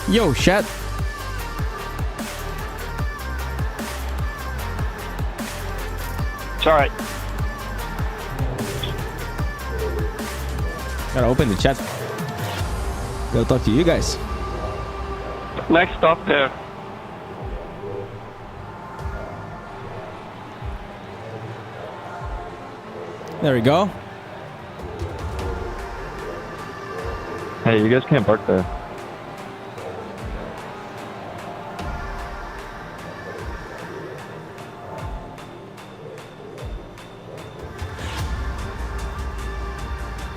Yo, chat. It's alright. Gotta open the chat. Gotta talk to you guys. Next stop there. There we go. Hey, you guys can't park there.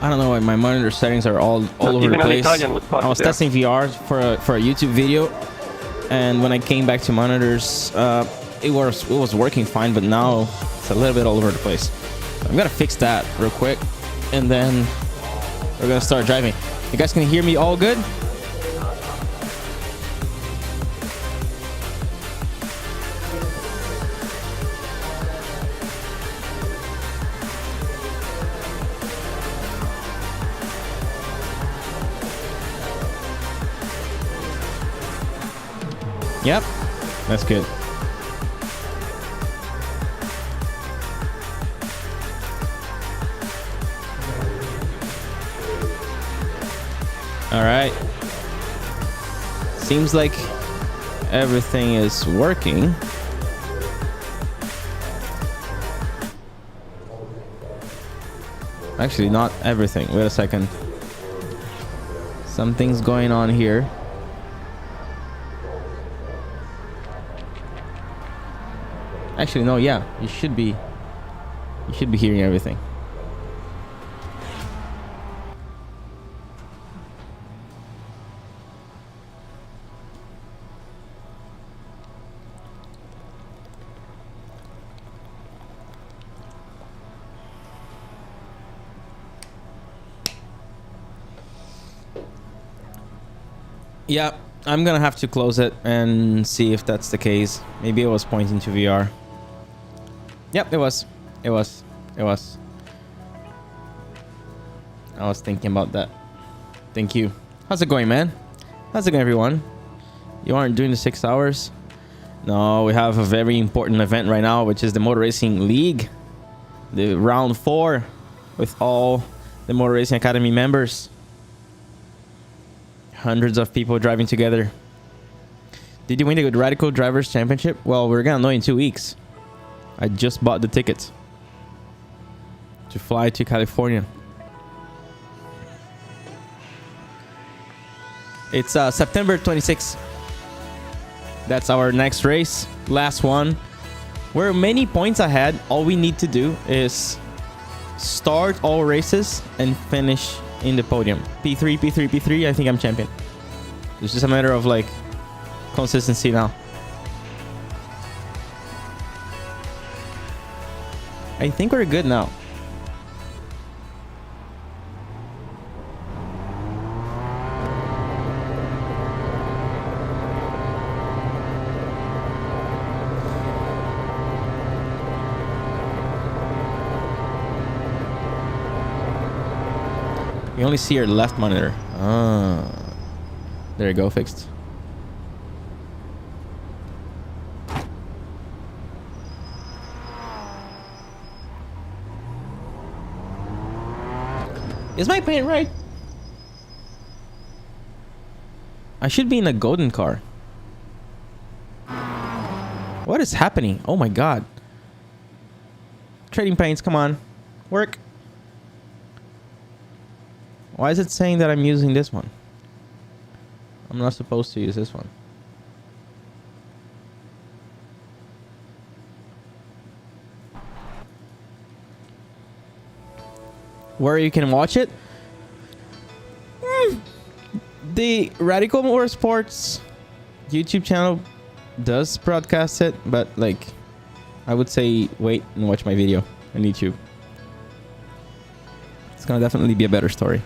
I don't know why my monitor settings are all over the Even an place. Italian would park I was there. testing VR for a YouTube video, and when I came back to monitors, it was working fine, but now it's a little bit all over the place. I'm gonna fix that real quick, and then we're gonna start driving. You guys can hear me all good? Yep, that's good. All right. Seems like everything is working. Actually, not everything. Wait a second. Something's going on here. Actually, no, yeah. You should be hearing everything. Yeah, I'm gonna have to close it and see if that's the case. Maybe it was pointing to VR. Yep, it was. It was. It was. I was thinking about that. Thank you. How's it going, man? How's it going, everyone? You aren't doing the 6 hours? No, we have a very important event right now, which is the Motor Racing League. The round 4 with all the Motor Racing Academy members. Hundreds of people driving together. Did you win the Radical Drivers Championship? Well, we're gonna know in 2 weeks. I just bought the tickets to fly to California. It's September 26th. That's our next race. Last one. We're many points ahead. All we need to do is start all races and finish in the podium. P3, P3, P3. I think I'm champion. It's just a matter of like consistency now. I think we're good now. You only see your left monitor. Ah, there you go, fixed. Is my paint right? I should be in a golden car. What is happening? Oh my god. Trading paints, come on. Work. Why is it saying that I'm using this one? I'm not supposed to use this one. Where you can watch it? The Radical Motorsports YouTube channel does broadcast it, but like, I would say wait and watch my video on YouTube. It's gonna definitely be a better story.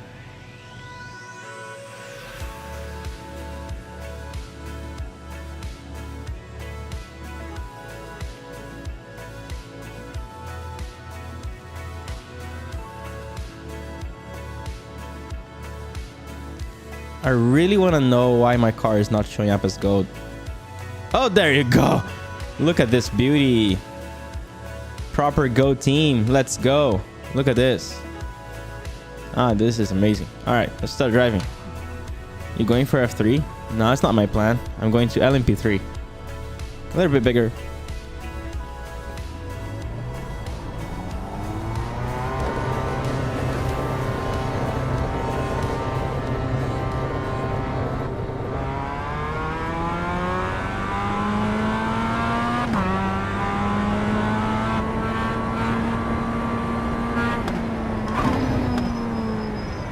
I really want to know why my car is not showing up as gold. Oh, there you go. Look at this beauty. Proper Go team. Let's go. Look at this. Ah, this is amazing. All right, let's start driving. You going for F3? No, it's not my plan. I'm going to LMP3. A little bit bigger.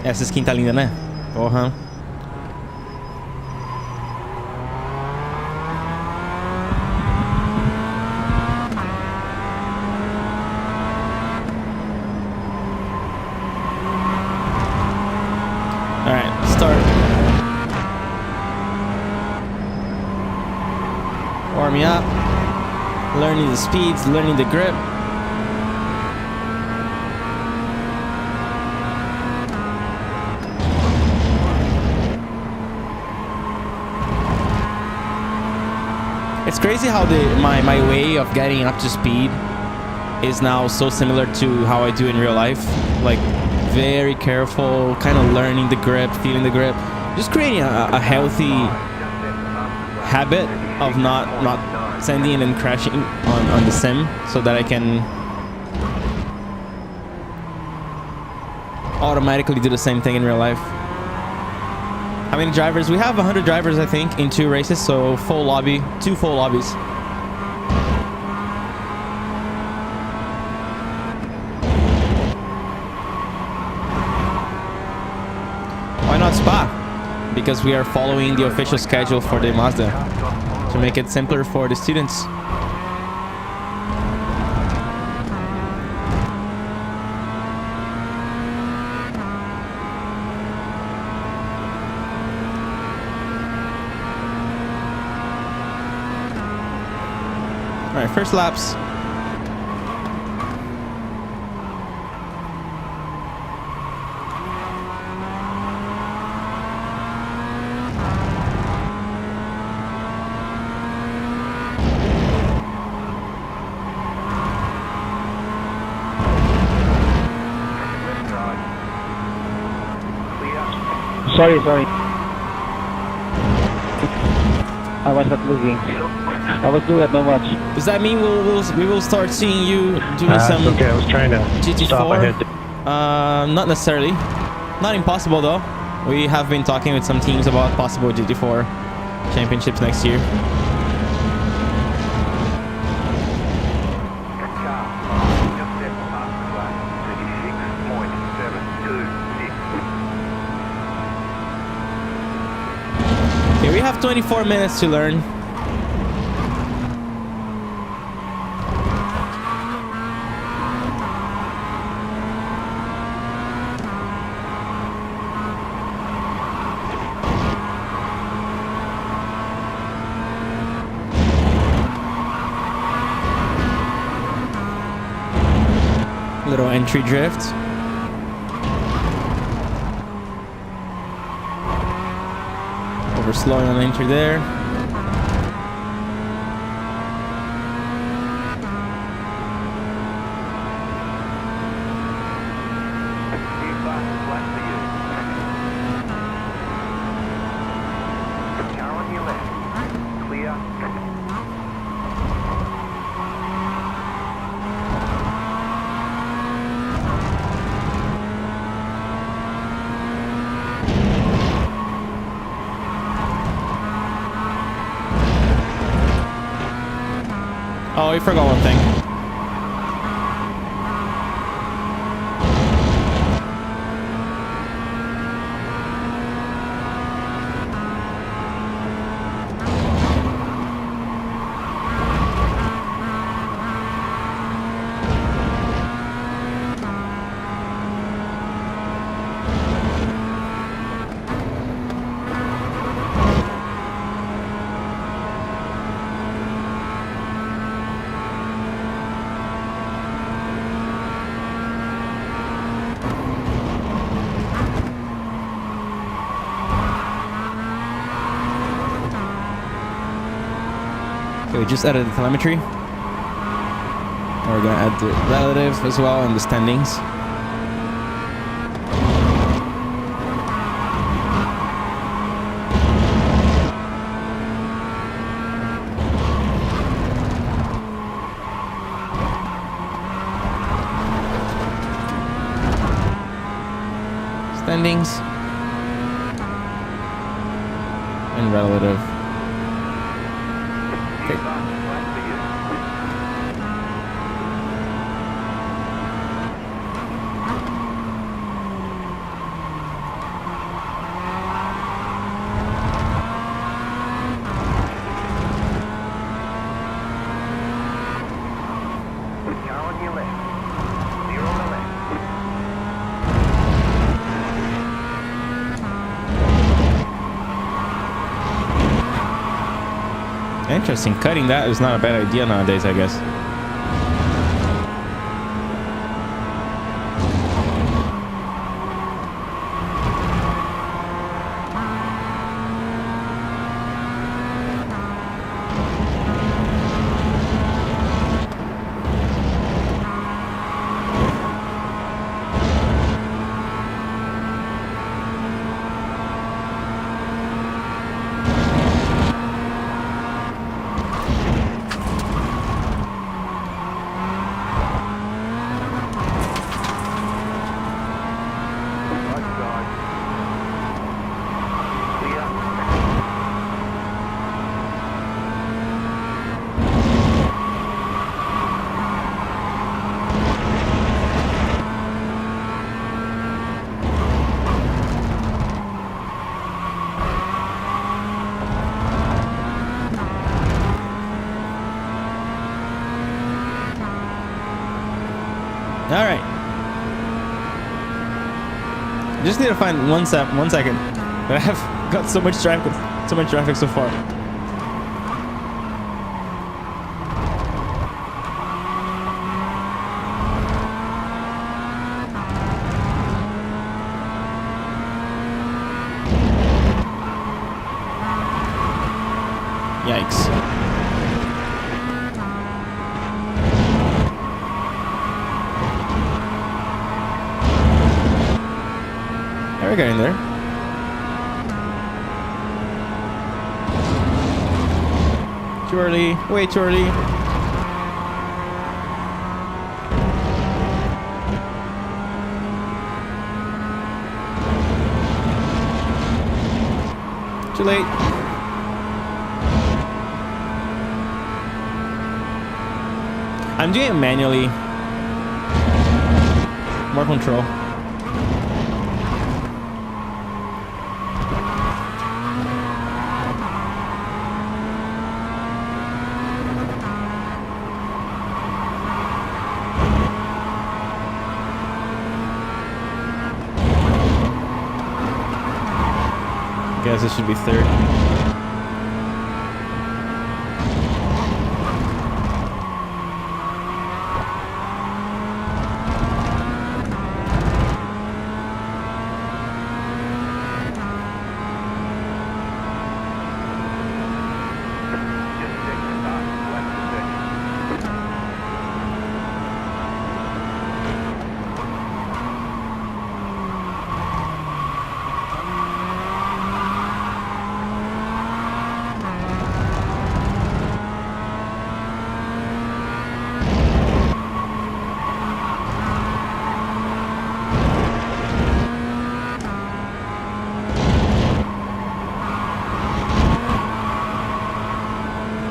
Essa skin tá linda, né? Porra. Alright, start. Warming up. Learning the speeds, learning the grip. It's crazy how my way of getting up to speed is now so similar to how I do in real life. Like, very careful, kind of learning the grip, feeling the grip. Just creating a healthy habit of not sending and crashing on the sim, so that I can automatically do the same thing in real life. How many drivers? We have 100 drivers, I think, in 2 races, so full lobby, 2 full lobbies. Why not Spa? Because we are following the official schedule for the Mazda to make it simpler for the students. All right, first laps. Sorry. I was not looking. I was doing that not much. Does that mean we will start seeing you doing some Okay, I was trying to stop ahead. GT4? Not necessarily. Not impossible though. We have been talking with some teams about possible GT4 championships next year. Okay, we have 24 minutes to learn. Little entry drift. Over slowing on entry there. Oh, we forgot one thing. Okay, we just added the telemetry. We're gonna add the relative as well and the standings. Standings and relative. Okay. Interesting. Cutting that is not a bad idea nowadays, I guess. All right. Just need to find one second. But I have got so much traffic so far. Yikes. We're getting there. Too early. Way too early. Too late. I'm doing it manually. More control. Guess it should be third.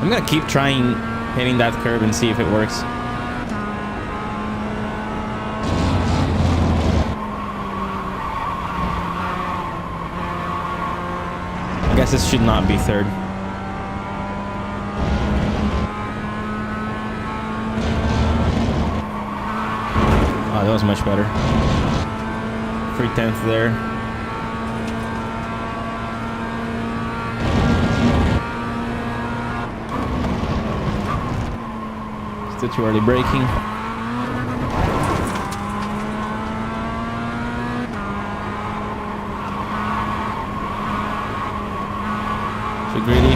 I'm gonna keep trying hitting that curb and see if it works. I guess this should not be third. Oh, that was much better. 3/10 there. Still too early braking. Too greedy.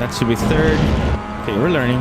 That should be third. Okay, we're learning.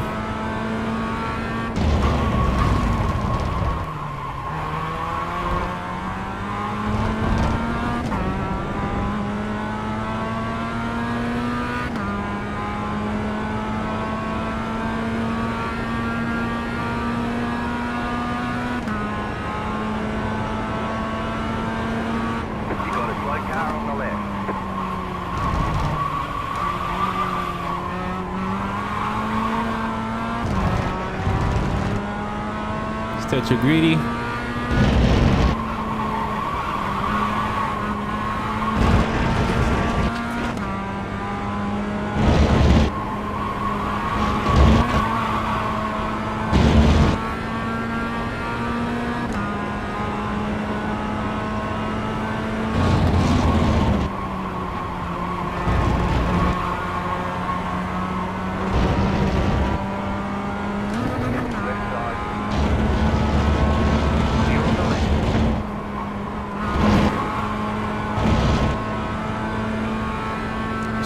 Still too greedy.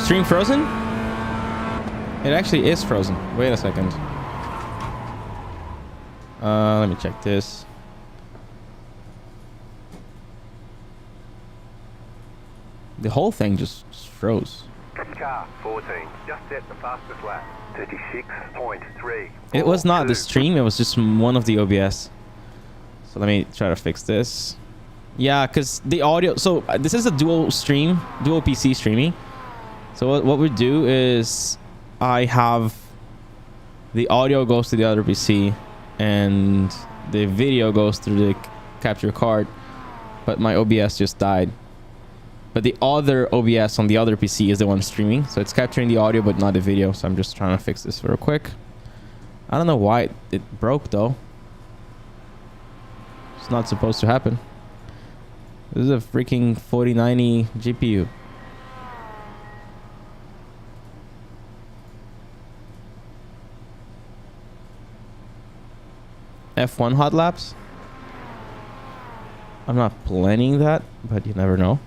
Stream frozen? It actually is frozen. Wait a second. Let me check this. The whole thing just froze. Car 14, just set the fastest lap. 36.3. It was not the stream, it was just one of the OBS. So let me try to fix this. Yeah, because the audio... So this is a dual stream, dual PC streaming. So what we do is I have the audio goes to the other PC and the video goes through the capture card, but my OBS just died. But the other OBS on the other PC is the one streaming, so it's capturing the audio but not the video. So I'm just trying to fix this real quick. I don't know why it broke though. It's not supposed to happen. This is a freaking 4090 GPU. F1 hot laps. I'm not planning that, but you never know.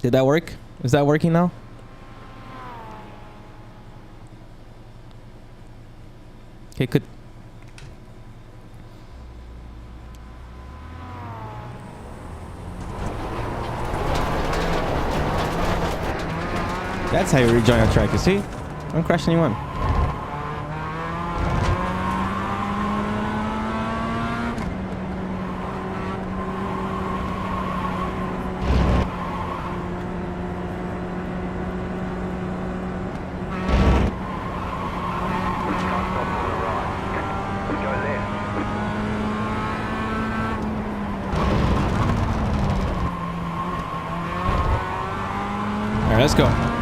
Did that work? Is that working now? Okay, could... That's how you rejoin a track, you see? Don't crash anyone. Let's go.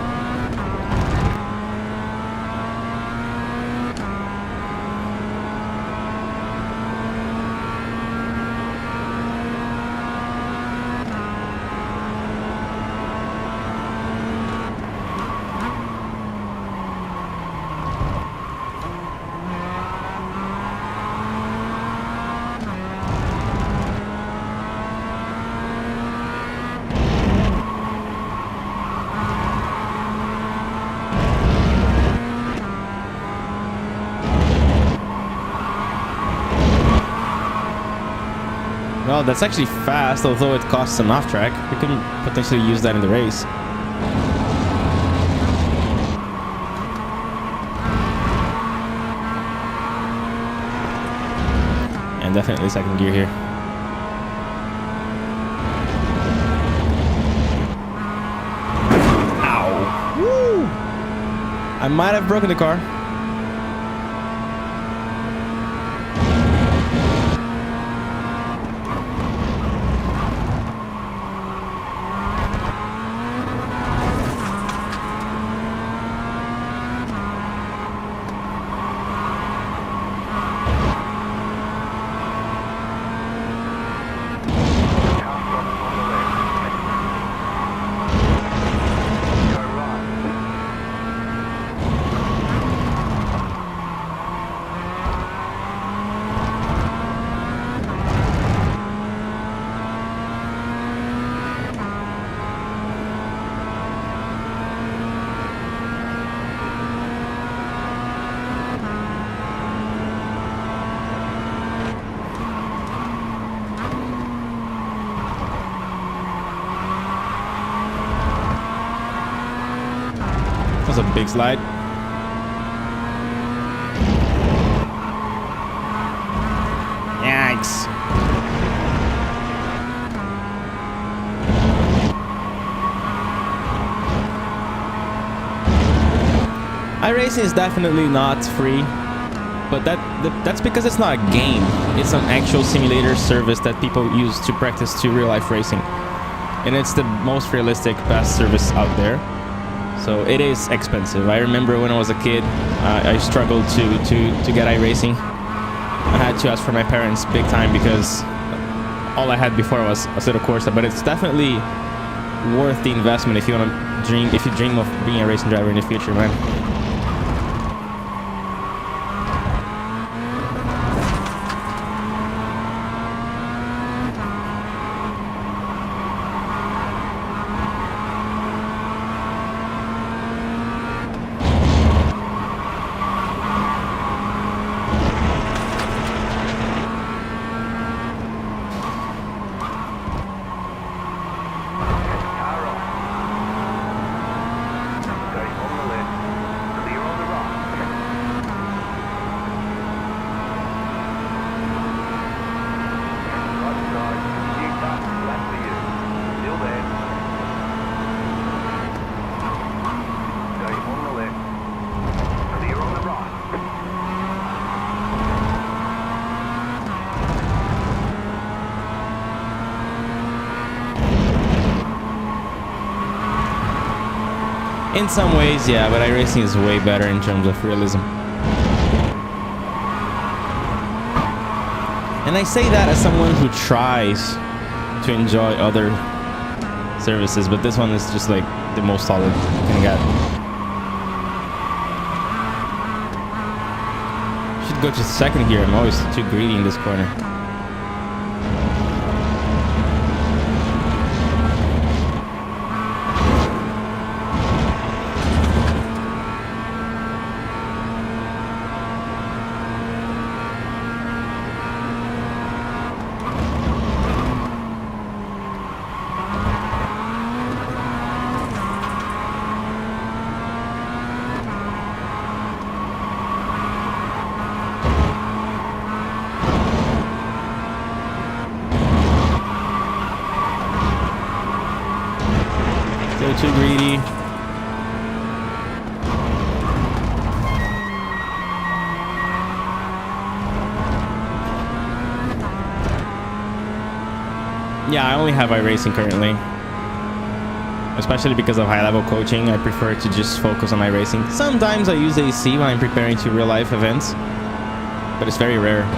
Well, that's actually fast, although it costs an off track. We can potentially use that in the race. And definitely second gear here. Ow! Woo! I might have broken the car. was a big slide. Yikes. iRacing is definitely not free, but that's because it's not a game. It's an actual simulator service that people use to practice to real-life racing. And it's the most realistic, best service out there. So it is expensive. I remember when I was a kid, I struggled to get iRacing. I had to ask for my parents big time because all I had before was Assetto Corsa. But it's definitely worth the investment if you dream of being a racing driver in the future, man. In some ways, yeah, but iRacing is way better in terms of realism. And I say that as someone who tries to enjoy other services, but this one is just like the most solid you can get. Should go to second here. I'm always too greedy in this corner. Too greedy. Yeah, I only have iRacing currently. Especially because of high-level coaching, I prefer to just focus on iRacing. Sometimes I use AC when I'm preparing to real-life events, but it's very rare.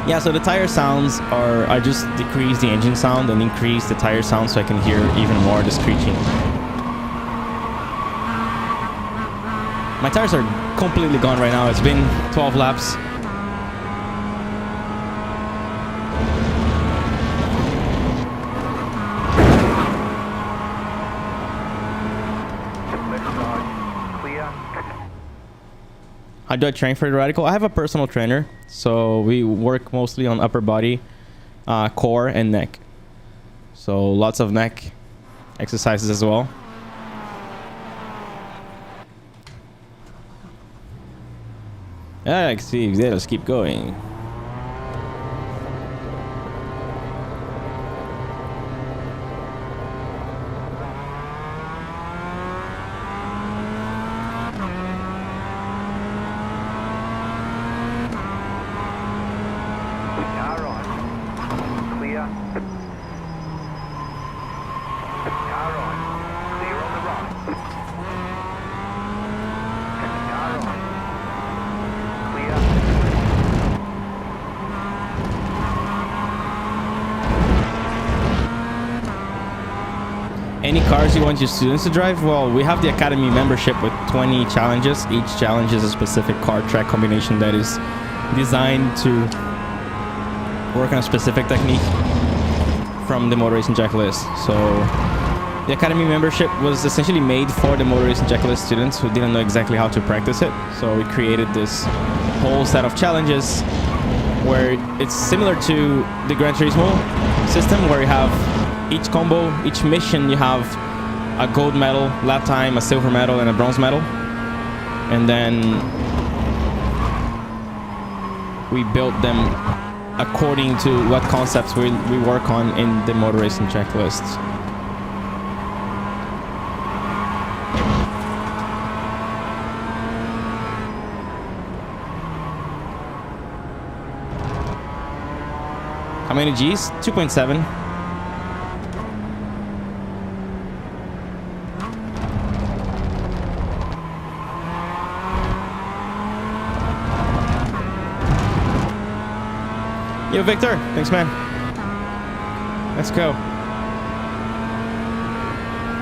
Yeah, so the tire sounds are, I just decrease the engine sound and increase the tire sound so I can hear even more the screeching. My tires are completely gone right now. It's been 12 laps. How do I train for the Radical? I have a personal trainer, so we work mostly on upper body, core, and neck. So lots of neck exercises as well. I see. Yeah, let's keep going. Any cars you want your students to drive? Well, we have the Academy membership with 20 challenges. Each challenge is a specific car track combination that is designed to work on a specific technique from the Motor Racing Checklist. So the Academy membership was essentially made for the Motor Racing Checklist students who didn't know exactly how to practice it. So we created this whole set of challenges where it's similar to the Gran Turismo system, where you have each combo, each mission, you have a gold medal, lap time, a silver medal, and a bronze medal. And then we built them according to what concepts we work on in the Motor Racing Checklist. How many Gs? 2.7. Yo, Victor. Thanks, man. Let's go.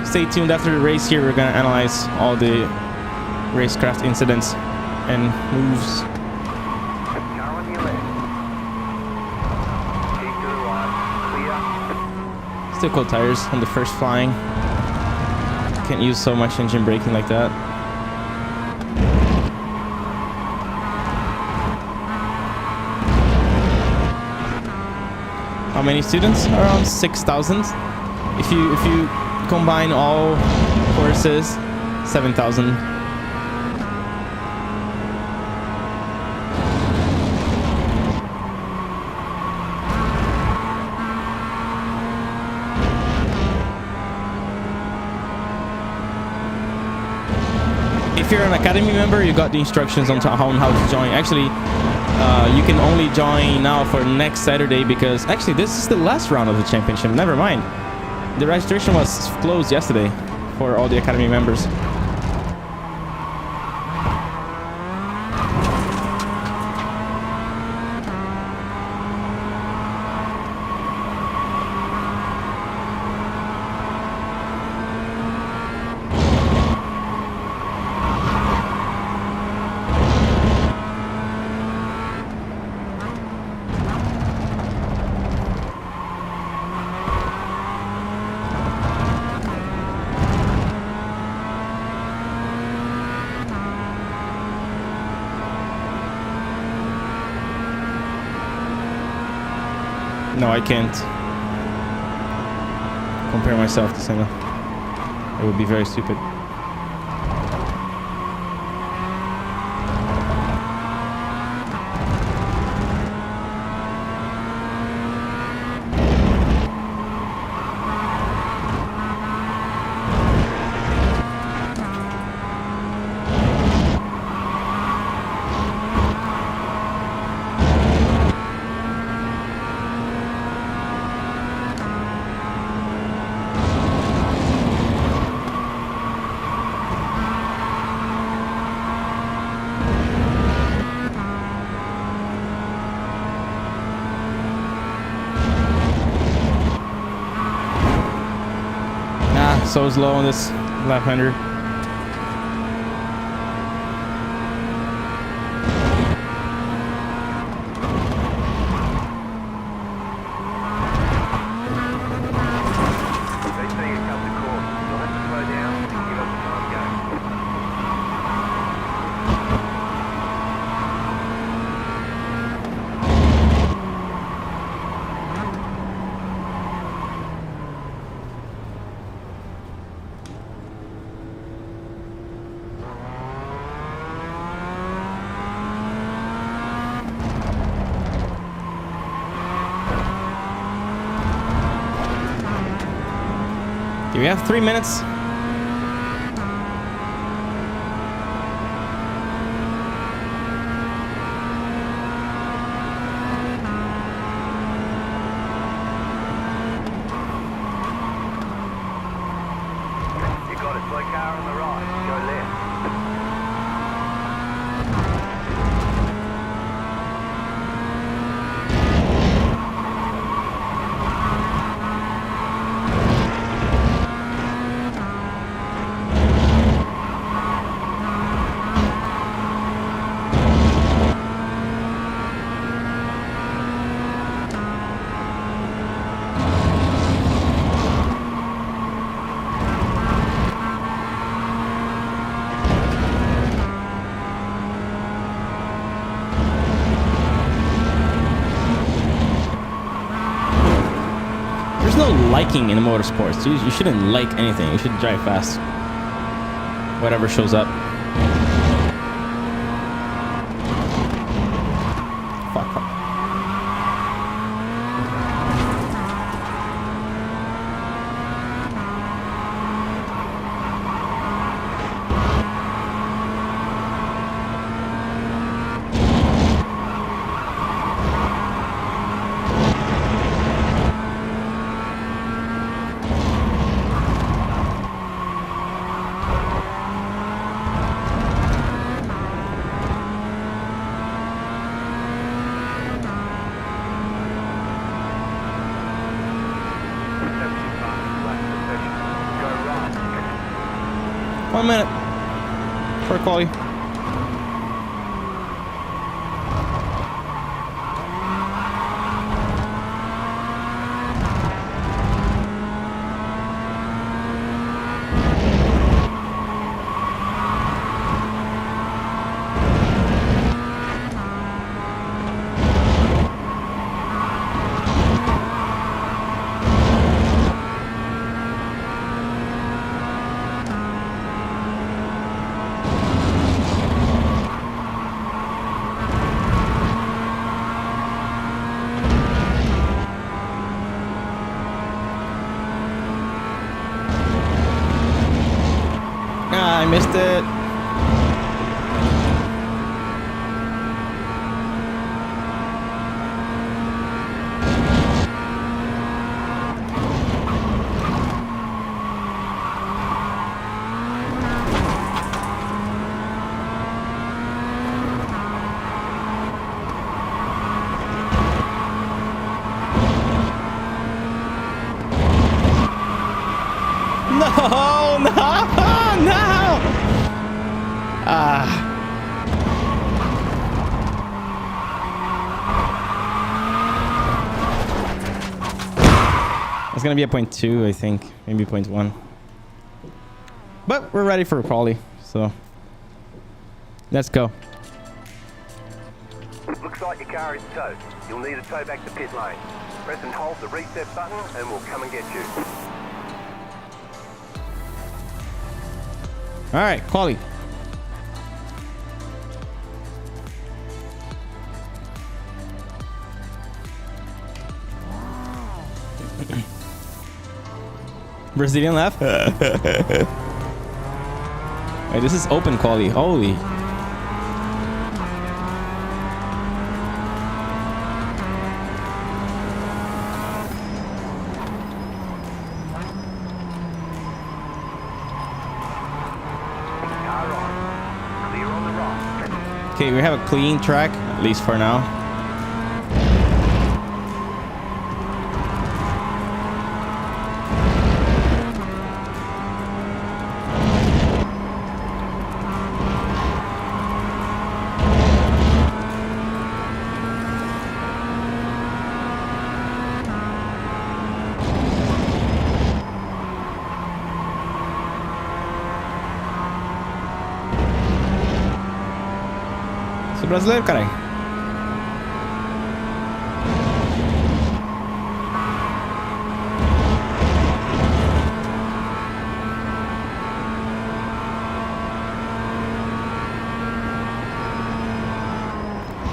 Stay tuned after the race here. We're going to analyze all the racecraft incidents and moves. Car on your left. Keep to the right. Clear. Still cold tires on the first flying. Can't use so much engine braking like that. How many students? Around 6,000. If you combine all courses, 7,000. If you're an Academy member, you got the instructions on how to join. Actually, you can only join now for next Saturday because actually this is the last round of the championship. Never mind. The registration was closed yesterday for all the Academy members. No, I can't compare myself to Senna. It would be very stupid. So slow on this left-hander. They say you come to court. You'll have to slow down and give us a time go. We have 3 minutes. You got it. Slow car on the right. Go left. liking in motorsports. You shouldn't like anything. You should drive fast. Whatever shows up. Fuck. One minute for quality. I missed it. No, no, no. It's gonna be a 0.2, I think, maybe 0.1. But we're ready for a quali, so let's go. Looks like your car is towed. You'll need to tow back to pit lane. Press and hold the reset button and we'll come and get you. All right, quali. Brazilian laugh. Wait, this is open quali. Holy. Car on. Clear on the right. Okay, we have a clean track, at least for now. Sou brasileiro, caralho.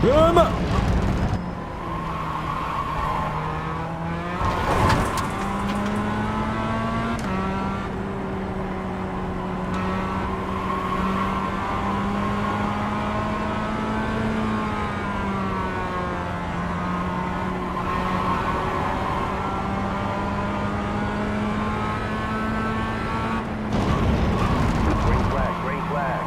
Vamos! Green flag, green flag.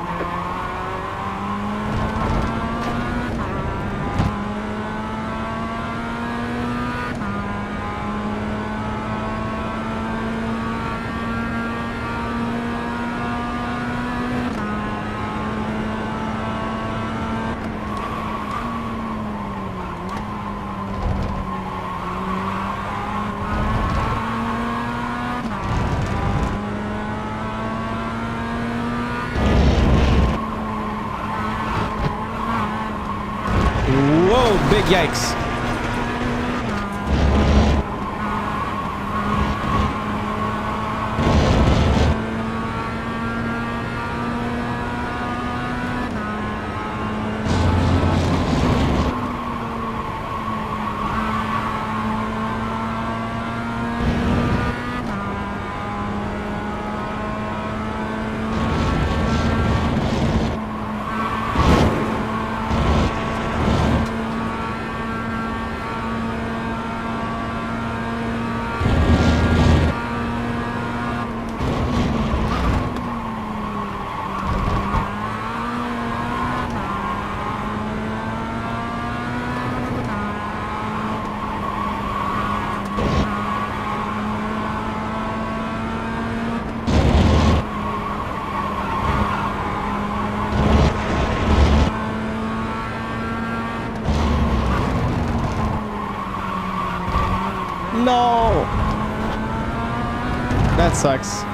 Whoa, big yikes. No. That sucks.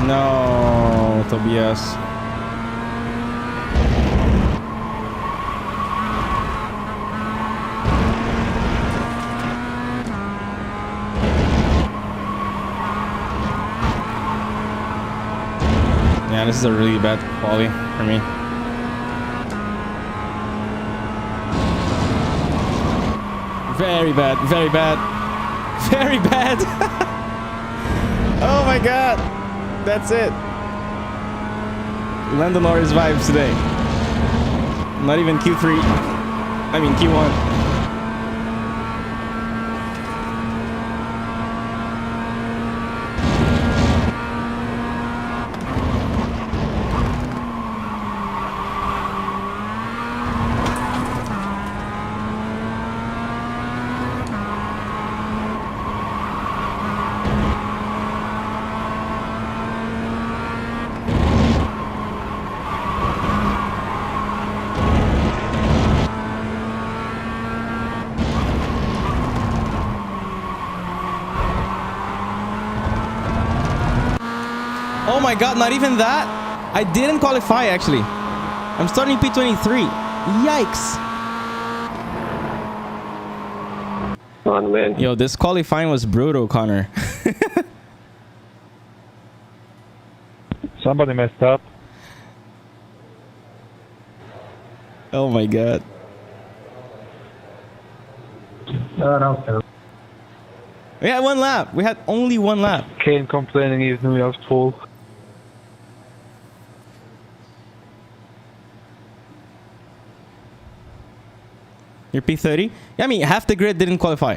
No, Tobias. Yeah, this is a really bad quality for me. Very bad, very bad, very bad. Oh my god. That's it. Lando Norris vibes today. Not even Q3. I mean Q1. Oh my god, not even that. I didn't qualify actually. I'm starting P23. Yikes. On, man. Yo, this qualifying was brutal, Connor. Somebody messed up. Oh my god. We had one lap. We had only one lap. Kane complaining he's New York's full. You're P30? Yeah, I mean, half the grid didn't qualify.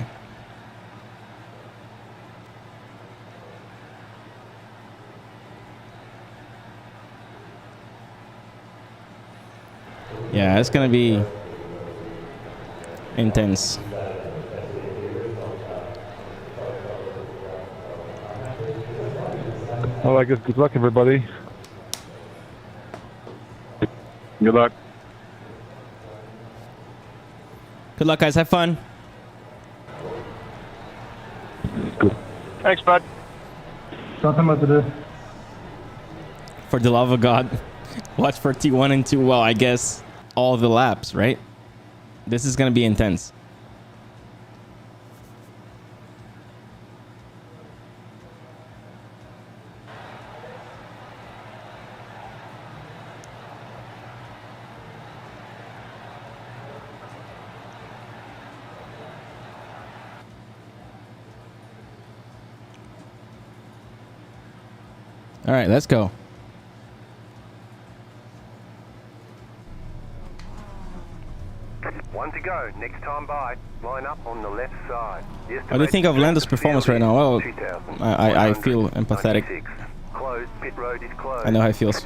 Yeah, it's gonna be intense. Well, I guess good luck, everybody. Good luck. Good luck, guys. Have fun. Thanks, bud. For the love of God, watch for T1 and 2. Well, I guess all the laps, right? This is gonna be intense. All right, let's go. One to go. Next time by. Line up on the left side. What do you think of Lando's performance right now? Well, I feel empathetic. Closed. Pit road is closed. I know how he feels.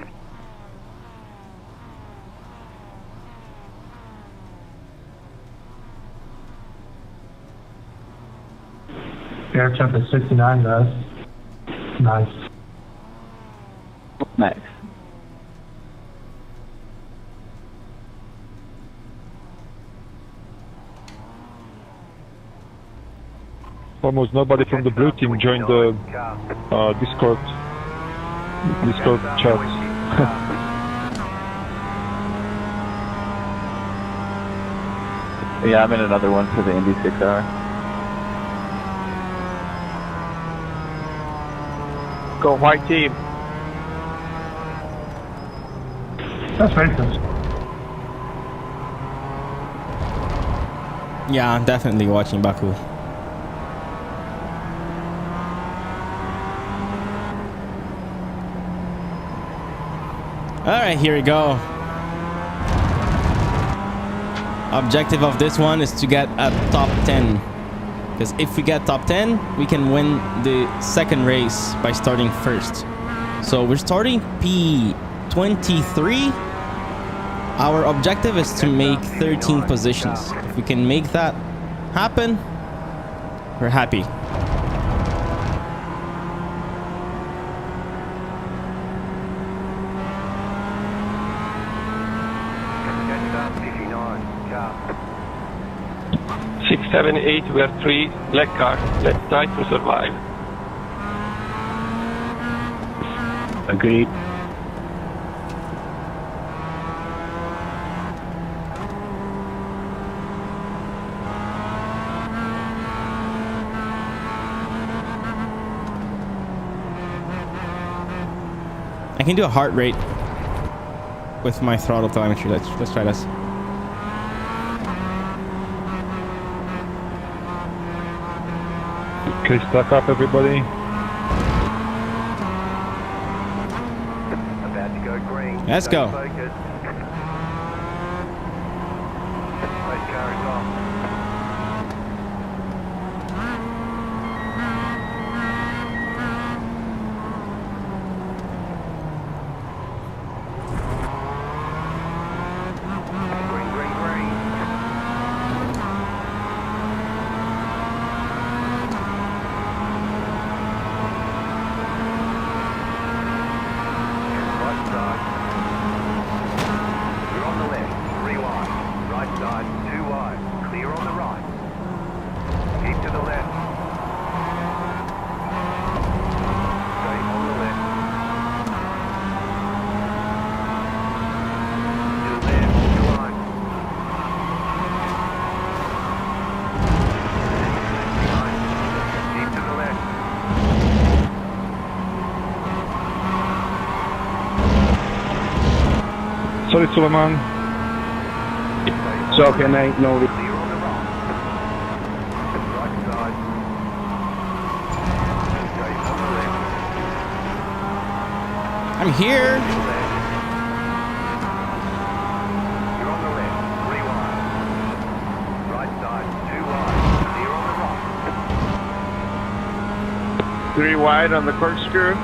Air temp is 69, guys. Nice. Nice. Almost nobody from the blue team joined the Discord chat. Yeah, I'm in another one for the Indy 6-hour. Go white team. That's racist. Yeah, I'm definitely watching Baku. All right, here we go. Objective of this one is to get a top 10. Because if we get top 10, we can win the second race by starting first. So we're starting P23. Our objective is to make 13 positions. If we can make that happen, we're happy. Jetstar 59, car. 6, 7, 8, we are 3, black car. Let's try to survive. Agreed. I can do a heart rate with my throttle telemetry. Let's try this. Okay, stack up, everybody. About to go green. Let's Stay go. focused. Race car is off. Green, green, green. Right side. You're on the left, 3 wide. Right side, 2 wide. Clear on the right. Keep to the left. Stay on the left. Still there, hold your line. Keep to the left. Sorry, Suleiman. It's okay, mate. No. Clear on the right. Right side. Stay on the left. I'm here. Left. You're on the left, 3 wide. Right side, 2 wide. Clear on the right. 3 wide on the corkscrew.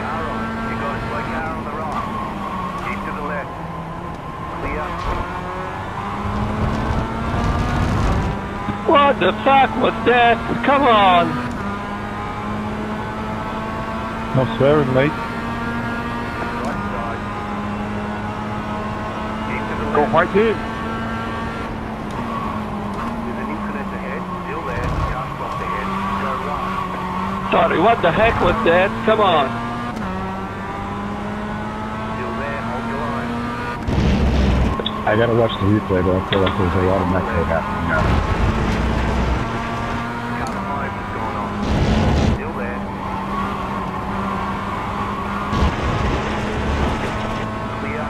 Car on. You got a slow car on the right. Keep to the left. Clear. What the fuck was that? Come on! No swearing, mate. Right side. Keep to the Go left. white team. There's an incident ahead. Still there. Car stopped ahead. Go right. Sorry, what the heck was that? Come on! Still there. Hold your line. I gotta watch the replay, but I feel like there's a lot of method happening now. Car behind has gone on. Still there. Clear.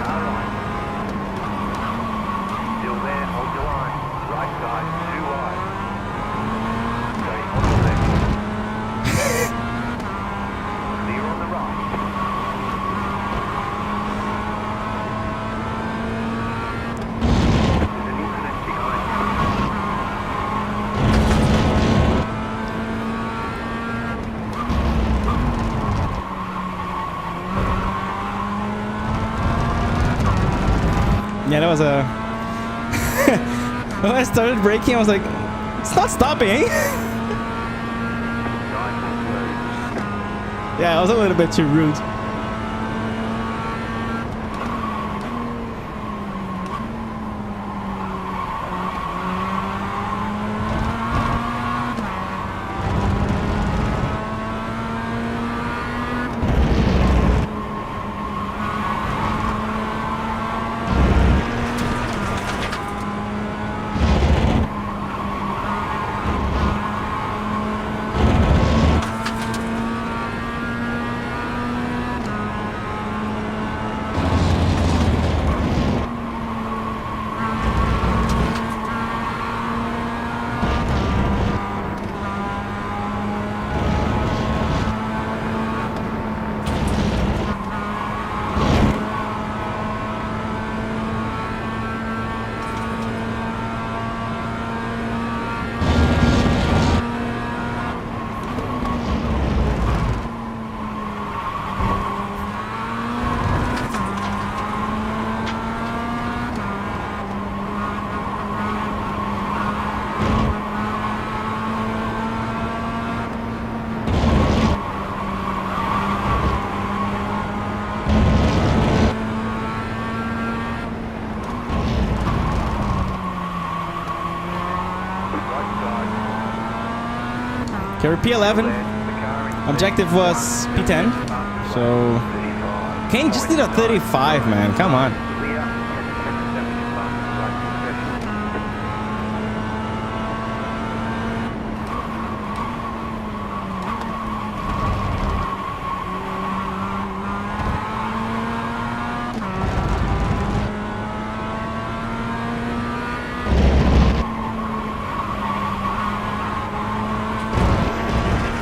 Car right. Still there. Hold your line. Right side. 2 wide. Stay on the left. Clear on the right. There's an incident behind you. Yeah, that was a... When I started braking, I was like, it's not stopping, eh? Nice and smooth. Yeah, I was a little bit too rude. Okay, we're P11. Objective was P10. So Kane just did a 35, man. Come on.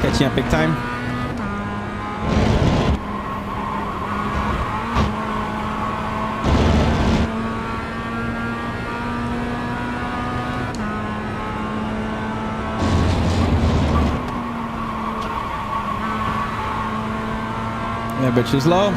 Catching up big time. Yeah, but she's low.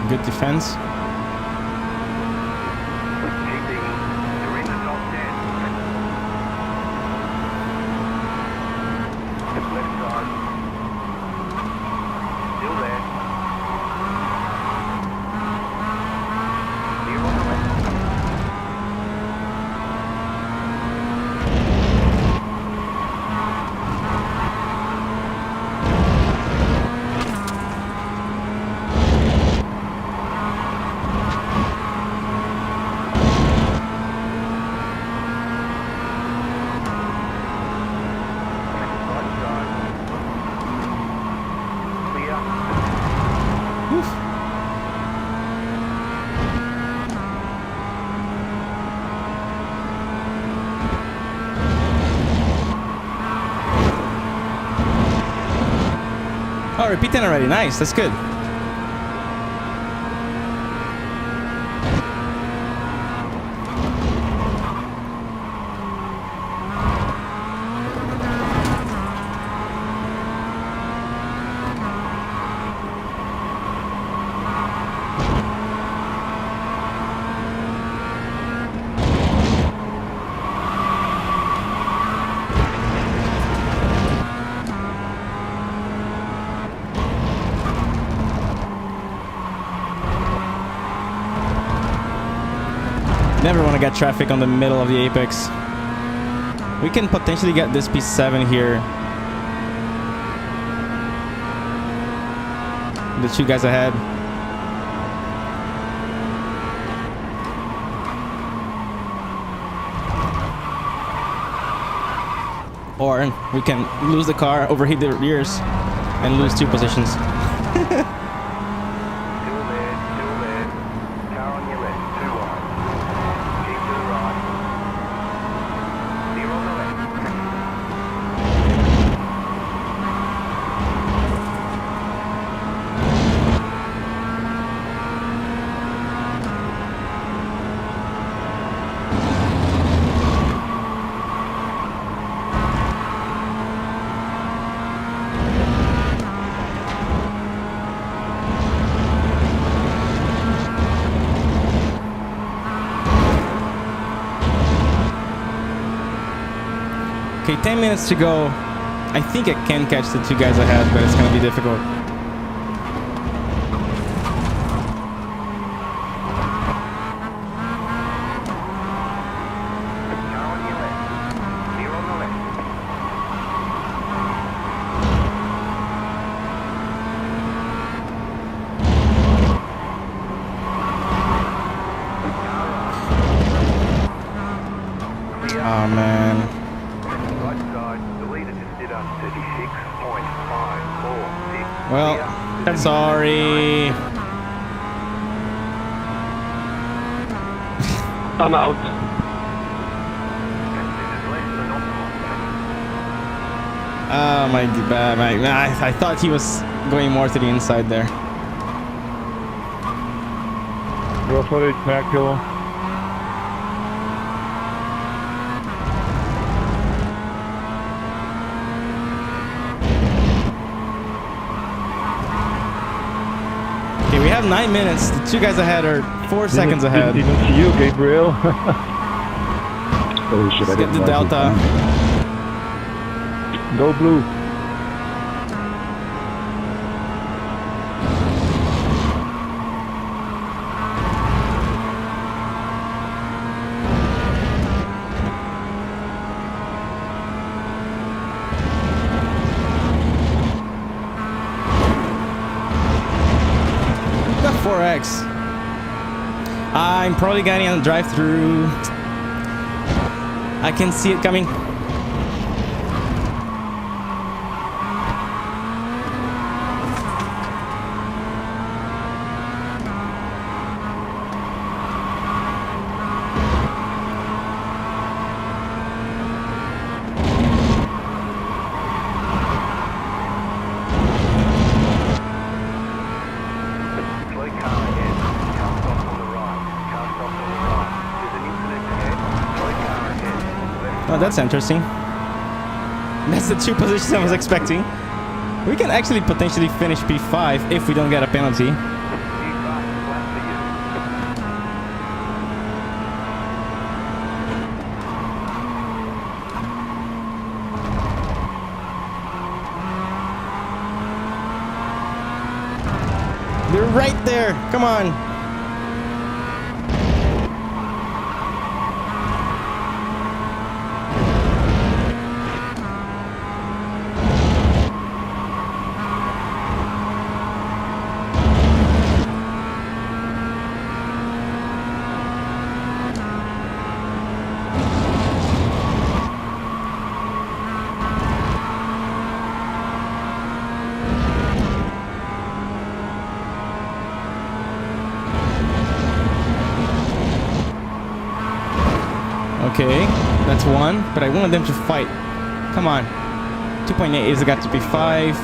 Good defense. You're in the top 10. Left side. Still there. Clear on the left. Oh, repeat 10 already. Nice. That's good. Never want to get traffic on the middle of the apex. We can potentially get this P7 here. The two guys ahead. Or we can lose the car, overheat the rears, and lose 2 positions. Still there. Car on your left. 2 wide. Keep to the right. Clear on the left. Okay, 10 minutes to go. I think I can catch the 2 guys ahead, but it's gonna be difficult. Car on your left. Clear on the left. Oh man. Right side. The leader just did 36.546. Well, sorry. I'm out. This is less than optimal. I thought he was going more to the inside there. Go for it, Merkel. Okay, we have 9 minutes. The two guys ahead are 4 seconds ahead. Didn't even see you, Gabriel. Holy shit, Let's I get didn't the realize Delta. Go blue. Got 4x. I'm probably getting on the drive-through. I can see it coming. Slow car ahead. Car stops on the right. Car stops on the right. There's an incident ahead. Slow car ahead. Left Oh, that's interesting. That's the two positions I was expecting. We can actually potentially finish P5 if we don't get a penalty. new fast lap for you. They're right there. Come on. Okay, that's one, but I want them to fight. Come on. 2.8 is got to be 5. We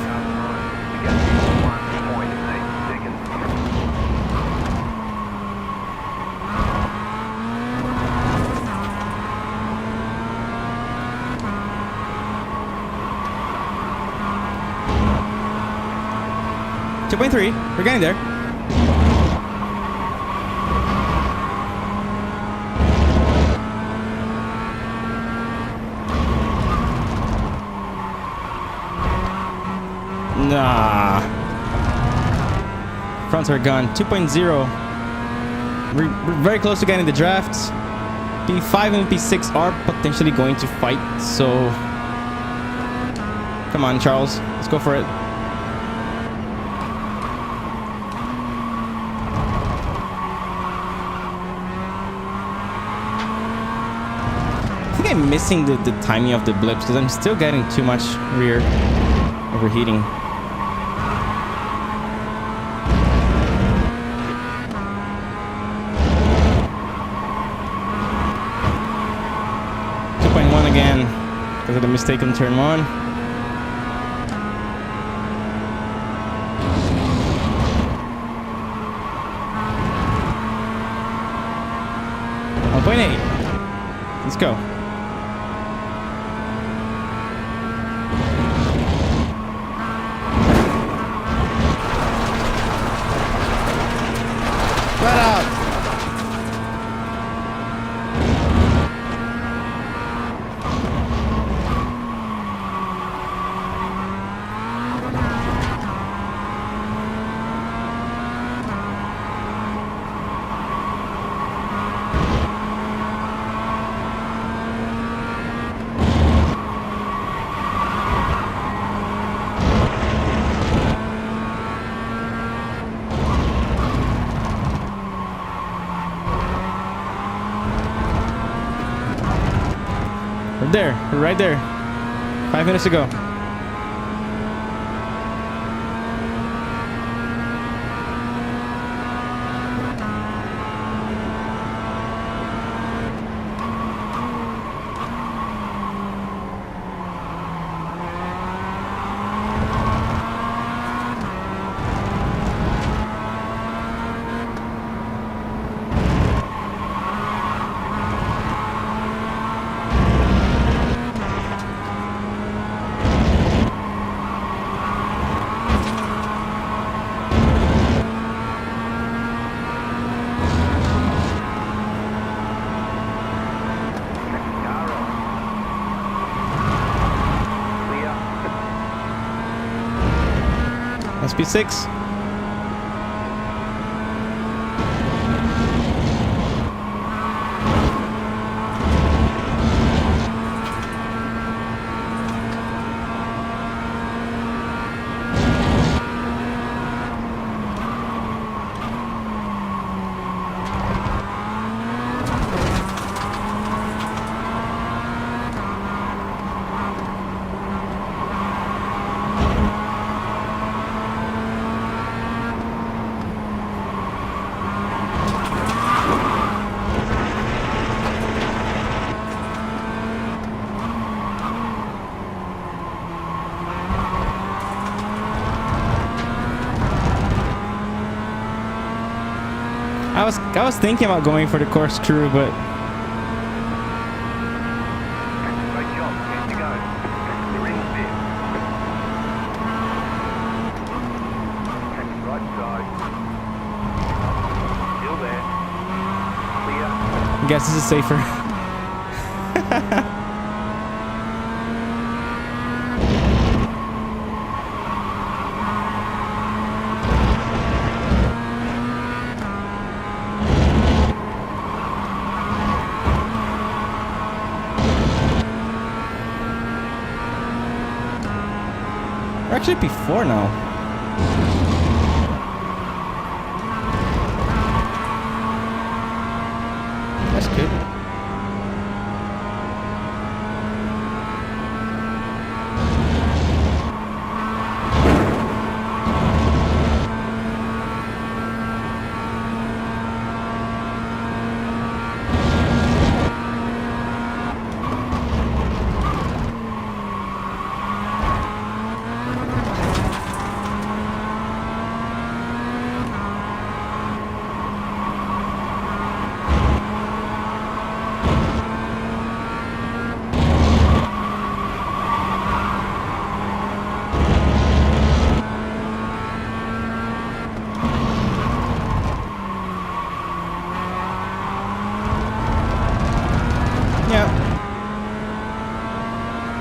got 1.8 seconds. 2.3. We're getting there. Nah. Fronts are gone. 2.0. We're very close to getting the drafts. P5 and P6 are potentially going to fight, so... Come on, Charles. Let's go for it. I think I'm missing the timing of the blips because I'm still getting too much rear overheating. Again because of the mistake on turn 1. Let's go. Right out. We're there. We're right there. 5 minutes to go. That's P6. I was thinking about going for the corkscrew, but Great job. Here to go. The ring's bit. Right side. Still there. Clear. I guess this is safer. We're actually P4 now. That's good.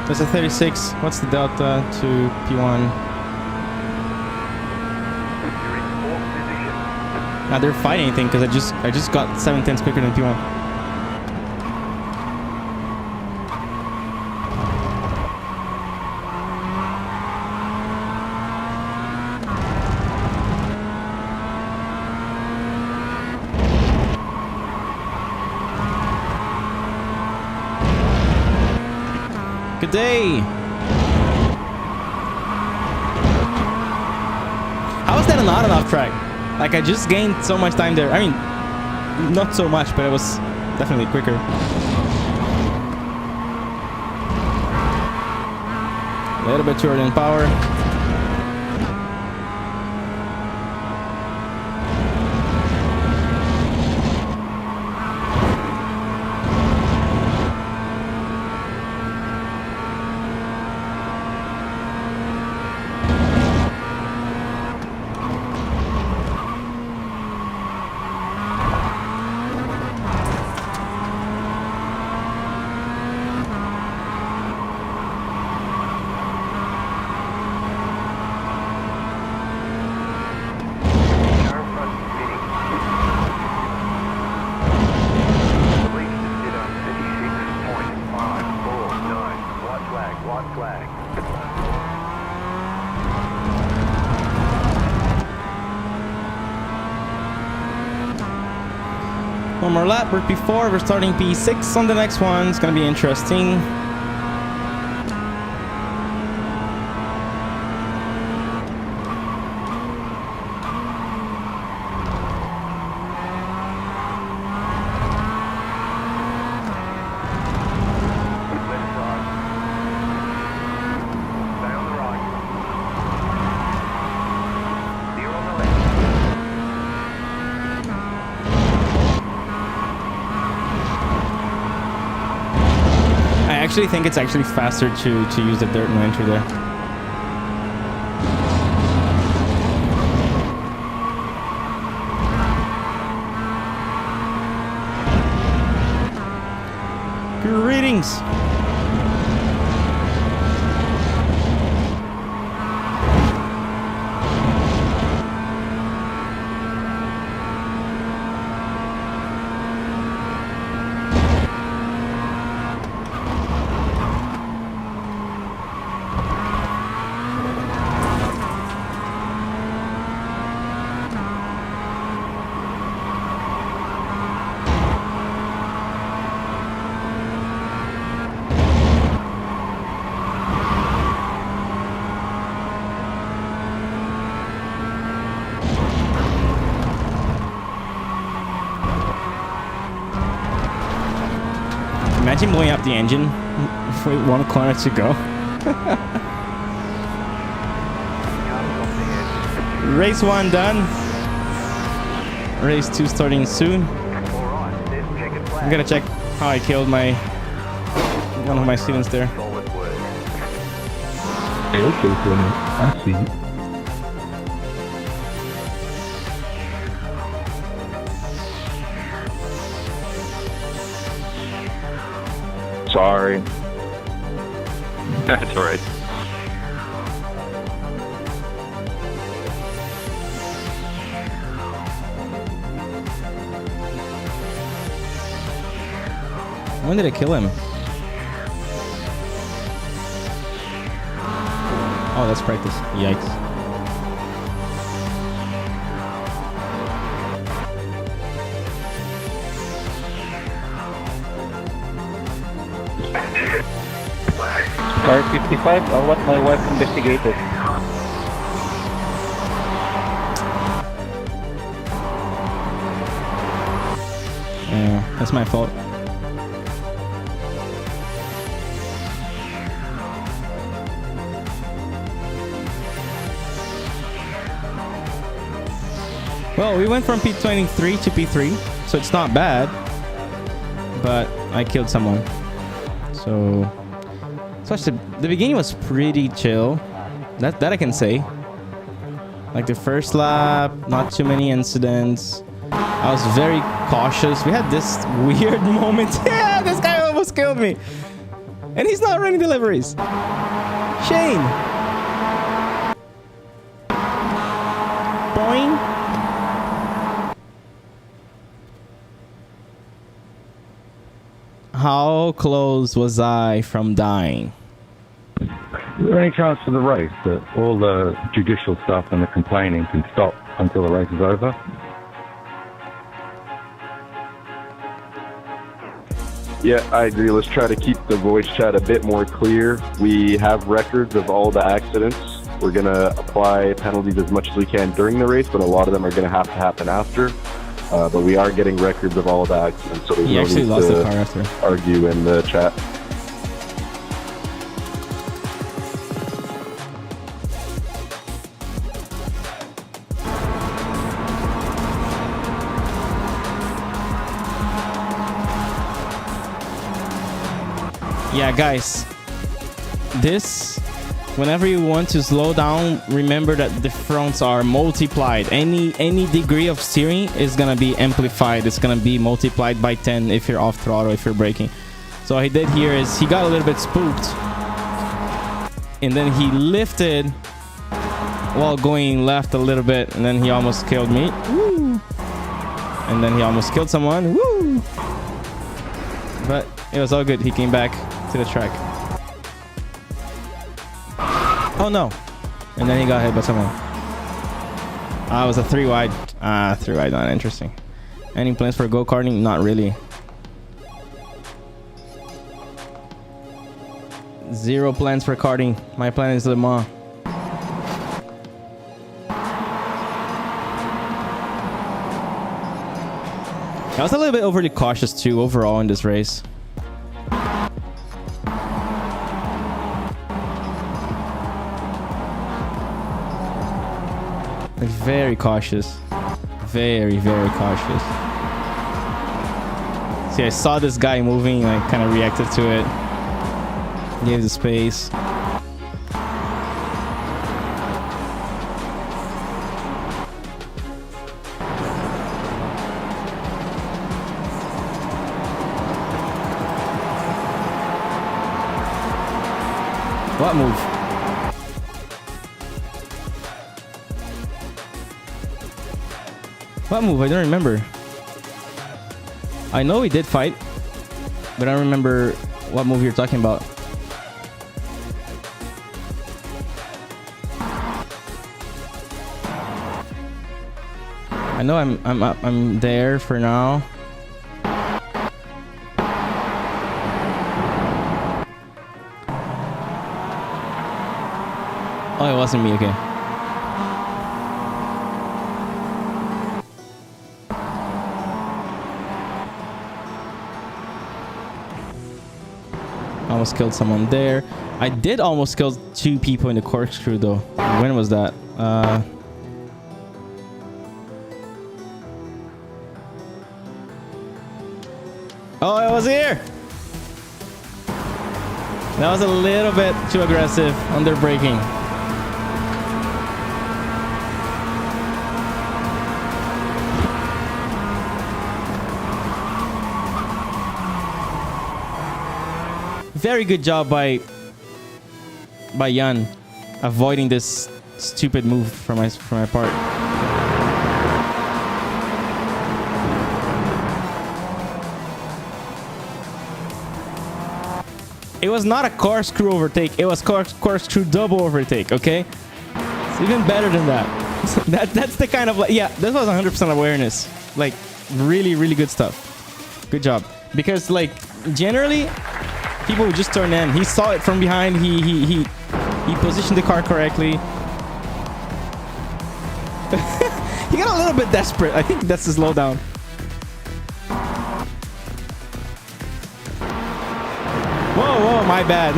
There's a 36. What's the delta to P1? You're in fourth position. Now they're fighting anything because I just got 7/10 quicker than P1. Good day. How is that not an off track? Like I just gained so much time there. I mean, not so much, but it was definitely quicker. A little bit shorter in power. One more lap. We're P4. We're starting P6 on the next one. It's gonna be interesting. I actually think it's actually faster to use the dirt and entry there. Greetings. Imagine blowing up the engine with one corner to go. Race 1 done. Race 2 starting soon. Alright, there's checkered flag. I'm gonna check how I killed one of my students there. Solid work. Okay, Tony. I see. Sorry. That's alright. When did I kill him? Oh, that's practice. Yikes. Car 55, I want my wife investigated. Yeah, that's my fault. Well, we went from P23 to P3, so it's not bad. But I killed someone. So actually, the beginning was pretty chill. That I can say. Like the first lap, not too many incidents. I was very cautious. We had this weird moment. Yeah, this guy almost killed me. And he's not running deliveries. Shane. Boing. How close was I from dying? Is there any chance for the race that all the judicial stuff and the complaining can stop until the race is over? Yeah, I agree. Let's try to keep the voice chat a bit more clear. We have records of all the accidents. We're going to apply penalties as much as we can during the race, but a lot of them are going to have to happen after. But we are getting records of all the accidents, so there's He no actually need lost the to car after. argue in the chat. Yeah, guys, this, whenever you want to slow down, remember that the fronts are multiplied. Any degree of steering is gonna be amplified. It's gonna be multiplied by 10 if you're off throttle, if you're braking. So what he did here is he got a little bit spooked, and then he lifted while going left a little bit, and then he almost killed me. Woo! And then he almost killed someone. Woo! But it was all good. He came back to the track. Oh no! And then he got hit by someone. It was a 3 wide. 3 wide, not interesting. Any plans for go-karting? Not really. 0 plans for karting. My plan is Le Mans. I was a little bit overly cautious too overall in this race. Like very cautious. Very, very cautious. See, I saw this guy moving, I kind of reacted to it. Gave the space. What move? What move? I don't remember. I know we did fight, but I don't remember what move you're talking about. I know I'm there for now. Oh, it wasn't me, okay. almost killed someone there. I did almost kill 2 people in the corkscrew though. When was that? Oh, I was here. That was a little bit too aggressive on their braking. Very good job by Jan avoiding this stupid move from my part. It was not a corkscrew overtake. It was corkscrew double overtake. Okay, it's even better than that. That's the kind of, like, yeah, this was 100% awareness. Like, really good stuff. Good job. Because, like, generally people would just turn in. He saw it from behind. He positioned the car correctly. He got a little bit desperate. I think that's the slowdown. Whoa, my bad.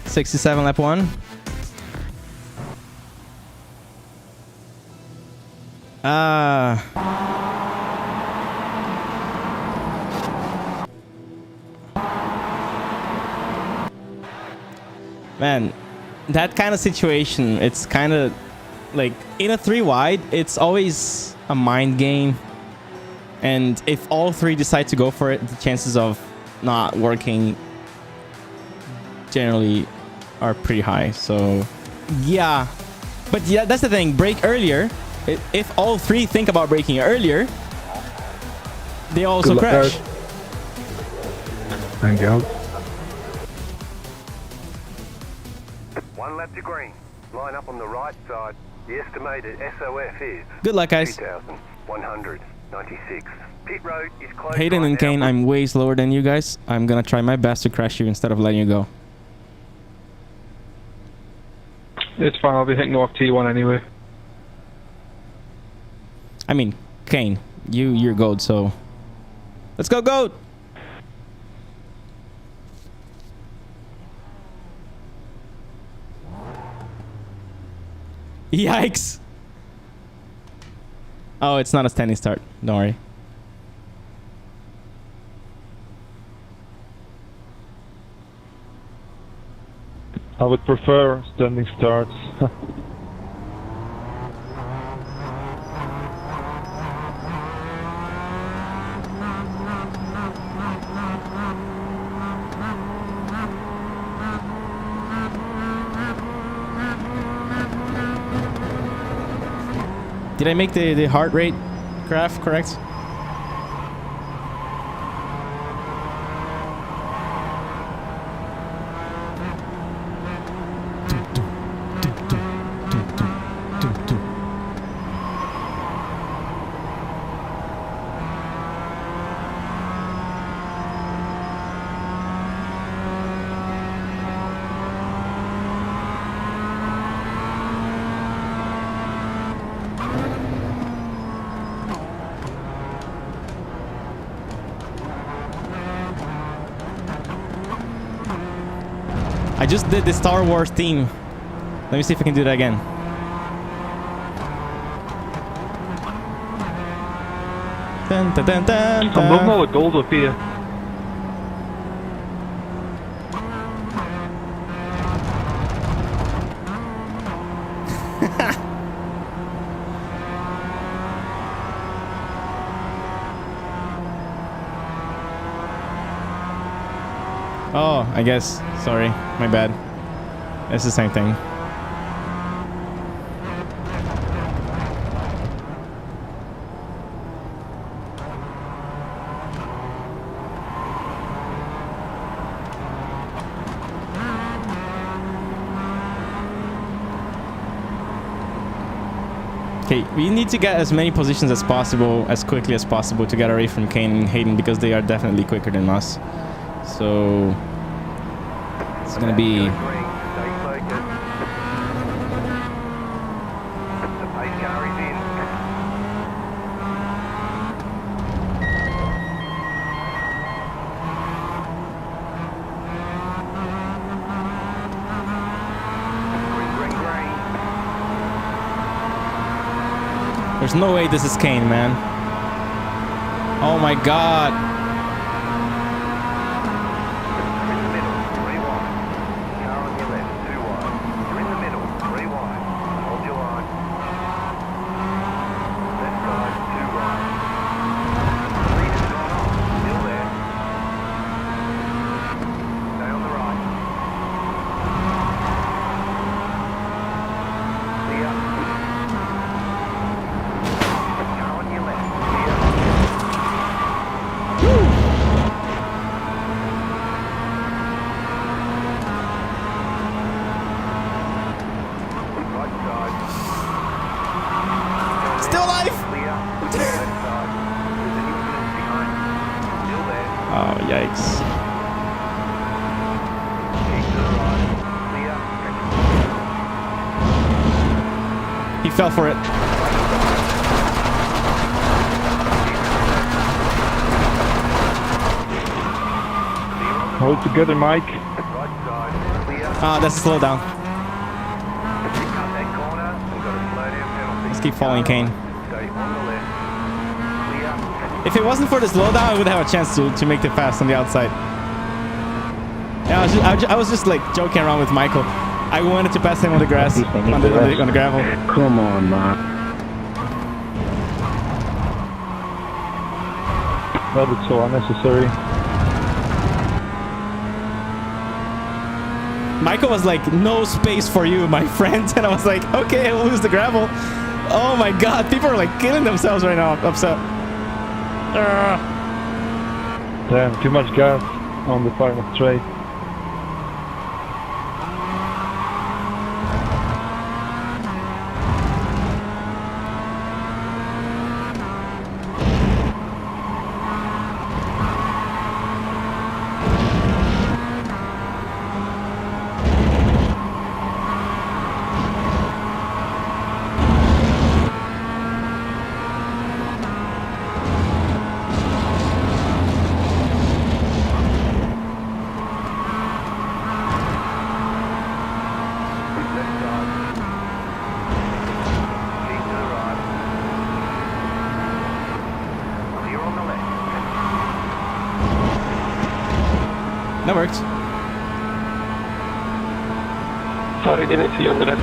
'67 lap 1. Man, that kind of situation, it's kind of like in a 3 wide, it's always a mind game. And if all 3 decide to go for it, the chances of not working generally are pretty high. So yeah, but yeah, that's the thing. Brake earlier. If all 3 think about braking earlier, they also crash. Thank you. 1 lap to green. Line up on the right side. The estimated SOF is Good luck, guys. 2,196. Pit road is closed. Hayden right and Kane, now. I'm way slower than you guys. I'm gonna try my best to crash you instead of letting you go. It's fine, I'll be hitting off T1 anyway. I mean, Kane, you're gold, so let's go, goat. Yikes. Oh, it's not a standing start. Don't worry. I would prefer standing starts. Did I make the heart rate graph correct? I just did the Star Wars theme. Let me see if I can do that again. Dun, dun, dun, dun, I'm dun. loving all the gold up here. Oh, I guess. Sorry. My bad. It's the same thing. Okay, we need to get as many positions as possible, as quickly as possible, to get away from Kane and Hayden, because they are definitely quicker than us. So it's gonna be There's no way this is Kane, man. Oh my god. You're in the middle, 3 wide. Car on your left, 2 wide. You're in the middle, 3 wide. Hold your line. Left side, 2 right. Lead has gone off, still there. Stay on the right. Clear. Car on your left, clear. Right side. Still alive. Clear. Left side. There's an incident behind. Still there. Oh, yikes. Keep to the right. Clear. He fell for it. Hold together, Mike. Right side. Clear. Ah, that's a slowdown. Cut that corner. We've got a slow down penalty. Let's keep following Kane. Stay on the left. Clear. If it wasn't for the slowdown, I would have a chance to make the pass on the outside. Yeah, I was just like joking around with Michael. I wanted to pass him on the grass, on the gravel. Come on, man. That was so unnecessary. Michael was like, no space for you, my friend. And I was like, okay, we'll use the gravel. Oh my god, people are like killing themselves right now. I'm upset. Damn, too much gas on the final straight. Left side. Keep to the right. Clear on the left. That worked. Sorry, didn't see you on the left.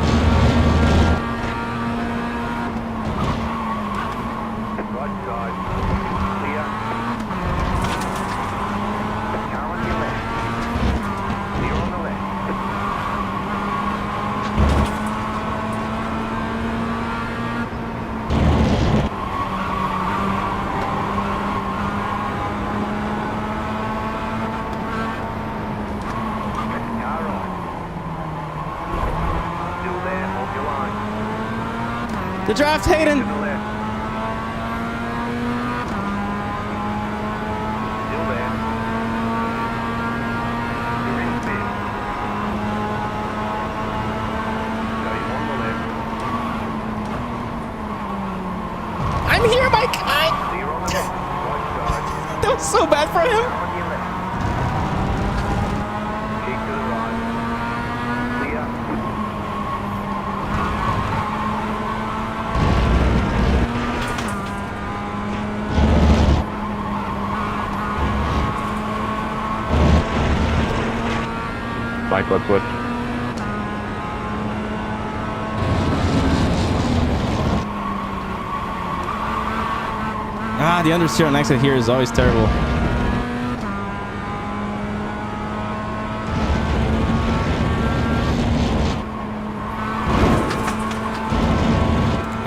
Right side. Clear. Car on your left. Clear on the left. Car on. Still there, hold your line. The draft, Hayden. To the left. Still there. You're in fifth. Stay on the left. I'm here, Mike. Clear on the left. Right side. That was so bad for him. On your left. Keep to the right. Clear. Mike, let's switch. Ah, the understeer on exit here is always terrible.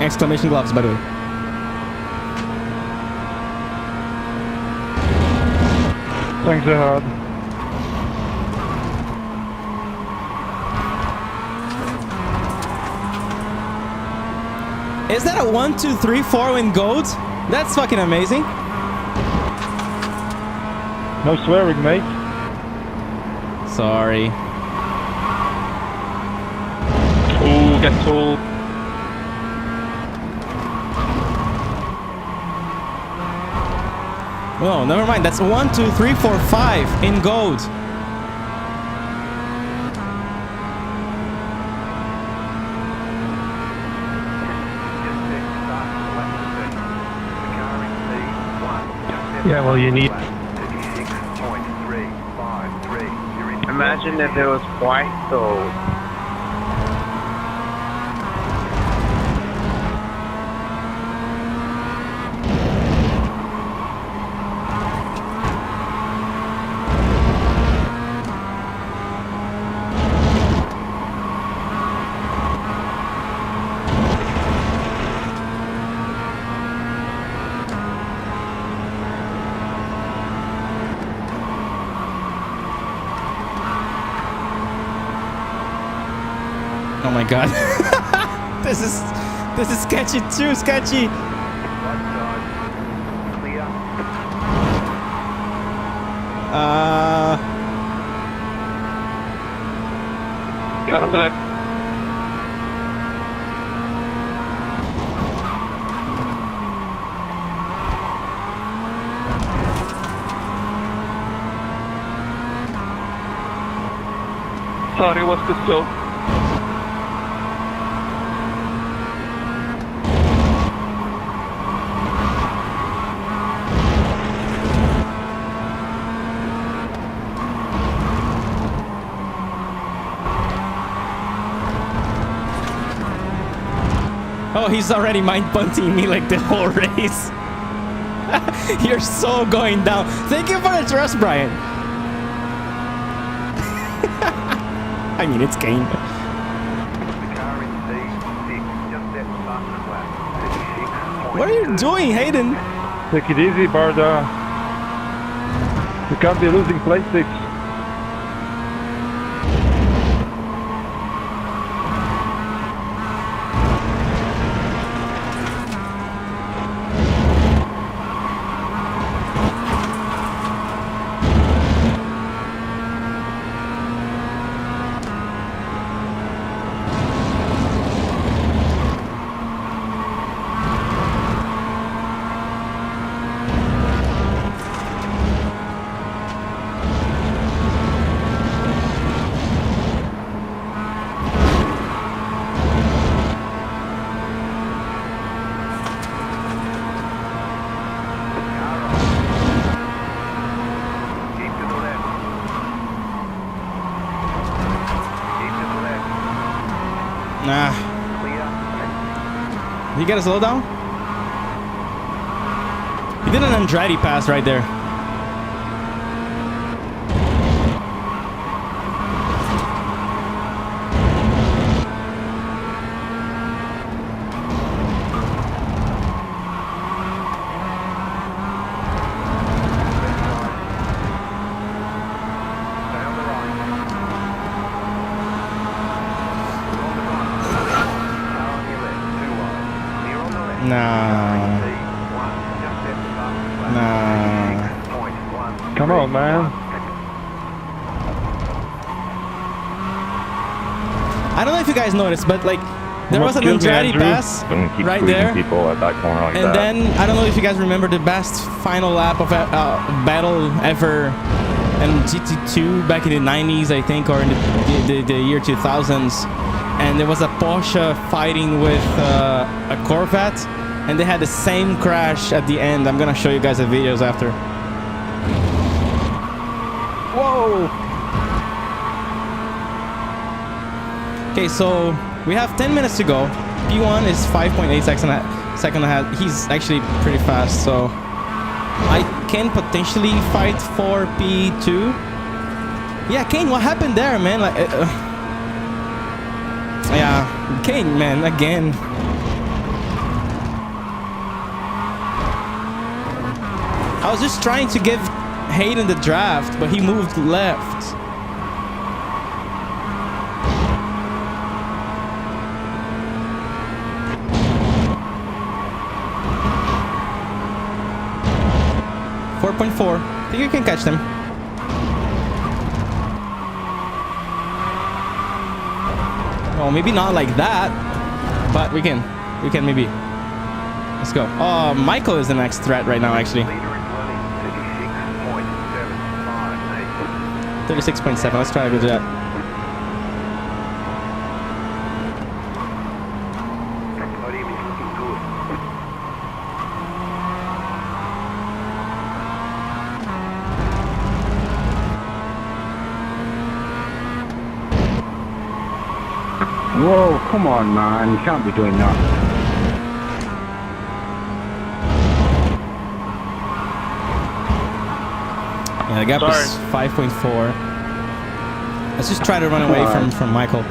Exclamation gloves, by the way. Thanks, Gerhard. Is that a 1, 2, 3, 4 win gold? That's fucking amazing. No swearing, mate. Sorry. Ooh, get told. Oh, never mind. That's 1, 2, 3, 4, 5 in gold. Just set start to the left Yeah, well, you need. 36.353. You're in. Imagine if it was white, so Oh my god. This is sketchy too, sketchy. Right side. Clear. Got him left. Sorry, was too slow. Oh, he's already mind punting me like the whole race. You're so going down. Thank you for the trust, Brian. I mean, it's Kane. The car in C6. Just set fast and flat. 36.2. What are you doing, Hayden? Take it easy, Barda. You can't be losing place 6. Keep to the left. Keep to the left. Nah. Clear. You gotta slow down? You did an Andretti pass right there. Stay on the right. Car on your left. Too wide. Clear on the left. Nah. C1. Just set fast and flat. Nah. 36.1. Come on, man. I don't know if you guys noticed, but like there was Almost an killed me, Andretti Andrew. pass And keep right squeezing there. people at that corner like And that. then I don't know if you guys remember the best final lap of battle ever in GT2 back in the 90s, I think, or in the year 2000s. And there was a Porsche fighting with a Corvette, and they had the same crash at the end. I'm gonna show you guys the videos after. Whoa! Okay, so we have 10 minutes to go. P1 is 5.8 second ahead. He's actually pretty fast, so I can potentially fight for P2. Yeah, Kane, what happened there, man? Like, yeah, Kane, man, again. I was just trying to give Hayden the draft, but he moved left. I think you can catch them. Well, maybe not like that, but we can maybe. Let's go. Oh, Michael is the next threat right now, actually. Leader is running 36.758. 36.7. Let's try to do that. Podium is looking good. Whoa, come on, man. You can't be doing that. Yeah, the gap is 5.4. Let's just try to run away from Michael.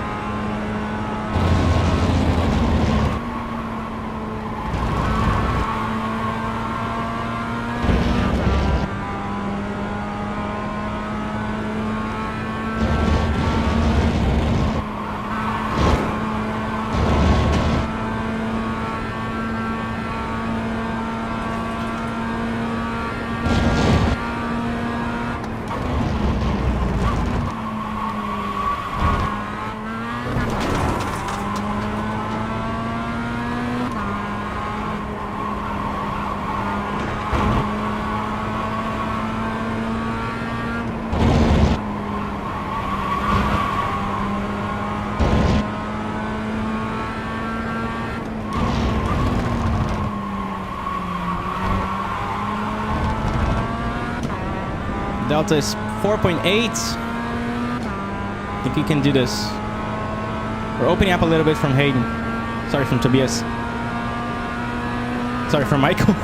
Delta is 4.8. I think we can do this. We're opening up a little bit from Hayden. Sorry, from Tobias. Sorry, from Michael.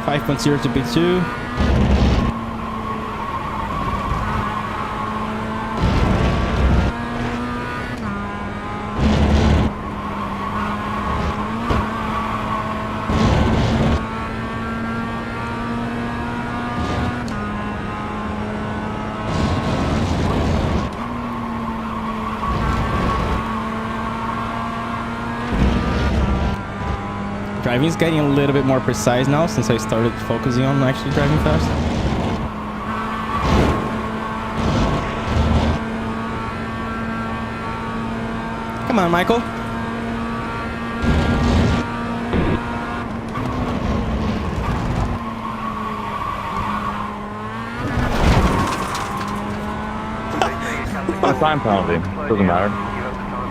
.0 to B2. Driving's getting a little bit more precise now since I started focusing on actually driving fast. Come on, Michael. My time penalty. Doesn't matter. You have the time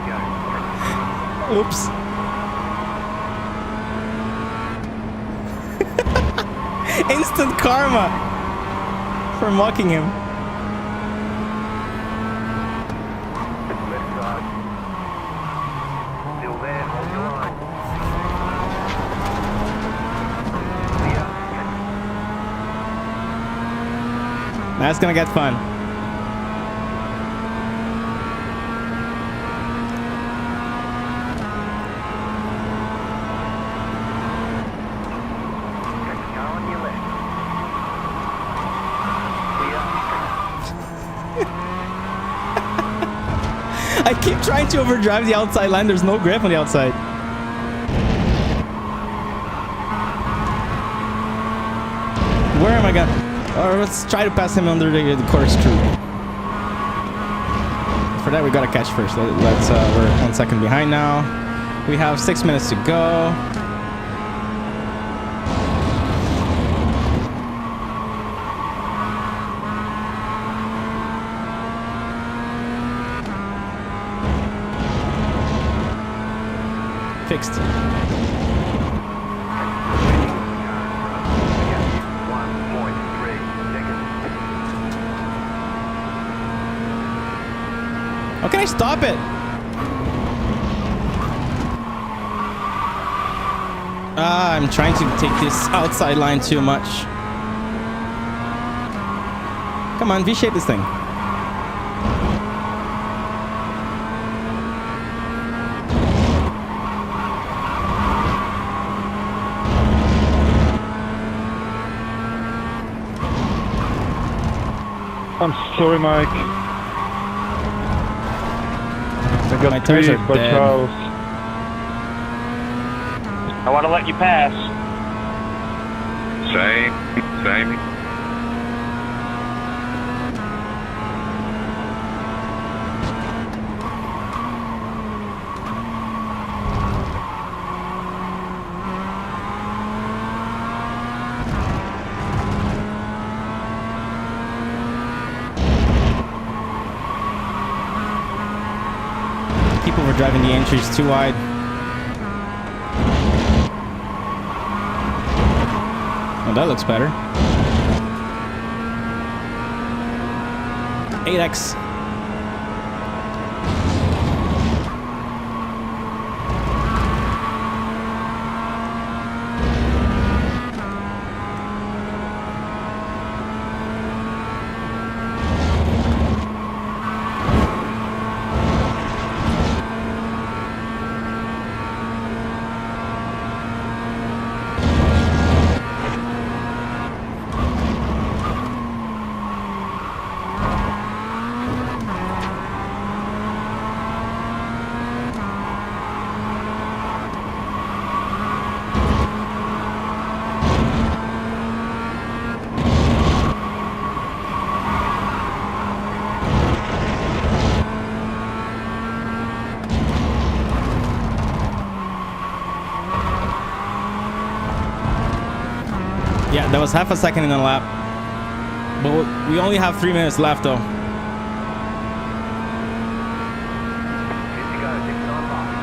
going. Oops. Instant karma for mocking him. Left side. Still there, hold your line. Clear. That's gonna get fun. Car on your left. Clear. I keep trying to overdrive the outside line. There's no grip on the outside. Where am I going? Or let's try to pass him under the corkscrew. For that, we gotta catch first. Let's. We're 1 second behind now. We have 6 minutes to go. Fixed. 1.3 seconds. How can I stop it? I'm trying to take this outside line too much. Come on, V-shape this thing. I'm sorry, Mike. I got My tires are squeezed by dead. Charles. I want to let you pass. Same. Keep overdriving the entries too wide. Oh, that looks better. 8x. Yeah, that was half a second in a lap. But we only have 3 minutes left though. 50 go, 695.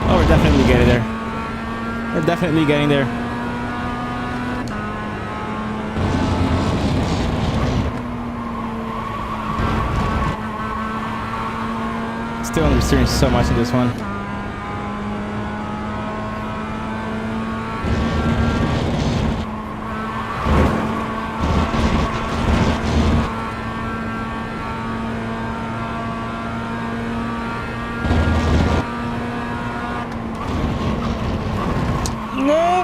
Oh, we're definitely getting there. We're definitely getting there. Still understeering so much in this one. No.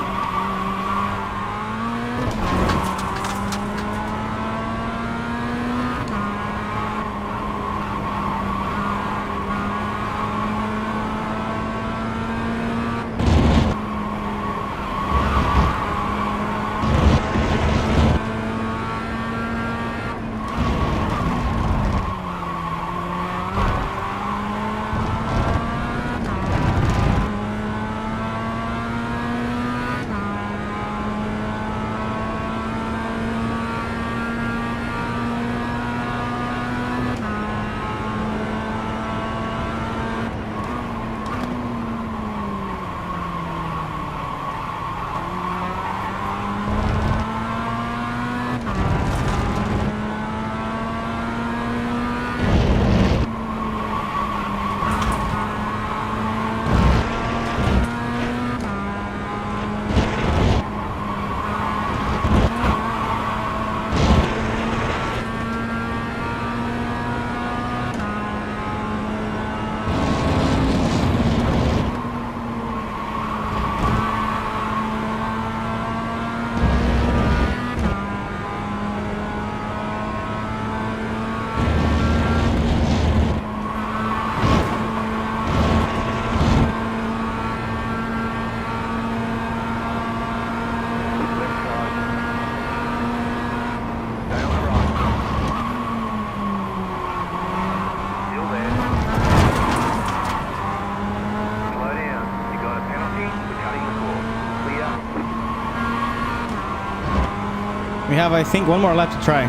We have, I think, one more lap to try.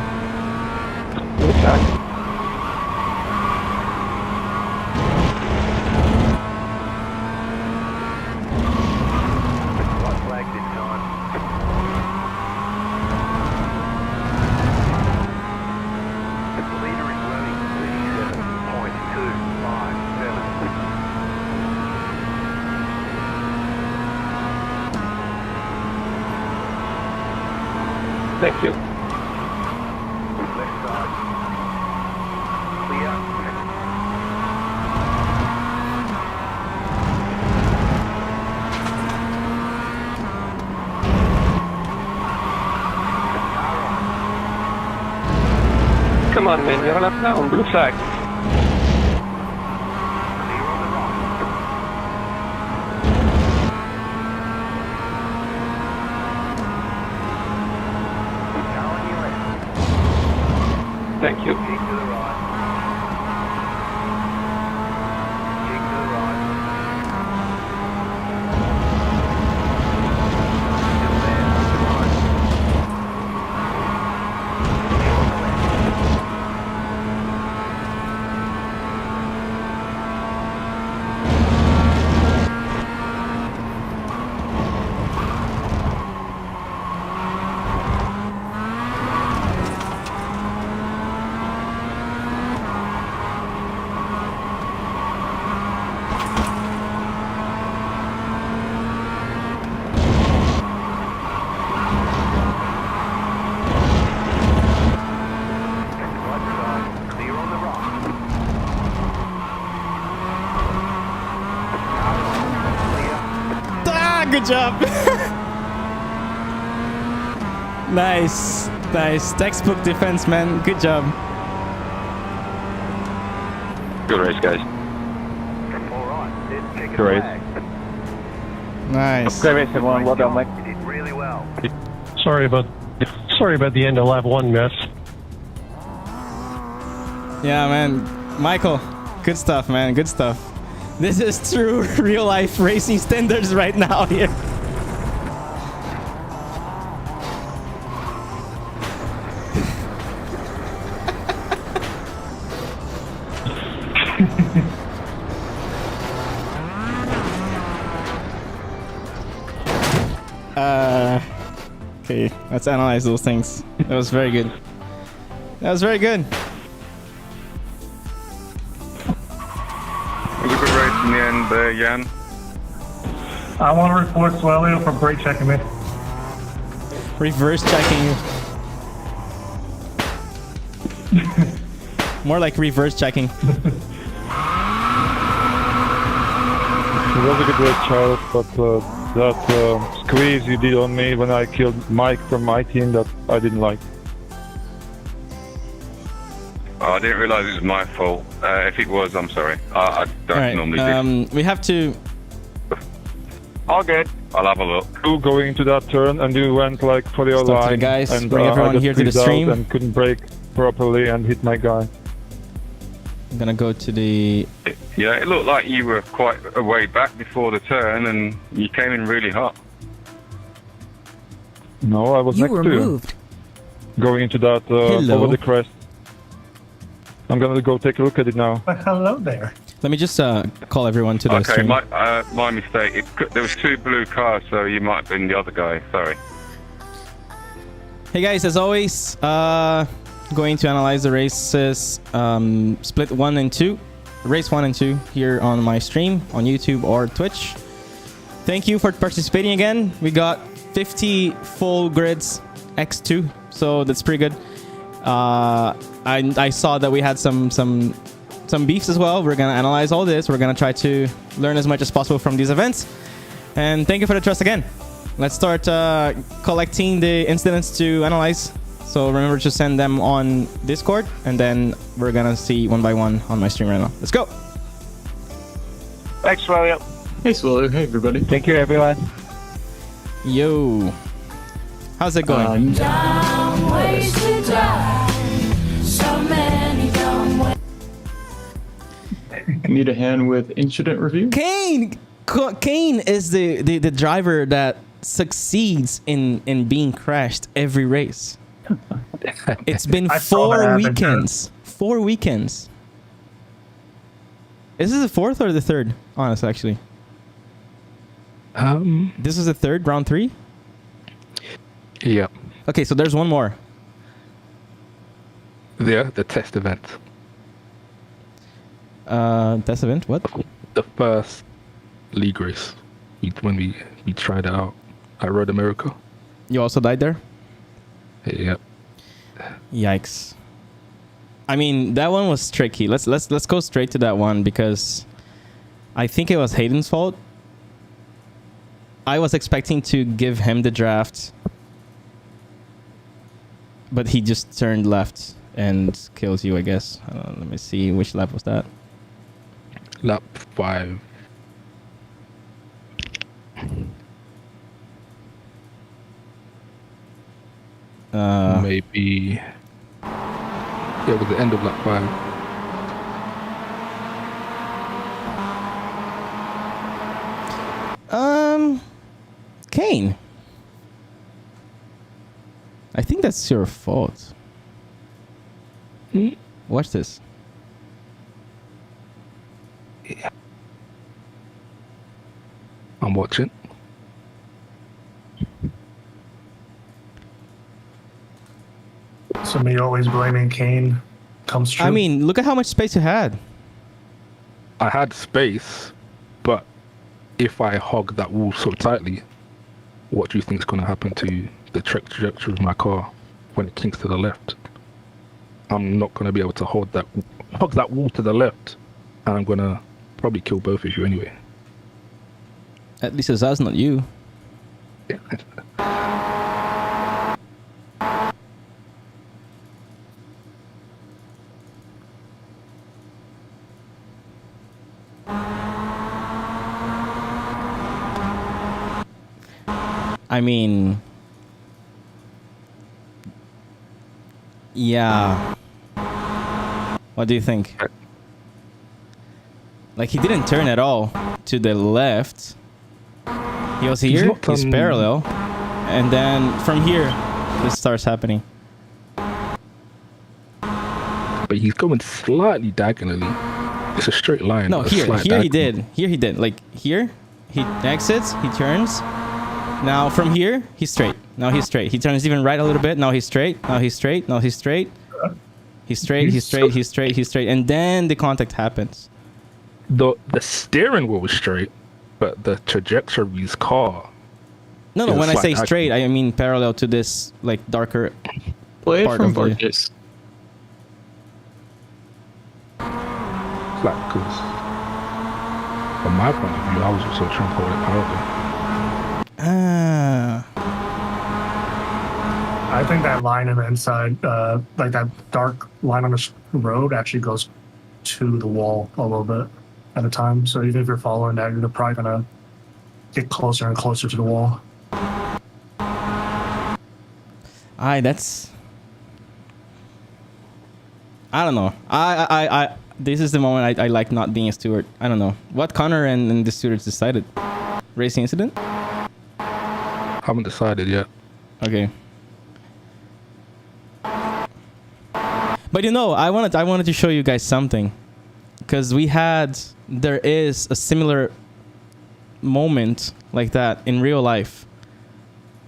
Okay. White flag this time. The leader is running 37.257. Thank you. Left side. Clear. Come on, man, you're a lap down. Blue flag. Clear on the right. Car on your left. Thank you. Keep to the right. Keep to the right. Still there, come on. Keep on the left. Right side, clear on the right. Clear. Ah, good job. Nice. Nice. Textbook defense, man. Good job. Good race, guys. All right, let's check it Great. flag. Nice. Great race, everyone. Well done, Mike. You did really well. Sorry about the end of lap 1, guys. Yeah, man. Michael, good stuff, man. Good stuff. This is true real life racing standards right now here. Okay, let's analyze those things. That was very good. That was very good. It was a good race in the end, Jan. I want to report Swelio for brake checking me. Reverse checking. More like reverse checking. It was a good race, Charles, but that squeeze you did on me when I killed Mike from my team, that I didn't like. Oh, I didn't realise it was my fault. If it was, I'm sorry. I don't normally do. We have to. All good. I'll have a look. You going into that turn and you went like for your Stop to the line, guys, and bring everyone I just here to the squeezed out stream. and couldn't brake properly and hit my guy. I'm gonna go to the. Yeah, it looked like you were quite a way back before the turn, and you came in really hot. No, I was You next were to moved. you, going into that Hello. over the crest. I'm gonna go take a look at it now. But hello there. Let me just call everyone to the Okay, stream. my mistake. There was two blue cars, so you might have been the other guy. Sorry. Hey guys, as always, going to analyze the races, split 1 and 2, race 1 and 2 here on my stream on YouTube or Twitch. Thank you for participating again. We got 50 full grids X2, so that's pretty good. I saw that we had some beefs as well. We're gonna analyze all this. We're gonna try to learn as much as possible from these events. And thank you for the trust again. Let's start collecting the incidents to analyze. So remember to send them on Discord, and then we're gonna see one by one on my stream right now. Let's go. Thanks, Swelio. Hey, Swelio. Hey, everybody. Thank you, everyone. Yo, how's it going? Dumb ways to die. So many dumb ways. Need a hand with incident review? Kane is the driver that succeeds in being crashed every race. It's been I saw that 4 happen, weekends. 4 weekends. Is this the 4th or the 3rd? Honestly, actually. This is the 3rd, round 3? Yeah. Okay, so there's one more. Yeah, the test event. Test event? What? The first league race. When we tried it out. I rode America. You also died there? Yeah. Yikes. I mean, that one was tricky. Let's go straight to that one because I think it was Hayden's fault. I was expecting to give him the draft, but he just turned left and kills you, I guess. Let me see, which lap was that? Lap 5. Maybe. Yeah, it was the end of lap 5. Kane. I think that's your fault. Watch this. Yeah. I'm watching. So me always blaming Kane comes true. I mean, look at how much space you had. I had space, but if I hog that wall so tightly, what do you think is going to happen to the trajectory of my car when it kinks to the left? I'm not going to be able to hog that wall to the left, and I'm going to probably kill both of you anyway. At least it's us, not you. I mean, yeah. What do you think? Like, he didn't turn at all to the left. He was here, he's parallel, and then from here, this starts happening. But he's going slightly diagonally. It's a straight line. No, a here slight he diagonal. did. Here he did. Like, here, he exits, he turns. Now from here, he's straight. Now he's straight. He turns even right a little bit. Now he's straight. Now he's straight. Now he's straight. He's straight, he's straight, he's straight, he's straight. And then the contact happens. The steering wheel was straight, but the trajectory of his car. No, is a when I slight say diagonal. straight, I mean parallel to this, like, darker Play it part from of the... Vargas. It's like, because from my point of view, I was also trying to hold it parallel. Ah. I think that line on the inside, like that dark line on the road, actually goes to the wall a little bit at a time. So even if you're following that, you're probably gonna get closer and closer to the wall. That's... I don't know. I this is the moment I like not being a steward. I don't know. What Connor and the stewards decided? Racing incident? Haven't decided yet. Okay. But you know, I wanted to show you guys something, because there is a similar moment like that in real life.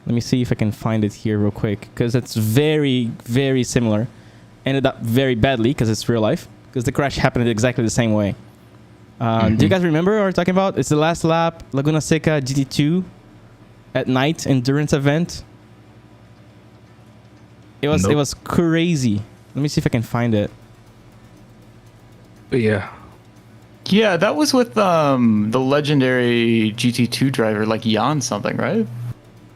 Let me see if I can find it here real quick, because it's very, very similar. Ended up very badly because it's real life, because the crash happened exactly the same way. Do you guys remember what we're talking about? It's the last lap Laguna Seca GT2 at night endurance event. It was crazy. Let me see if I can find it. But yeah. Yeah, that was with the legendary GT2 driver, like Jan something, right?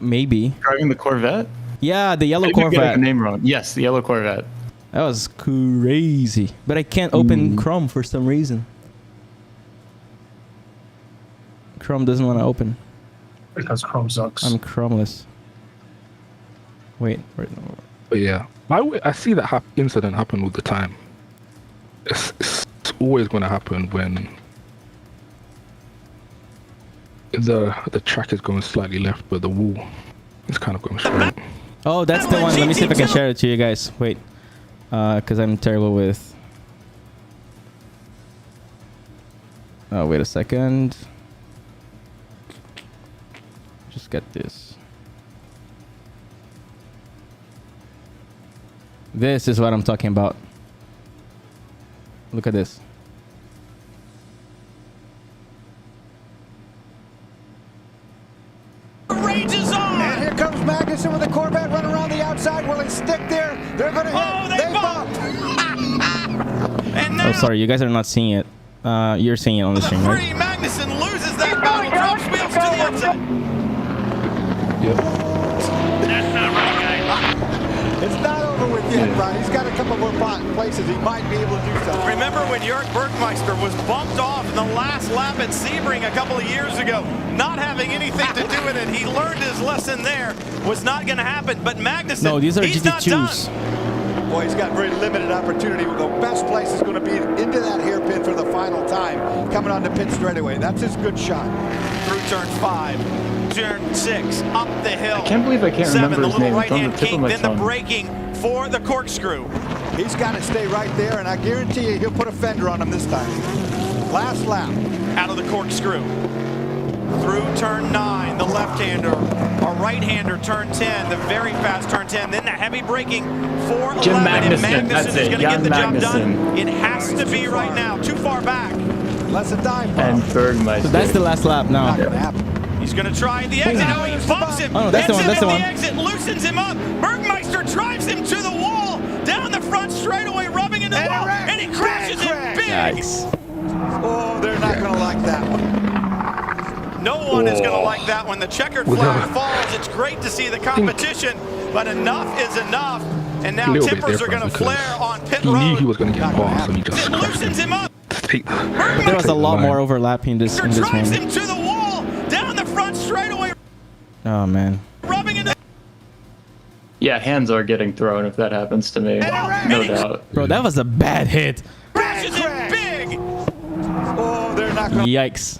Maybe. Driving the Corvette? Yeah, the yellow Maybe I'm getting Corvette. the name wrong. Yes, the yellow Corvette. That was crazy. But I can't open Chrome for some reason. Chrome doesn't want to open. Because Chrome sucks. I'm Chromeless. Wait. No. But yeah, I see that incident happen all the time. It's always going to happen when the track is going slightly left, but the wall is kind of going straight. Oh, that's the one. Let me see if I can share it to you guys. Wait. Because I'm terrible with... Oh, wait a second. Just get this. This is what I'm talking about. Look at this. Rages on! And here comes Magnussen with a Corvette running around the outside. Will he stick there? They're going to hit. Oh, they bumped! And Oh, sorry, you guys are not seeing it. You're seeing it on the stream, right? Magnussen loses that battle, drops wheels to the outside. Yep. It's not over with yet, Ron. He's got a couple more places he might be able to do something. Remember when Jörg Bergmeister was bumped off in the last lap at Sebring a couple of years ago, not having anything to do with it. He learned his lesson there. Was not going to happen, but Magnussen, No, these are he's not done. GT2s. Boy, he's got very limited opportunity. The best place is going to be into that hairpin for the final time, coming on the pit straightaway. That's his good shot. Through turn 5, turn 6, up the hill. I can't believe I can't 7, remember the his little name. It's on the right-hand tip of kink, my then the tongue. braking for the corkscrew. He's got to stay right there, and I guarantee you he'll put a fender on him this time. Last lap. Out of the corkscrew. Through turn 9, the left-hander. A right-hander, turn 10, the very fast turn 10. Then the heavy braking for 11. Jim And Magnuson, that's is it, going to get the Jan job done. Magnuson. It has to be right now. Too far back. Less a dive bomb. And Bergmeister. So that's the last lap now. Not going to happen. He's going to try the exit. Oh, he bumps him. Oh, no, that's the Hits one, that's him the in one. exit, loosens him up. Bergmeister drives him to the wall, down the front straightaway, rubbing into the wall, and he crashes in big. Yikes. Oh, they're not going to like that one. No one is going to like that when the checkered flag falls. It's great to see the competition, but enough is enough. And now Little bit tippers are going to different flare on pit He knew he road. was going to get past, and he just It loosens him up. There was a lot more overlapping in this Drives one. him to the wall, down the front straightaway, Oh man. rubbing into. Yeah, hands are getting thrown if that happens to me. No doubt. Bro, that was a bad hit. Crashes in big. Oh, they're not going to. Yikes.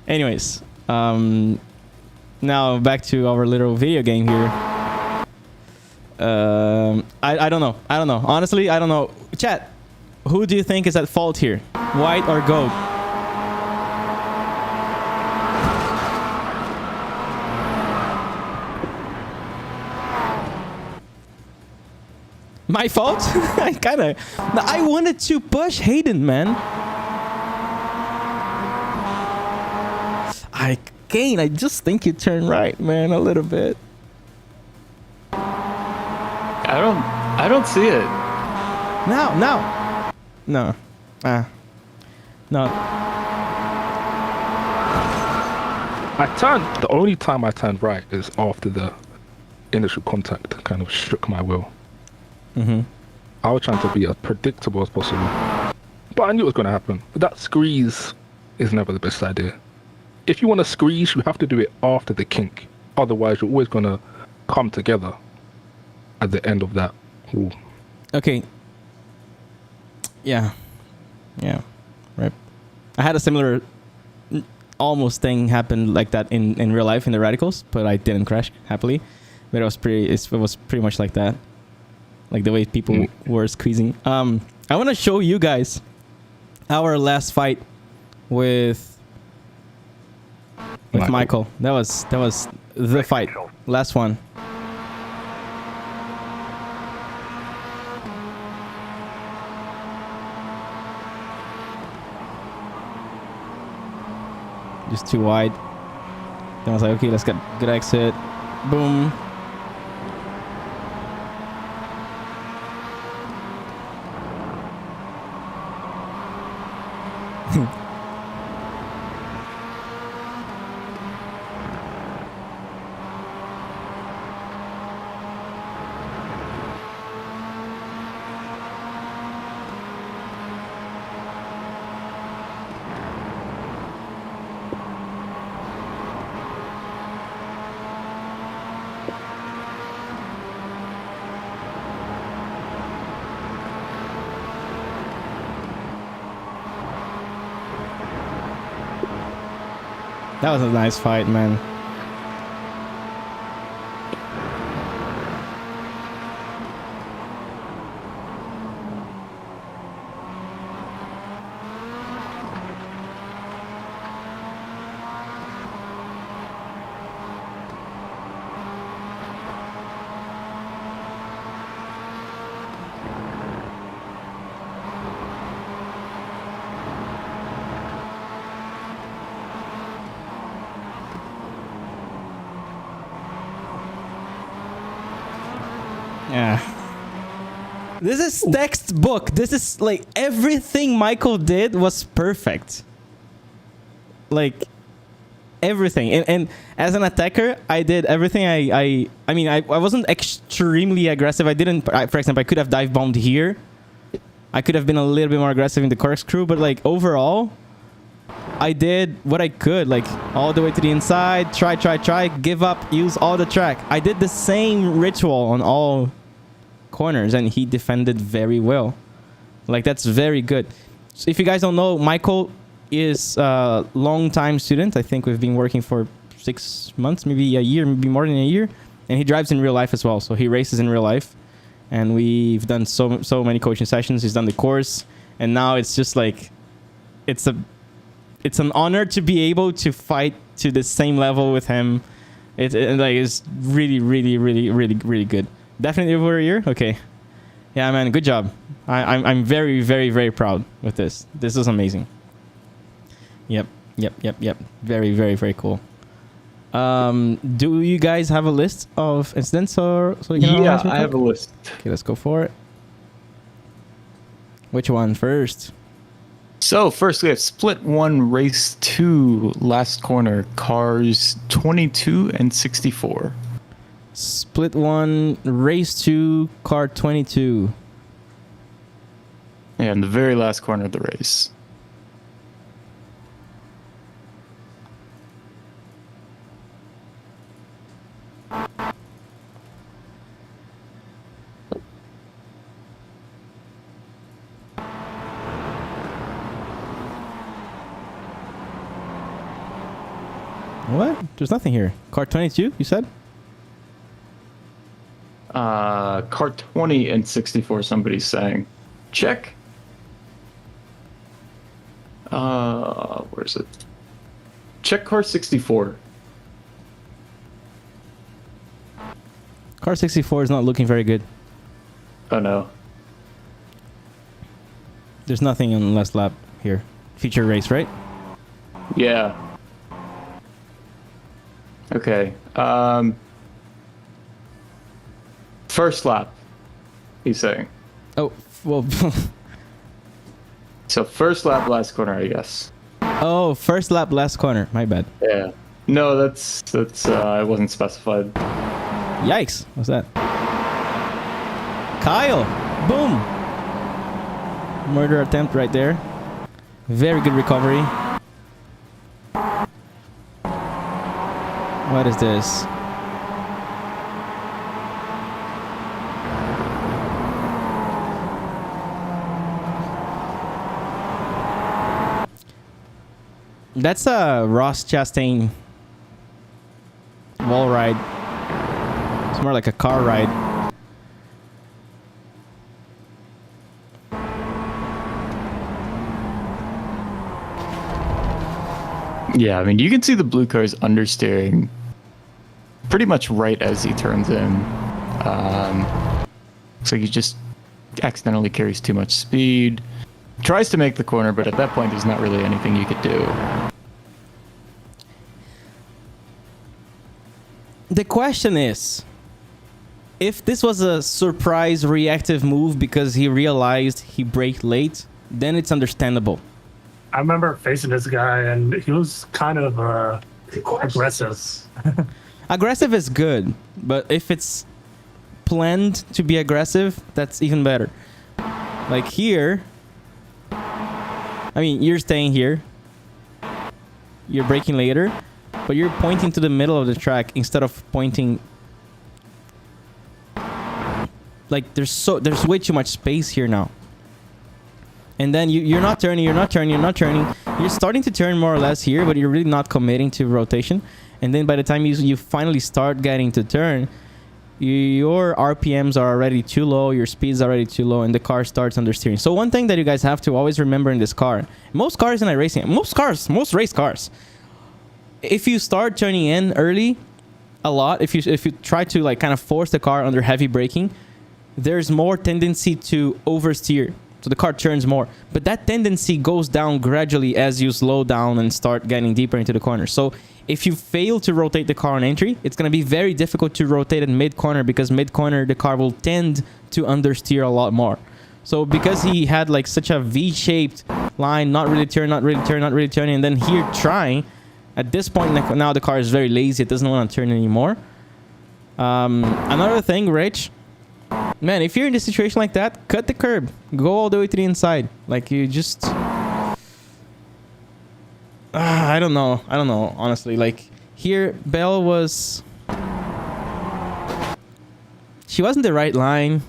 Anyways, now back to our little video game here. I don't know. I don't know. Honestly, I don't know. Chat, who do you think is at fault here? White or goat? My fault? I wanted to push Hayden, man. I just think you turn right, man, a little bit. I don't see it. No. No. The only time I turned right is after the initial contact kind of shook my will. I was trying to be as predictable as possible. But I knew it was going to happen. But that squeeze is never the best idea. If you want to squeeze, you have to do it after the kink. Otherwise, you're always going to come together at the end of that wall. Okay. Yeah. Right. I had a similar almost thing happen like that in real life in the Radicals, but I didn't crash, happily. But it was pretty much like that. Like the way people were squeezing. I want to show you guys our last fight with Michael. That was the fight. Last one. Just too wide. Then I was like, okay, let's get good exit. Boom. That was a nice fight, man. Yeah. This is textbook. This is like everything Michael did was perfect. Like everything. And as an attacker, I did everything. I mean, I wasn't extremely aggressive. I didn't, for example, I could have dive bombed here. I could have been a little bit more aggressive in the corkscrew, but like overall, I did what I could, like all the way to the inside, try, give up, use all the track. I did the same ritual on all corners, and he defended very well. Like, that's very good. So if you guys don't know, Michael is a long-time student. I think we've been working for 6 months, maybe a year, maybe more than a year. And he drives in real life as well. So he races in real life. And we've done so many coaching sessions. He's done the course. And now it's just like, it's an honor to be able to fight to the same level with him. It's really, really, really, really, really good. Definitely over a year? Okay. Yeah, man, good job. I'm very, very, very proud with this. This is amazing. Yep. Very, very, very cool. Do you guys have a list of incidents, or so you can analyze? I have a list. Okay, let's go for it. Which one first? So first we have split 1, race 2, last corner, cars 22 and 64. Split 1, race 2, car 22. Yeah, in the very last corner of the race. What? There's nothing here. Car 22, you said? Car 20 and 64, somebody's saying. Check. Where is it? Check car 64. Car 64 is not looking very good. Oh no. There's nothing on the last lap here. Feature race, right? Yeah. Okay. First lap, he's saying. Oh, well. So first lap, last corner, I guess. Oh, first lap, last corner. My bad. Yeah. No, that's it wasn't specified. Yikes. What's that? Kyle. Boom. Murder attempt right there. Very good recovery. What is this? That's a Ross Chastain wall ride. It's more like a car ride. Yeah, I mean, you can see the blue car's understeering pretty much right as he turns in. Looks like he just accidentally carries too much speed. Tries to make the corner, but at that point, there's not really anything you could do. The question is, if this was a surprise reactive move because he realized he braked late, then it's understandable. I remember facing this guy, and he was kind of aggressive. Aggressive is good, but if it's planned to be aggressive, that's even better. Like here, I mean, you're staying here, you're braking later, but you're pointing to the middle of the track instead of pointing. Like there's way too much space here now. And then you're not turning. You're starting to turn more or less here, but you're really not committing to rotation. And then by the time you finally start getting to turn, your RPMs are already too low, your speeds are already too low, and the car starts understeering. So one thing that you guys have to always remember in this car, most cars in iRacing, most race cars, if you start turning in early a lot, if you try to like kind of force the car under heavy braking, there's more tendency to oversteer. So the car turns more. But that tendency goes down gradually as you slow down and start getting deeper into the corner. So if you fail to rotate the car on entry, it's going to be very difficult to rotate at mid-corner, because mid-corner the car will tend to understeer a lot more. So because he had like such a V-shaped line, not really turning, and then here trying, at this point now the car is very lazy. It doesn't want to turn anymore. Another thing, Rich, man, if you're in a situation like that, cut the curb. Go all the way to the inside. Like, you just... I don't know, honestly. Like, here, Belle was... She wasn't the right line.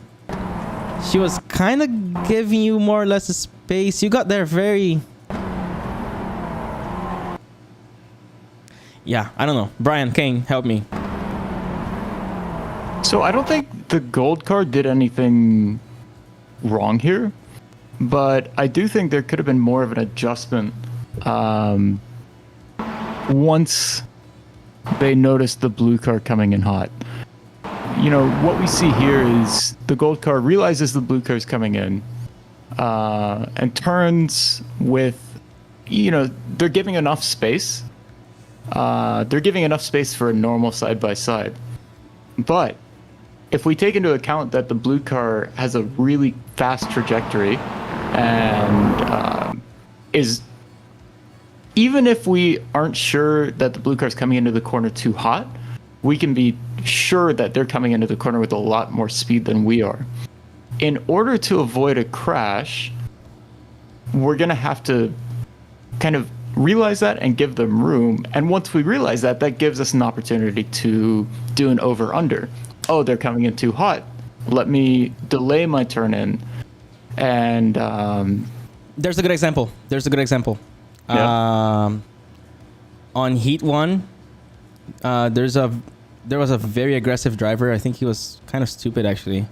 she was kind of giving you more or less a space. You got there very... Yeah, I don't know. Brian, Kane, help me. So I don't think the gold car did anything wrong here, but I do think there could have been more of an adjustment once they noticed the blue car coming in hot. You know, what we see here is the gold car realizes the blue car is coming in and turns with, you know, they're giving enough space. They're giving enough space for a normal side-by-side. But if we take into account that the blue car has a really fast trajectory and is, even if we aren't sure that the blue car is coming into the corner too hot, we can be sure that they're coming into the corner with a lot more speed than we are. In order to avoid a crash, we're going to have to kind of realize that and give them room. And once we realize that, that gives us an opportunity to do an over-under. Oh, they're coming in too hot. Let me delay my turn in. And there's a good example. Yeah. On Heat 1, there was a very aggressive driver. I think he was kind of stupid, actually.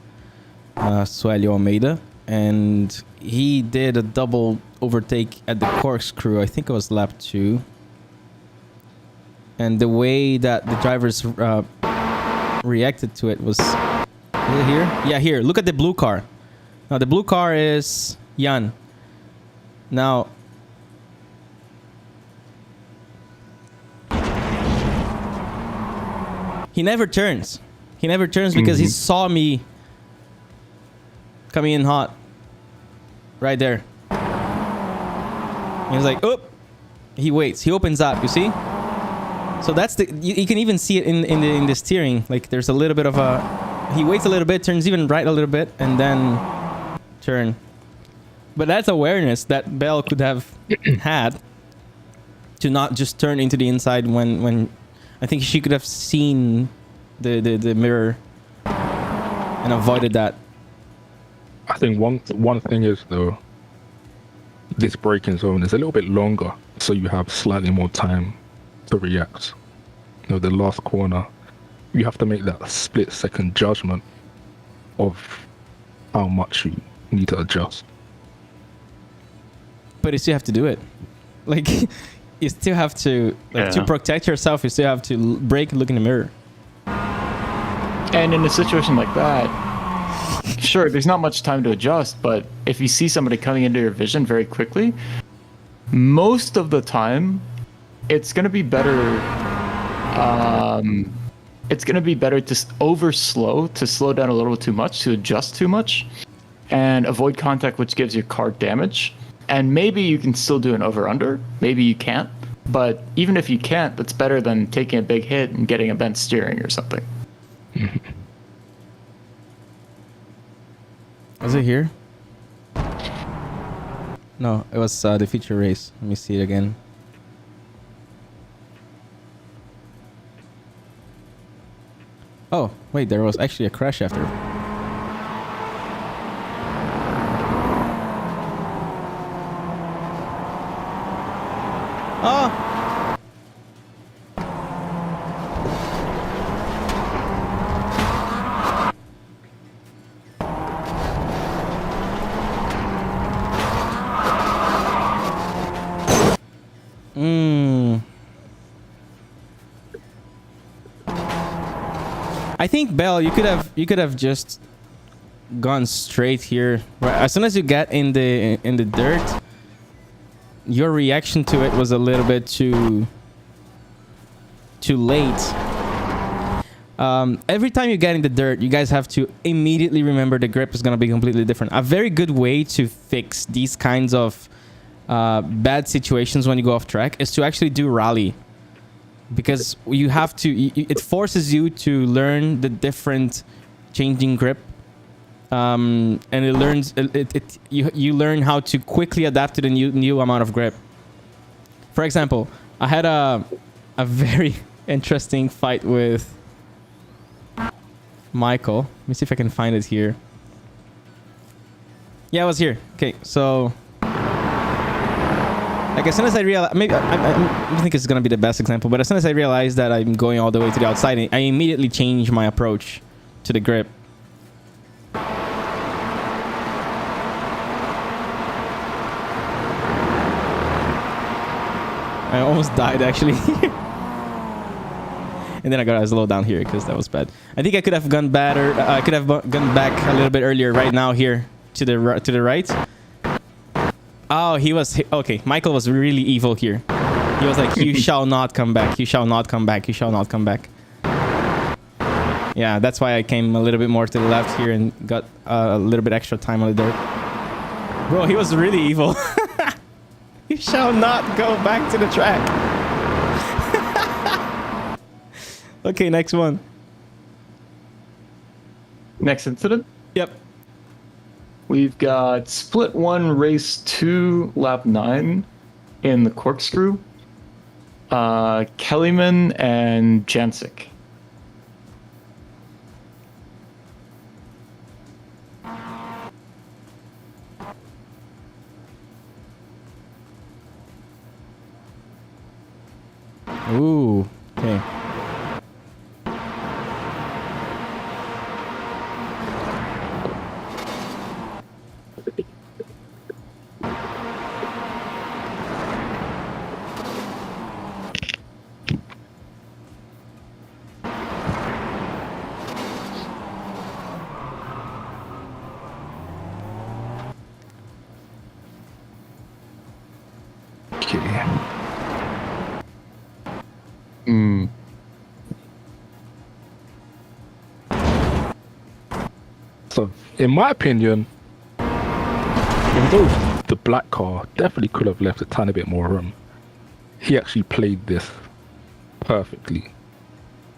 Suelio Almeida. And he did a double overtake at the corkscrew. I think it was lap 2. And the way that the drivers reacted to it was... Is it here? Yeah, here. Look at the blue car. Now, the blue car is Jan. Now... He never turns. He never turns because he saw me coming in hot. Right there. He was like, "Oop!" He waits. He opens up. You see? So that's the. You can even see it in the steering. Like there's a little bit of a. He waits a little bit, turns even right a little bit, and then turn. But that's awareness that Bell could have had to not just turn into the inside when I think she could have seen the mirror and avoided that. I think one thing is though, this braking zone is a little bit longer, so you have slightly more time to react. You know, the last corner, you have to make that split-second judgment of how much you need to adjust. But you still have to do it. Like, you still have to, to protect yourself, you still have to brake and look in the mirror. And in a situation like that, sure, there's not much time to adjust, but if you see somebody coming into your vision very quickly, most of the time, it's going to be better. It's going to be better to to slow down a little too much, to adjust too much, and avoid contact, which gives your car damage. And maybe you can still do an over-under. Maybe you can't. But even if you can't, that's better than taking a big hit and getting a bent steering or something. Was it here? No, it was the feature race. Let me see it again. Oh, wait, there was actually a crash after. Oh! I think Bell, you could have just gone straight here. Right, as soon as you get in the dirt, your reaction to it was a little bit too late. Every time you get in the dirt, you guys have to immediately remember the grip is gonna be completely different. A very good way to fix these kinds of bad situations when you go off track is to actually do rally. Because you have to, it forces you to learn the different changing grip, and you learn how to quickly adapt to the new amount of grip. For example, I had a very interesting fight with Michael. Let me see if I can find it here. Yeah, I was here. Okay, so like as soon as I realized, maybe I think it's gonna be the best example, but as soon as I realized that I'm going all the way to the outside, I immediately changed my approach to the grip. I almost died actually. And then I got to slow down here because that was bad. I think I could have gone better. I could have gone back a little bit earlier. Right now here to the right. Oh, he was okay. Michael was really evil here. He was like, "You shall not come back. You shall not come back. You shall not come back." Yeah, that's why I came a little bit more to the left here and got a little bit extra time on the dirt. Bro, he was really evil. You shall not go back to the track. Okay, next one. Next incident? Yep. We've got split 1, race 2, lap 9 in the corkscrew. Kellyman and Jancic. Ooh, okay. So, in my opinion, although the black car definitely could have left a tiny bit more room, he actually played this perfectly.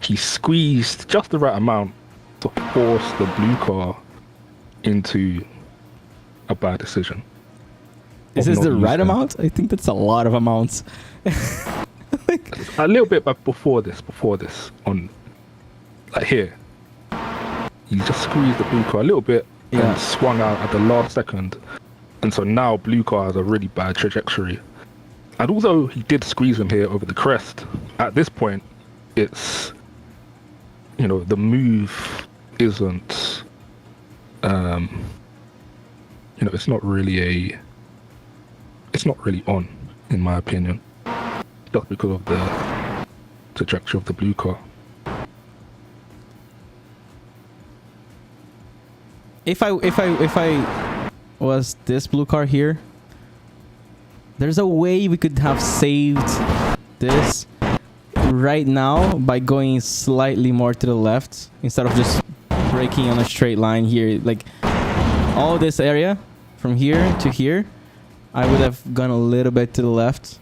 He squeezed just the right amount to force the blue car into a bad decision. Is this the right amount? I think that's a lot of amounts. A little bit, but before this, on like here, he just squeezed the blue car a little bit and swung out at the last second, and so now blue car has a really bad trajectory. And although he did squeeze him here over the crest, at this point, it's, you know, the move isn't, you know, it's not really on, in my opinion, just because of the trajectory of the blue car. If I was this blue car here, there's a way we could have saved this right now by going slightly more to the left instead of just braking on a straight line here. Like all this area from here to here, I would have gone a little bit to the left.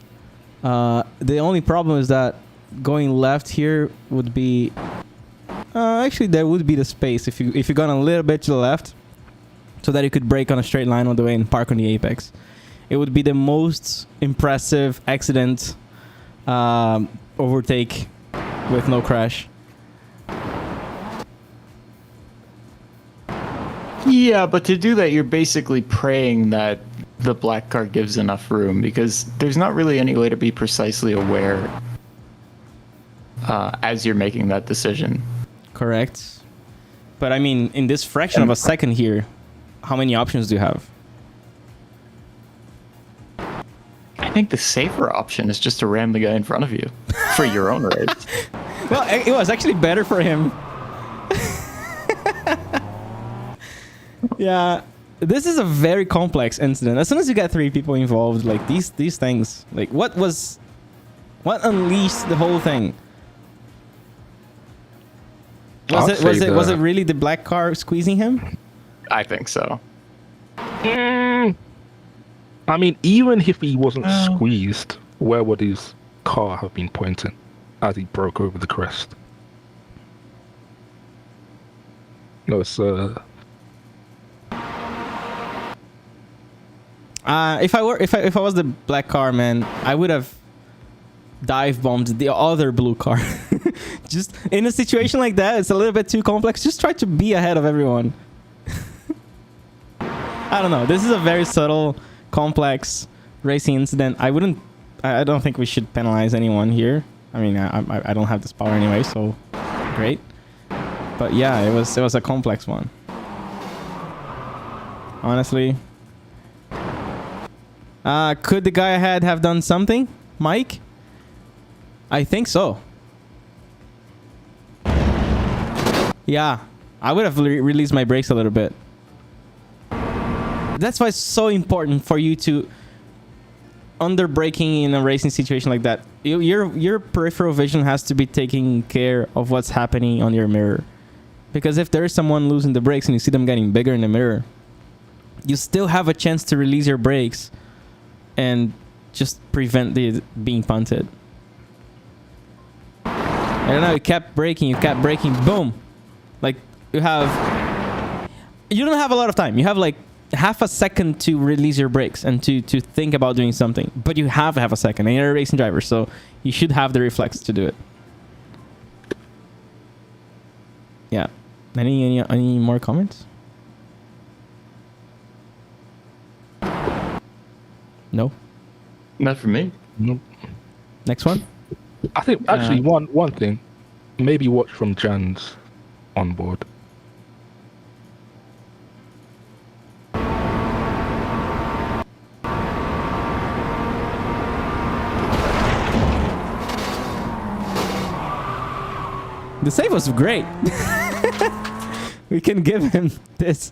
The only problem is that going left here would be actually there would be the space if you gone a little bit to the left, so that you could brake on a straight line all the way and park on the apex. It would be the most impressive accident overtake with no crash. Yeah, but to do that, you're basically praying that the black car gives enough room, because there's not really any way to be precisely aware as you're making that decision. Correct. But I mean, in this fraction of a second here, how many options do you have? I think the safer option is just to ram the guy in front of you for your own race. Well, it was actually better for him. Yeah, this is a very complex incident. As soon as you get 3 people involved, like these things, like what unleashed the whole thing? Was it really the black car squeezing him? I think so. I mean, even if he wasn't squeezed, where would his car have been pointing as he broke over the crest? No, it's if I was the black car, man, I would have dive bombed the other blue car. Just in a situation like that, it's a little bit too complex. Just try to be ahead of everyone. I don't know. This is a very subtle, complex racing incident. I don't think we should penalize anyone here. I mean, I don't have this power anyway, so great. But yeah, it was a complex one. Honestly. Could the guy ahead have done something, Mike? I think so. Yeah, I would have released my brakes a little bit. That's why it's so important for you to under braking in a racing situation like that. Your peripheral vision has to be taking care of what's happening on your mirror. Because if there is someone losing the brakes and you see them getting bigger in the mirror, you still have a chance to release your brakes and just prevent the being punted. I don't know, you kept braking, boom. Like, you don't have a lot of time. You have like half a second to release your brakes and to think about doing something. But you have half a second, and you're a racing driver, so you should have the reflex to do it. Yeah. Any more comments? No? Not for me. Nope. Next one? I think actually one thing, maybe watch from Jan's onboard. The save was great. We can give him this.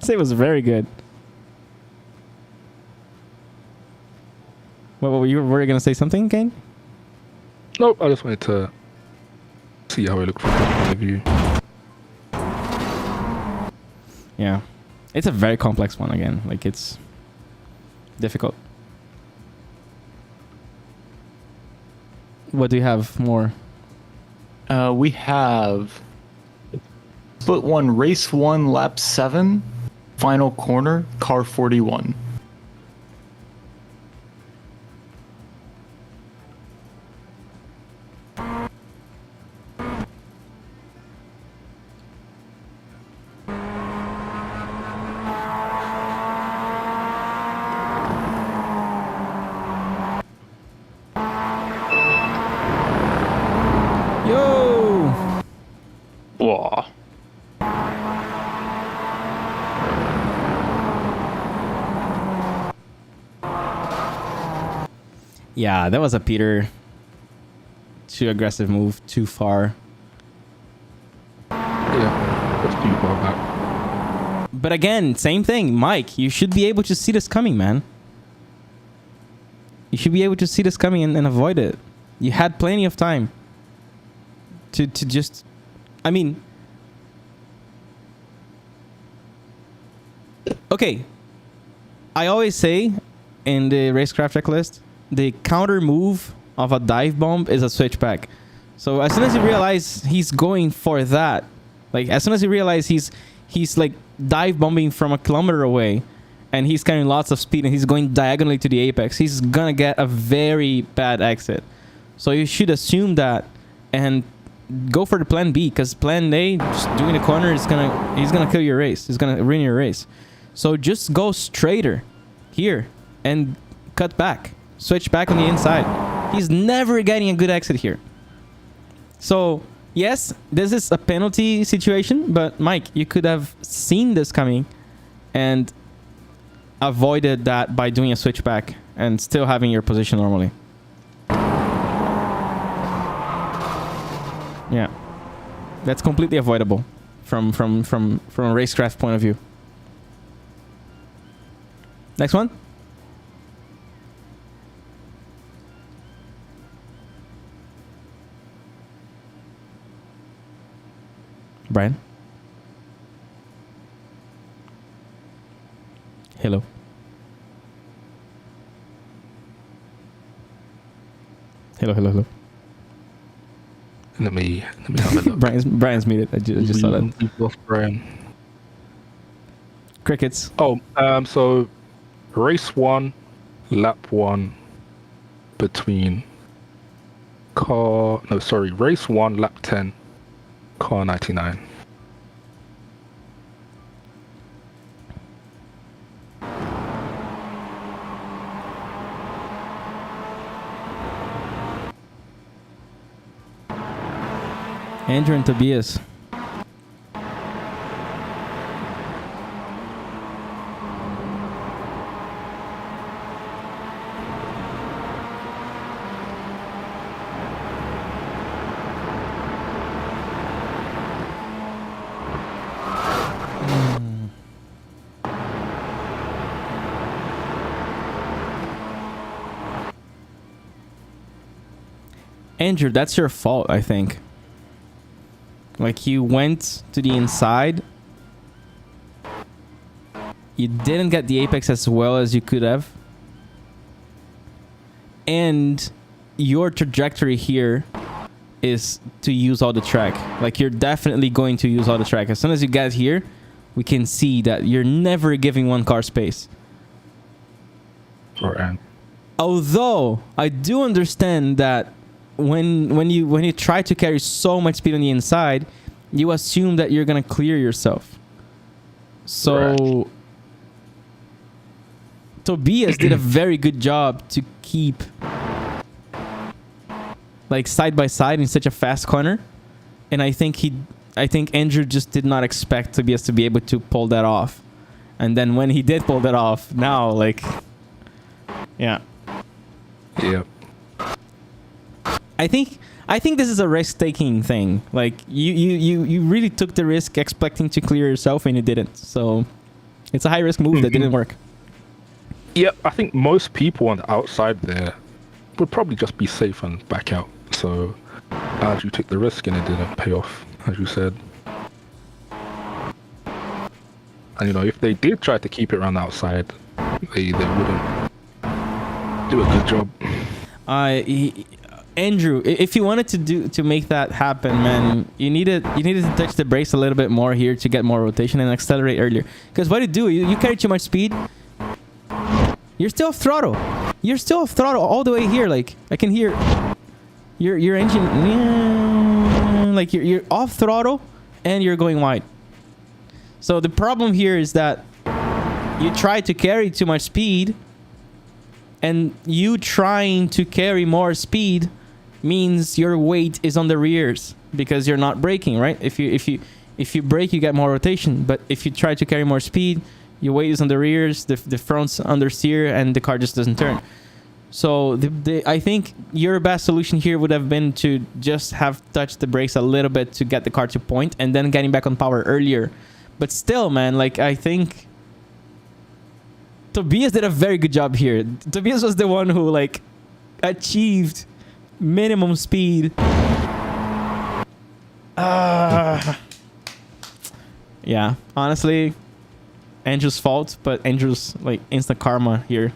The save was very good. What were you going to say something, Kane? Nope, I just wanted to see how it looked from that point of view. Yeah. It's a very complex one again. Like, it's difficult. What do you have more? We have split one, race 1, lap 7, final corner, car 41. Yeah, that was a Peter. Too aggressive move, too far. Yeah, that's too far back. But again, same thing. Mike, you should be able to see this coming, man. You should be able to see this coming and avoid it. You had plenty of time to just... I mean... Okay. I always say in the racecraft checklist, the counter move of a dive bomb is a switchback. So as soon as you realize he's going for that, like as soon as you realize he's like dive bombing from a kilometer away and he's carrying lots of speed and he's going diagonally to the apex, he's gonna get a very bad exit. So you should assume that and go for the plan B, because plan A, just doing the corner, he's gonna kill your race. He's gonna ruin your race. So just go straighter here and cut back. Switch back on the inside. He's never getting a good exit here. So, yes, this is a penalty situation, but Mike, you could have seen this coming and avoided that by doing a switchback and still having your position normally. Yeah. That's completely avoidable from a racecraft point of view. Next one. Brian? Hello. Hello. Let me have a look. Brian's muted. I just saw that. Off Brian. Crickets. Oh, so race 1, lap 1 between race 1, lap 10, car 99. Andrew and Tobias. Andrew, that's your fault, I think. Like, you went to the inside. You didn't get the apex as well as you could have. And your trajectory here is to use all the track. Like, you're definitely going to use all the track. As soon as you get here, we can see that you're never giving one car space. Right. Although, I do understand that when you try to carry so much speed on the inside, you assume that you're gonna clear yourself. So right. Tobias did a very good job to keep like side by side in such a fast corner, and I think Andrew just did not expect Tobias to be able to pull that off. And then when he did pull that off, now like, yeah. I think this is a risk-taking thing. Like, you really took the risk expecting to clear yourself and you didn't. So it's a high-risk move that didn't work. Yeah, I think most people on the outside there would probably just be safe and back out. So as you took the risk and it didn't pay off, as you said. And you know, if they did try to keep it around the outside, they wouldn't do a good job. Andrew, if you wanted to make that happen, man, you needed to touch the brakes a little bit more here to get more rotation and accelerate earlier. Because what you carry too much speed. You're still off throttle. You're still off throttle all the way here. Like, I can hear your engine. Like, you're off throttle and you're going wide. So the problem here is that you try to carry too much speed, and you trying to carry more speed means your weight is on the rears because you're not braking, right? If you brake, you get more rotation. But if you try to carry more speed, your weight is on the rears, the front's understeer, and the car just doesn't turn. So I think your best solution here would have been to just have touched the brakes a little bit to get the car to point, and then getting back on power earlier. But still, man, like, I think Tobias did a very good job here. Tobias was the one who, like, achieved minimum speed. Yeah, honestly, Andrew's fault, but Andrew's, like, instant karma here.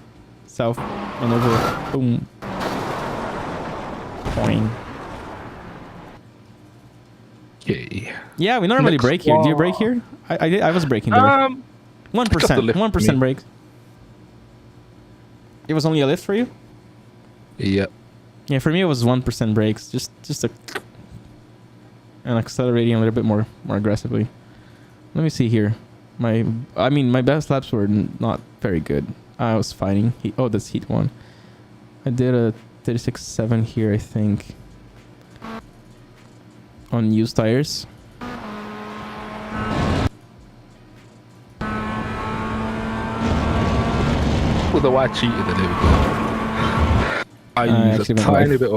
Self maneuver. Boom. Point. Okay. Yeah, we normally brake here. Do you brake here? I was braking there. 1%. 1% brake. It was only a lift for you? Yep. Yeah, for me it was 1% brakes. Just and accelerating a little bit more aggressively. Let me see here. My best laps were not very good. I was fighting. That's heat 1. I did a 36.7 here, I think, on used tires. Although I cheated a little bit. I used a tiny bit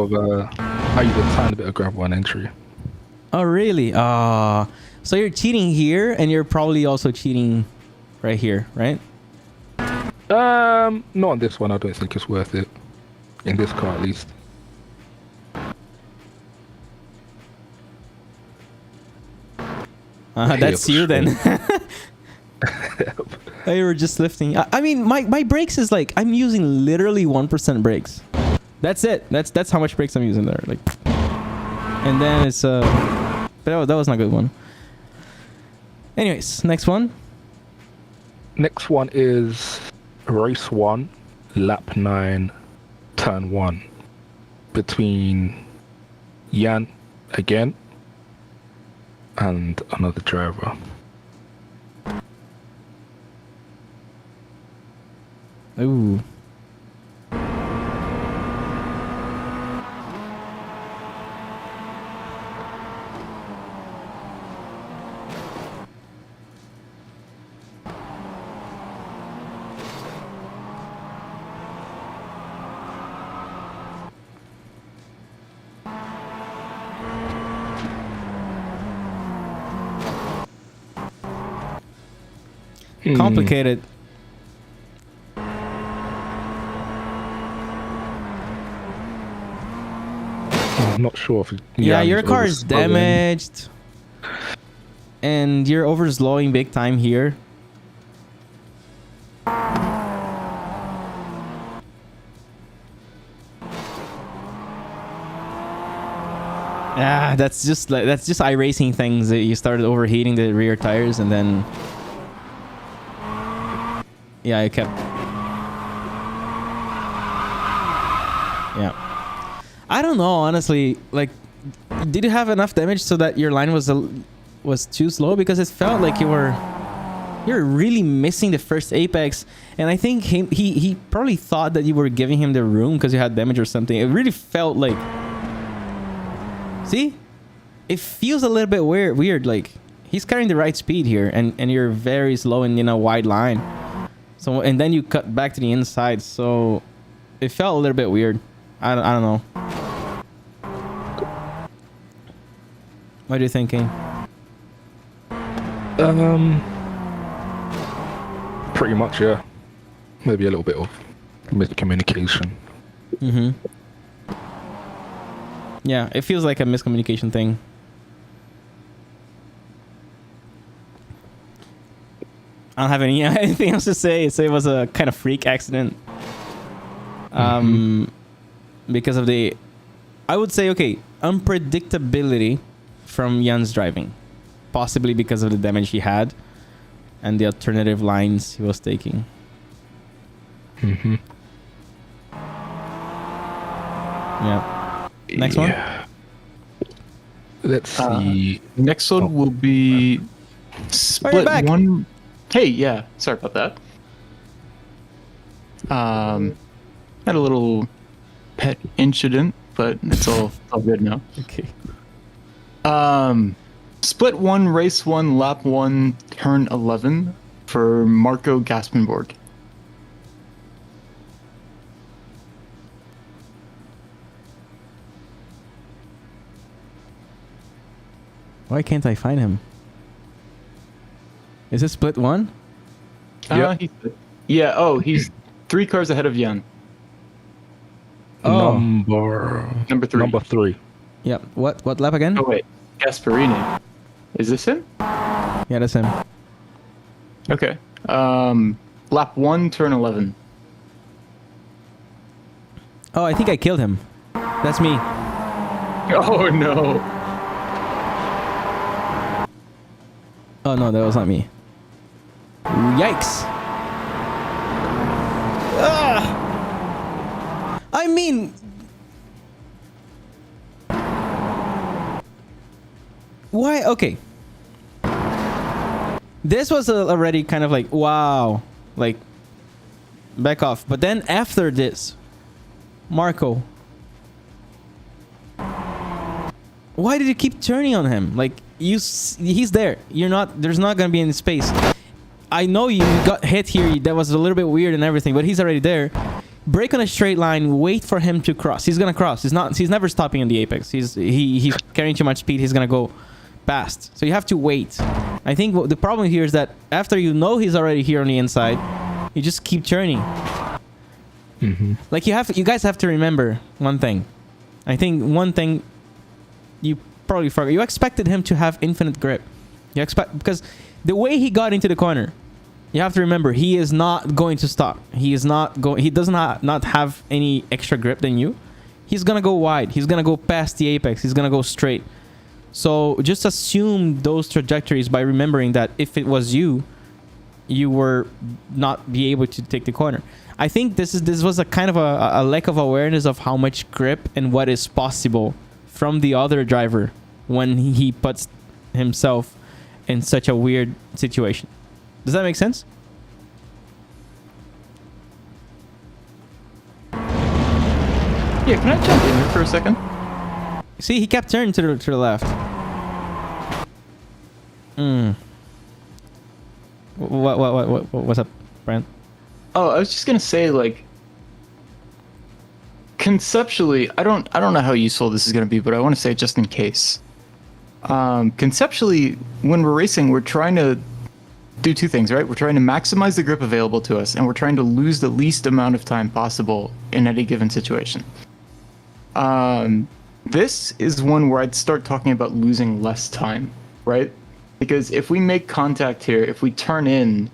of gravel on entry. Oh really? So you're cheating here, and you're probably also cheating right here, right? Not on this one. I don't think it's worth it. In this car, at least. That's you then. You were just lifting. I mean, my brakes is like, I'm using literally 1% brakes. That's it. That's how much brakes I'm using there. Like, and then it's but that was not a good one. Anyways, next one. Next one is race 1, lap 9, turn 1, between Jan again and another driver. Ooh. complicated. I'm not sure if. Yeah, your Jan's car is overslowing. damaged. And you're overslowing big time here. Ah, that's just iRacing things. That you started overheating the rear tires, and then yeah, I kept. Yeah, I don't know honestly. Like, did you have enough damage so that your line was too slow? Because it felt like you're really missing the first apex, and I think he probably thought that you were giving him the room because you had damage or something. It really felt like. See, it feels a little bit weird. Like he's carrying the right speed here, and you're very slow in a wide line. So and then you cut back to the inside, so it felt a little bit weird. I don't know. What are you thinking? Pretty much, yeah. Maybe a little bit of miscommunication. Mm-hmm. Yeah, it feels like a miscommunication thing. I don't have anything else to say. So it was a kind of freak accident. Because of the, I would say, okay, unpredictability from Jan's driving. Possibly because of the damage he had and the alternative lines he was taking. Mm-hmm. Yeah. Next one. Let's see. Next one will be split one. Hey, yeah. Sorry about that. Had a little pet incident, but it's all good now. Okay. Split 1, race 1, lap 1, turn 11 for Marco Gaspenborg. Why can't I find him? Is it split 1? Yeah. Oh, he's 3 cars ahead of Jan. Oh. Number 3. Number 3. Yep. What lap again? Oh wait, Gasparini. Is this him? Yeah, that's him. Okay. Lap 1, turn 11. Oh, I think I killed him. That's me. Oh no. Oh no, that was not me. Yikes. I mean, why? Okay. This was already kind of like, wow, like back off. But then after this, Marco, why did you keep turning on him? Like, he's there. There's not gonna be any space. I know you got hit here. That was a little bit weird and everything, but he's already there. Brake on a straight line. Wait for him to cross. He's gonna cross. He's never stopping in the apex. He's carrying too much speed. He's gonna go past. So you have to wait. I think the problem here is that after you know he's already here on the inside, you just keep turning. Mm-hmm. Like you guys have to remember one thing. I think one thing you probably forgot. You expected him to have infinite grip. Because the way he got into the corner, you have to remember he is not going to stop. He is not going. He does not have any extra grip than you. He's gonna go wide. He's gonna go past the apex. He's gonna go straight. So just assume those trajectories by remembering that if it was you, you were not be able to take the corner. I think this was a kind of a lack of awareness of how much grip and what is possible from the other driver when he puts himself in such a weird situation. Does that make sense? Yeah, can I jump in here for a second? See, he kept turning to the left. What's up, Brent? Oh, I was just gonna say, like, conceptually, I don't know how useful this is gonna be, but I want to say it just in case. Conceptually, when we're racing, we're trying to do two things, right? We're trying to maximize the grip available to us, and we're trying to lose the least amount of time possible in any given situation. This is one where I'd start talking about losing less time, right? Because if we make contact here, if we turn in,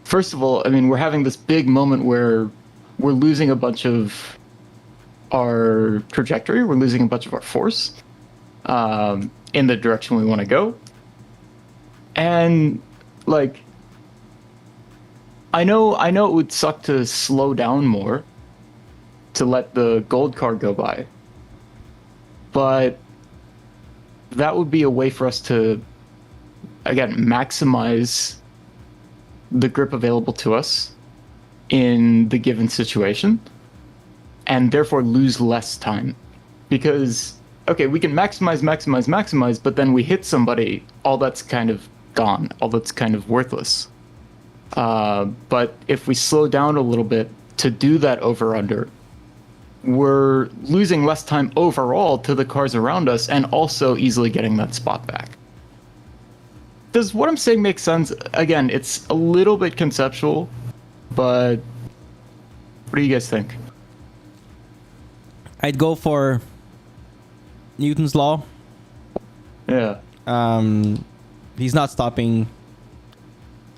first of all, I mean, we're having this big moment where we're losing a bunch of our trajectory, we're losing a bunch of our force in the direction we want to go. And, like, I know it would suck to slow down more, to let the gold car go by. But that would be a way for us to, again, maximize the grip available to us in the given situation, and therefore lose less time. Because, okay, we can maximize, but then we hit somebody, all that's kind of gone, all that's kind of worthless. But if we slow down a little bit to do that over-under, we're losing less time overall to the cars around us and also easily getting that spot back. Does what I'm saying make sense? Again, it's a little bit conceptual, but what do you guys think? I'd go for Newton's law. Yeah. He's not stopping.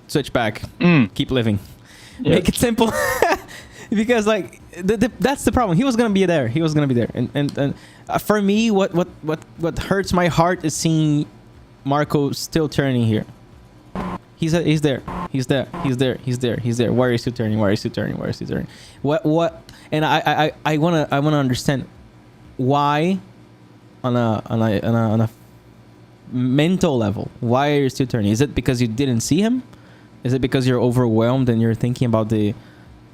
Switch back. Keep living. Yeah. Make it simple. Because like that's the problem. He was gonna be there. And for me, what hurts my heart is seeing Marco still turning here. He's there. Why are you still turning? What? And I wanna understand why on a mental level. Why are you still turning? Is it because you didn't see him? Is it because you're overwhelmed and you're thinking about the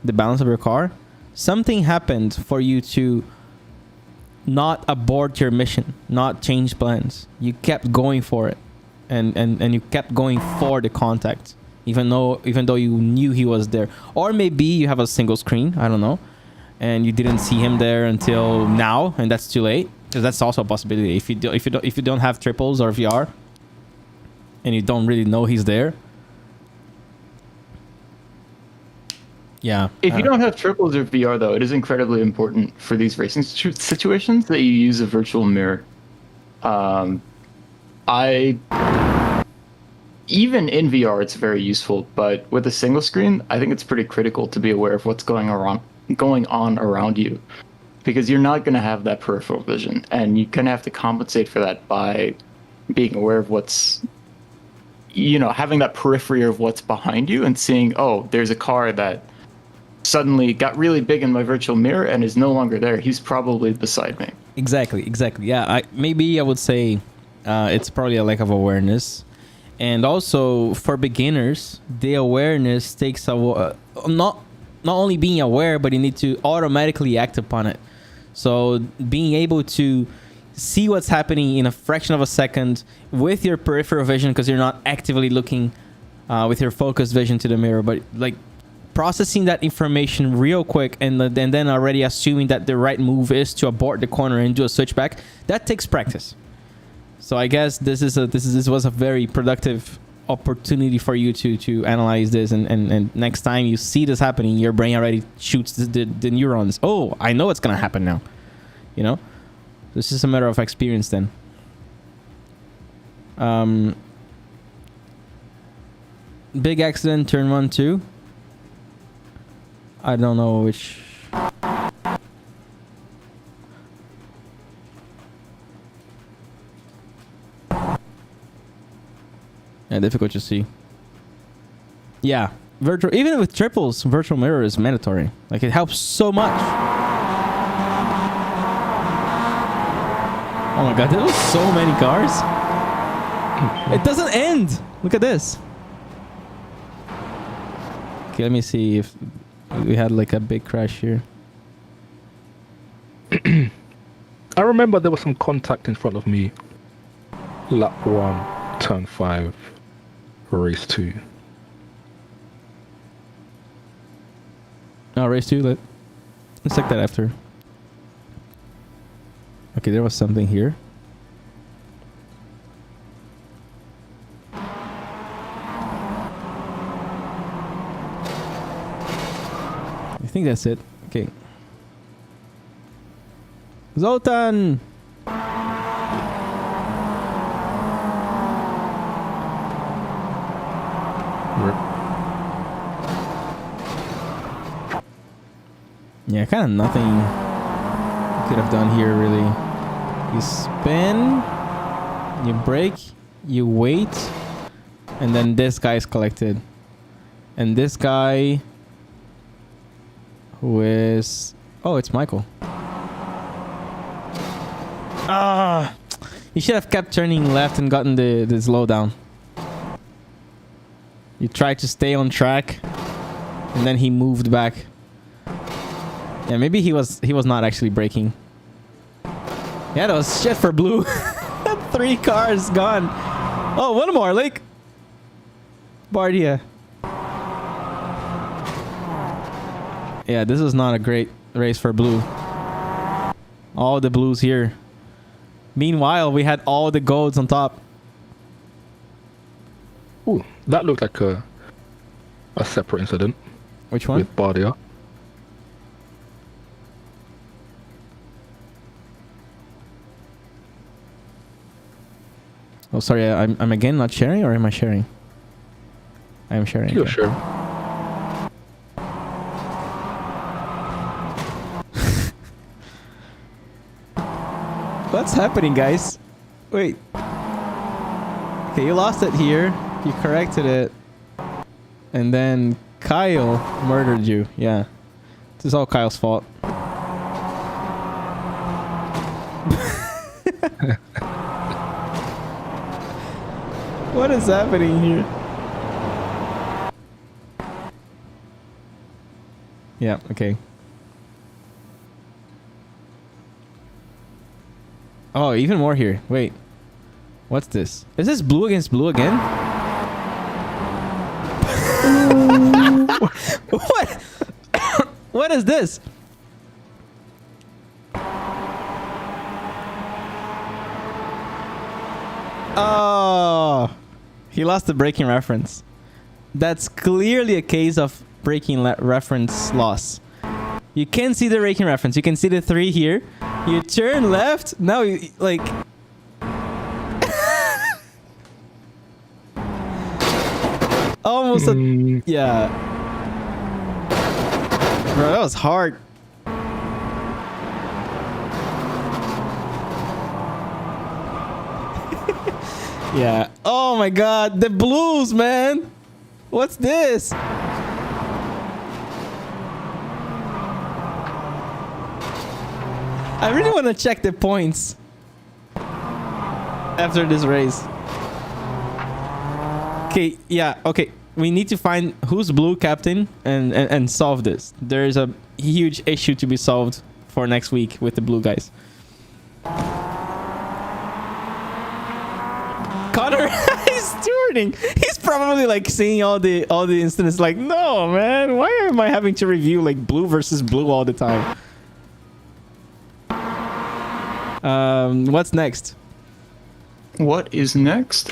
balance of your car? Something happened for you to not abort your mission, not change plans. You kept going for it, and you kept going for the contact, even though you knew he was there. Or maybe you have a single screen, I don't know, and you didn't see him there until now, and that's too late. Because that's also a possibility. If you don't have triples or VR, and you don't really know he's there. Yeah. If you don't have triples or VR, though, it is incredibly important for these racing situations that you use a virtual mirror. Even in VR, it's very useful, but with a single screen, I think it's pretty critical to be aware of what's going on around you, because you're not going to have that peripheral vision, and you're going to have to compensate for that by being aware of what's, having that periphery of what's behind you and seeing, oh, there's a car that suddenly got really big in my virtual mirror and is no longer there. He's probably beside me. Exactly. Yeah, maybe I would say it's probably a lack of awareness. And also for beginners, the awareness takes not only being aware, but you need to automatically act upon it. So being able to see what's happening in a fraction of a second with your peripheral vision, because you're not actively looking with your focused vision to the mirror, but like processing that information real quick and then already assuming that the right move is to abort the corner and do a switchback, that takes practice. So I guess this was a very productive opportunity for you to analyze this, and next time you see this happening, your brain already shoots the neurons. Oh, I know what's gonna happen now. This is a matter of experience then. Big accident, turn 1, 2. I don't know which. Yeah, difficult to see. Yeah, even with triples, virtual mirror is mandatory. Like, it helps so much. Oh my god, there was so many cars. It doesn't end. Look at this. Okay, let me see if we had like a big crash here. I remember there was some contact in front of me. Lap 1, turn 5, race 2. Oh, race 2. Let's check that after. Okay, there was something here. think that's it. Okay. Zoltan! Yeah, kind of nothing you could have done here, really. You spin, you brake, you wait, and then this guy's collected. And this guy, who is... Oh, it's Michael. Ah! You should have kept turning left and gotten the slowdown. You tried to stay on track, and then he moved back. Yeah, maybe he was not actually braking. Yeah, that was shit for blue. 3 cars gone. Oh, one more, Lake. Bardia. Yeah, this is not a great race for blue. All the blues here. Meanwhile, we had all the golds on top. Ooh, that looked like a separate incident. Which one? With Bardia. Oh, sorry, I'm again not sharing, or am I sharing? I am sharing. You're sharing. What's happening, guys? Wait. Okay, you lost it here. You corrected it. And then Kyle murdered you. Yeah. This is all Kyle's fault. What is happening here? Yeah, okay. Oh, even more here. Wait. What's this? Is this blue against blue again? What? What is this? Oh, he lost the braking reference. That's clearly a case of braking reference loss. You can see the braking reference. You can see the 3 here. You turn left. Now you like. Almost a, yeah. Bro, that was hard. Yeah. Oh my god, the blues, man. What's this? I really want to check the points after this race. Okay, yeah, okay. We need to find who's blue captain and solve this. There is a huge issue to be solved for next week with the blue guys. Connor is stewarding. He's probably like seeing all the incidents like, no, man, why am I having to review like blue versus blue all the time? What's next? What is next?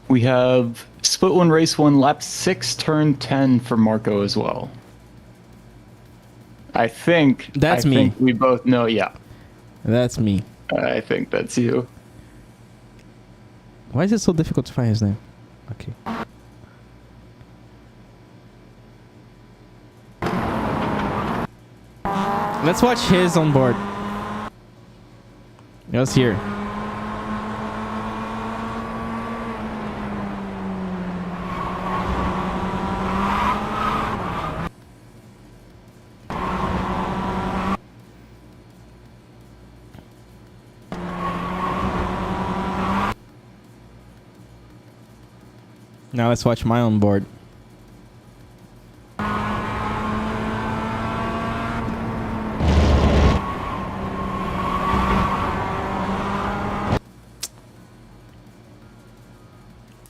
We have split 1, race 1, lap 6, turn 10 for Marco as well. I think that's me. Think we both know, yeah. That's me. I think that's you. Why is it so difficult to find his name? Okay. Let's watch his on board. It was here. Now let's watch my on board.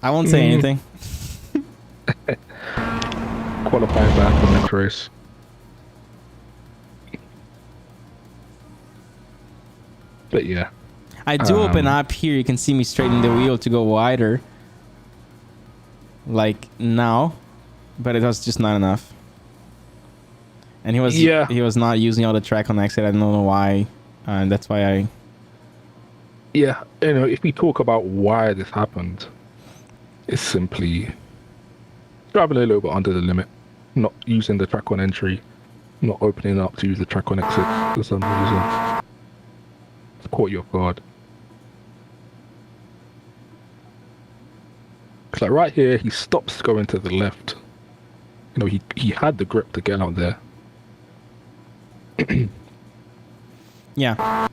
I won't say anything. Qualifying back for next race. But yeah. I do open up here. You can see me straighten the wheel to go wider. Like now. But it was just not enough. and he was not using all the track on exit. I don't know why, and that's why I. Yeah, if we talk about why this happened, it's simply driving a little bit under the limit, not using the track on entry, not opening up to use the track on exit for some reason. It's caught you off guard. It's like right here, he stops going to the left. He had the grip to get out there. Yeah.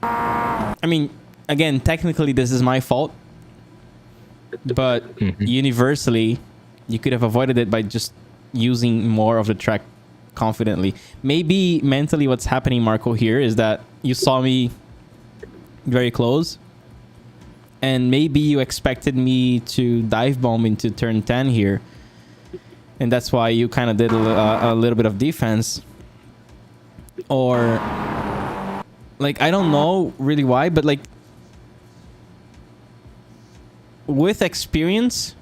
I mean, again, technically this is my fault, but universally, you could have avoided it by just using more of the track confidently. Maybe mentally what's happening, Marco, here is that you saw me very close, and maybe you expected me to dive bomb into turn 10 here, and that's why you kind of did a little bit of defense. Or like, I don't know really why, but like with experience,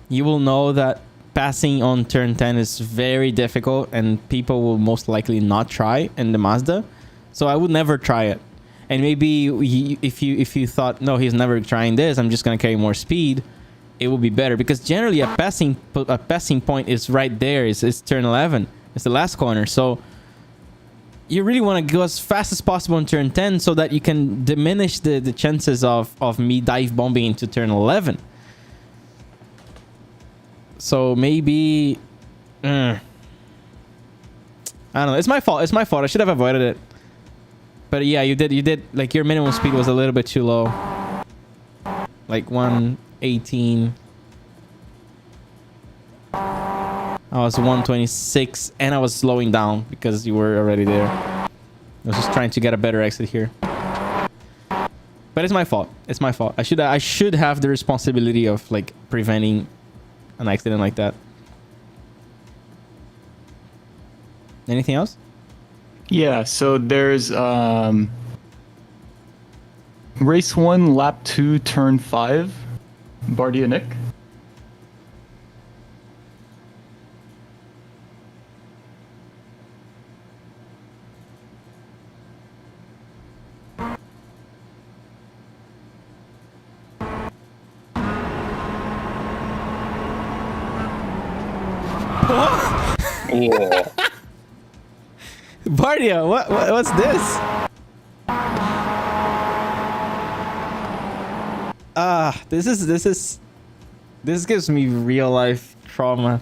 you will know that passing on turn 10 is very difficult and people will most likely not try in the Mazda. So I would never try it. And maybe if you thought, no, he's never trying this, I'm just going to carry more speed, it will be better. Because generally a passing point is right there. It's turn 11. It's the last corner. So you really want to go as fast as possible in turn 10 so that you can diminish the chances of me dive bombing into turn 11. So maybe I don't know. It's my fault. I should have avoided it. But yeah, you did like your minimum speed was a little bit too low. Like 118. I was 126 and I was slowing down because you were already there. I was just trying to get a better exit here. But it's my fault. It's my fault. I should have the responsibility of like preventing an accident like that. Anything else? Yeah, so there's race 1, lap 2, turn 5, Bardia Nick. Yeah. Bardia, what's this? This gives me real life trauma.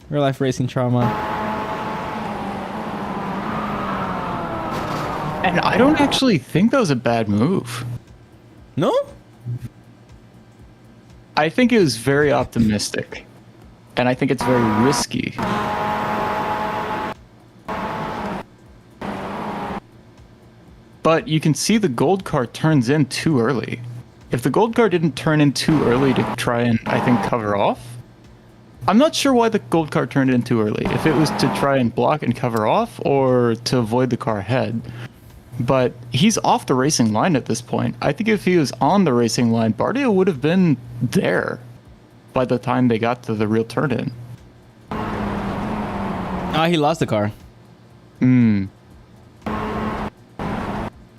Real life racing trauma. And I don't actually think that was a bad move. No? I think it was very optimistic. And I think it's very risky. But you can see the gold car turns in too early. If the gold car didn't turn in too early to try and, I think, cover off, I'm not sure why the gold car turned in too early. If it was to try and block and cover off or to avoid the car ahead. But he's off the racing line at this point. I think if he was on the racing line, Bardia would have been there by the time they got to the real turn-in. He lost the car.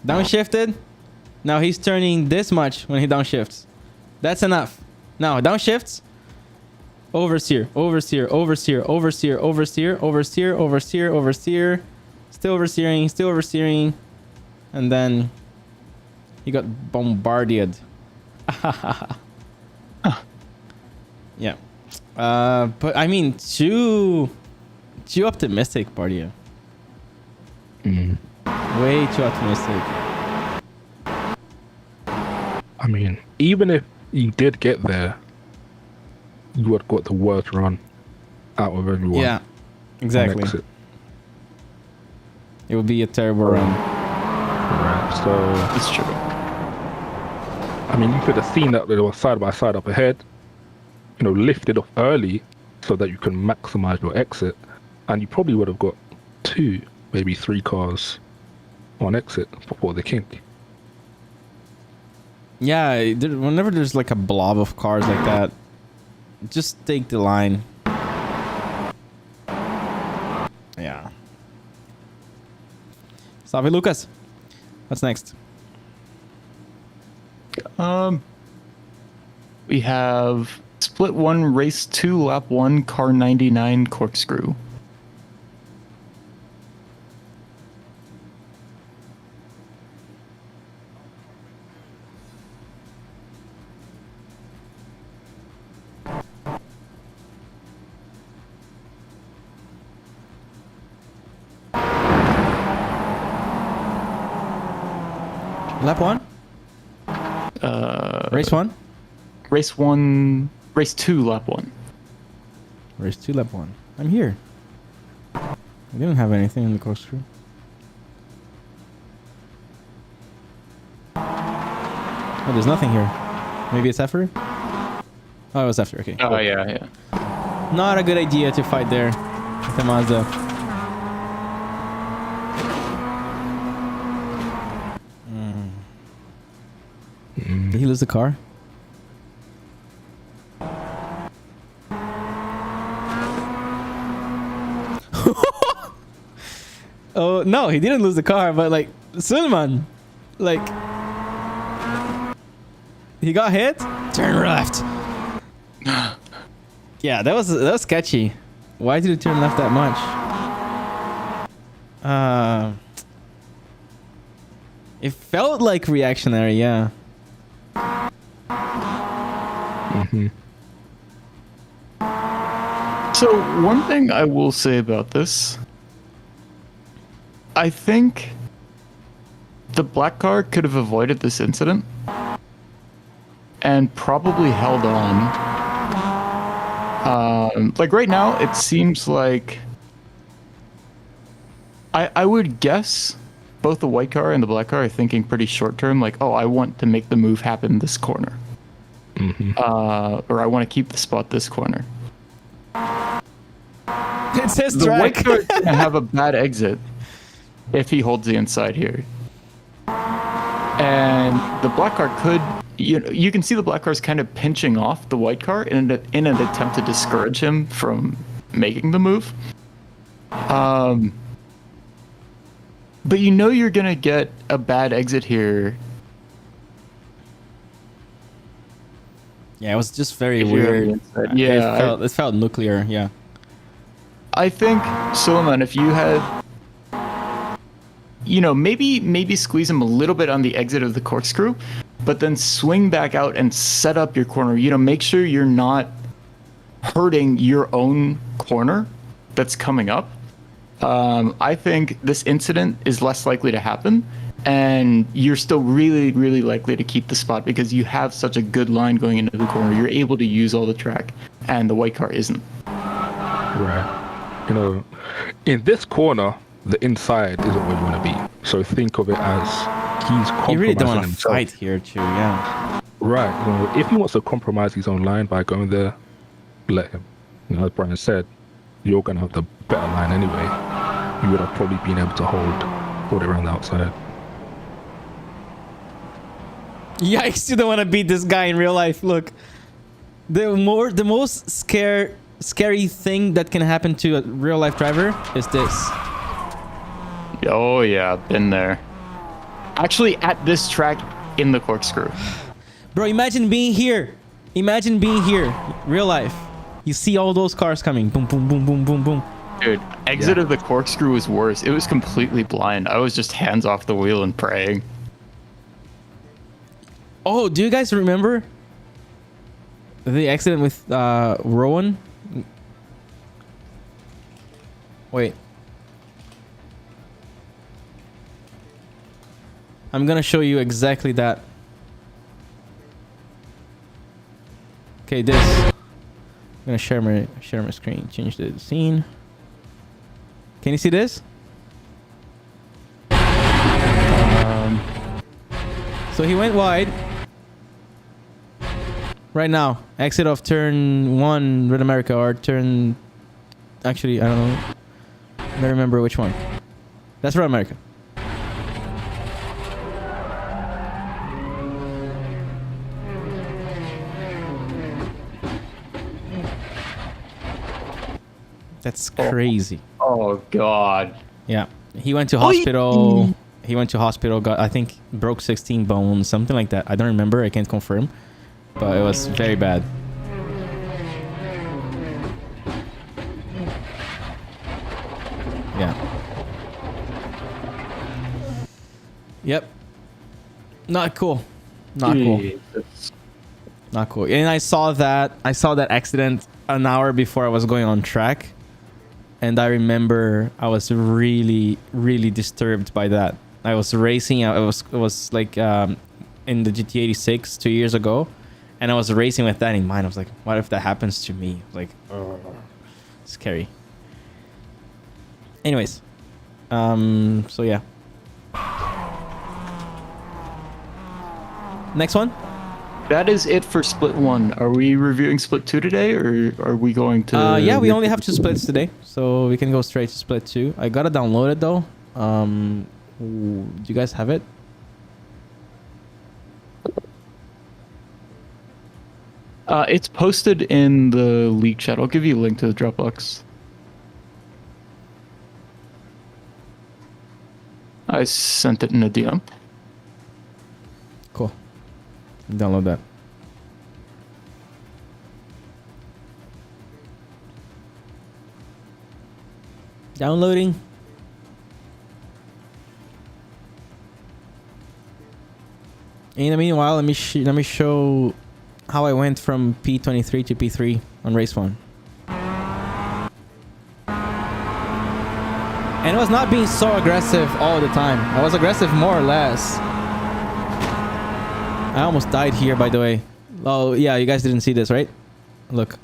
Downshifted. Now he's turning this much when he downshifts. That's enough. Now downshifts. Oversteer, oversteer, oversteer, oversteer, oversteer, oversteer, oversteer, oversteer. Still oversteering, still oversteering. And then he got bombarded. Yeah. But I mean, too optimistic, Bardia. Way too optimistic. I mean, even if you did get there, you would have got the worst run out of everyone. Yeah, exactly. It would be a terrible run. Right, so it's true. I mean, you could have seen that there was side by side up ahead, lifted off early so that you can maximize your exit, and you probably would have got 2, maybe 3 cars on exit before the kink. Yeah, whenever there's like a blob of cars like that, just take the line. Salve, Lucas. What's next? We have Split 1, Race 2, Lap 1, Car 99, Corkscrew. Lap 1? Race 1? Race 1, Race 2, Lap 1. Race 2, Lap 1. I'm here. I didn't have anything in the corkscrew. Oh, there's nothing here. Maybe it's after? Oh, it was after. Okay. Oh, yeah. Not a good idea to fight there with the Mazda. Did he lose the car? Oh, no, he didn't lose the car, but like, Suleiman, like, he got hit? Turn left. Yeah, that was sketchy. Why did he turn left that much? It felt like reactionary, yeah. So one thing I will say about this, I think the black car could have avoided this incident and probably held on. Like right now, it seems like I would guess both the white car and the black car are thinking pretty short term, like, oh, I want to make the move happen this corner. Or I want to keep the spot this corner. It's his The track. white car is going to have a bad exit if he holds the inside here. And the black car could, you can see the black car is kind of pinching off the white car in an attempt to discourage him from making the move. But you know you're going to get a bad exit here. Yeah, it was just very weird. Yeah, it felt nuclear. Yeah. I think, Suleiman, if you had, maybe squeeze him a little bit on the exit of the corkscrew, but then swing back out and set up your corner. Make sure you're not hurting your own corner that's coming up. I think this incident is less likely to happen, and you're still really, really likely to keep the spot because you have such a good line going into the corner. You're able to use all the track, and the white car isn't. Right. In this corner, the inside isn't where you want to be. So think of it as he's compromising You really don't want to himself. fight here, too. Yeah. Right. If he wants to compromise his own line by going there, let him. As Brian said, you're going to have the better line anyway. You would have probably been able to hold it around the outside. Yikes, you don't want to beat this guy in real life. Look, the most scary thing that can happen to a real life driver is this. Oh yeah, been there. Actually, at this track in the corkscrew. Bro, imagine being here. Real life. You see all those cars coming. Boom, boom, boom, boom, boom, boom. Dude, exit of the corkscrew was worse. It was completely blind. I was just hands off the wheel and praying. Oh, do you guys remember the accident with Rowan? Wait. I'm gonna show you exactly that. Okay, this. I'm gonna share my screen. Change the scene. Can you see this? So he went wide. Right now, exit of turn 1, Red America, or turn... Actually, I don't know. I don't remember which one. That's Red America. That's crazy. Oh, God. Yeah. He went to hospital. He went to hospital, got, I think, broke 16 bones, something like that. I don't remember, I can't confirm. But it was very bad. Yeah. Yep. Not cool. Not cool. Not cool. And I saw that accident an hour before I was going on track. And I remember I was really, really disturbed by that. I was racing. It was like in the GT86 2 years ago, and I was racing with that in mind. I was like, what if that happens to me? Like, scary. Anyways, so yeah. Next one. That is it for Split 1. Are we reviewing Split 2 today, or are we going to... Yeah, we only have 2 splits today, so we can go straight to Split 2. I gotta download it, though. Do you guys have it? It's posted in the league chat. I'll give you a link to the Dropbox. I sent it in a DM. Cool. Download that. Downloading. In the meanwhile, let me show how I went from P23 to P3 on race 1. And it was not being so aggressive all the time. I was aggressive more or less. I almost died here, by the way. Oh, yeah, you guys didn't see this, right? Look.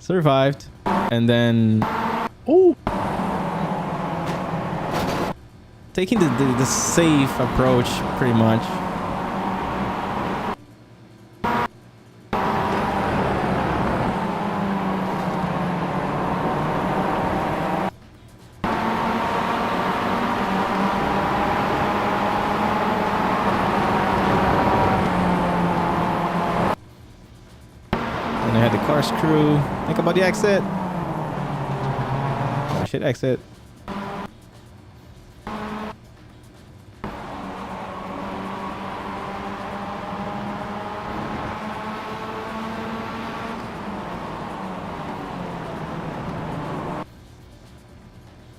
Survived. And then... Oh! Taking the safe approach, pretty much. And I had the car screw. Think about the exit. Oh shit, exit.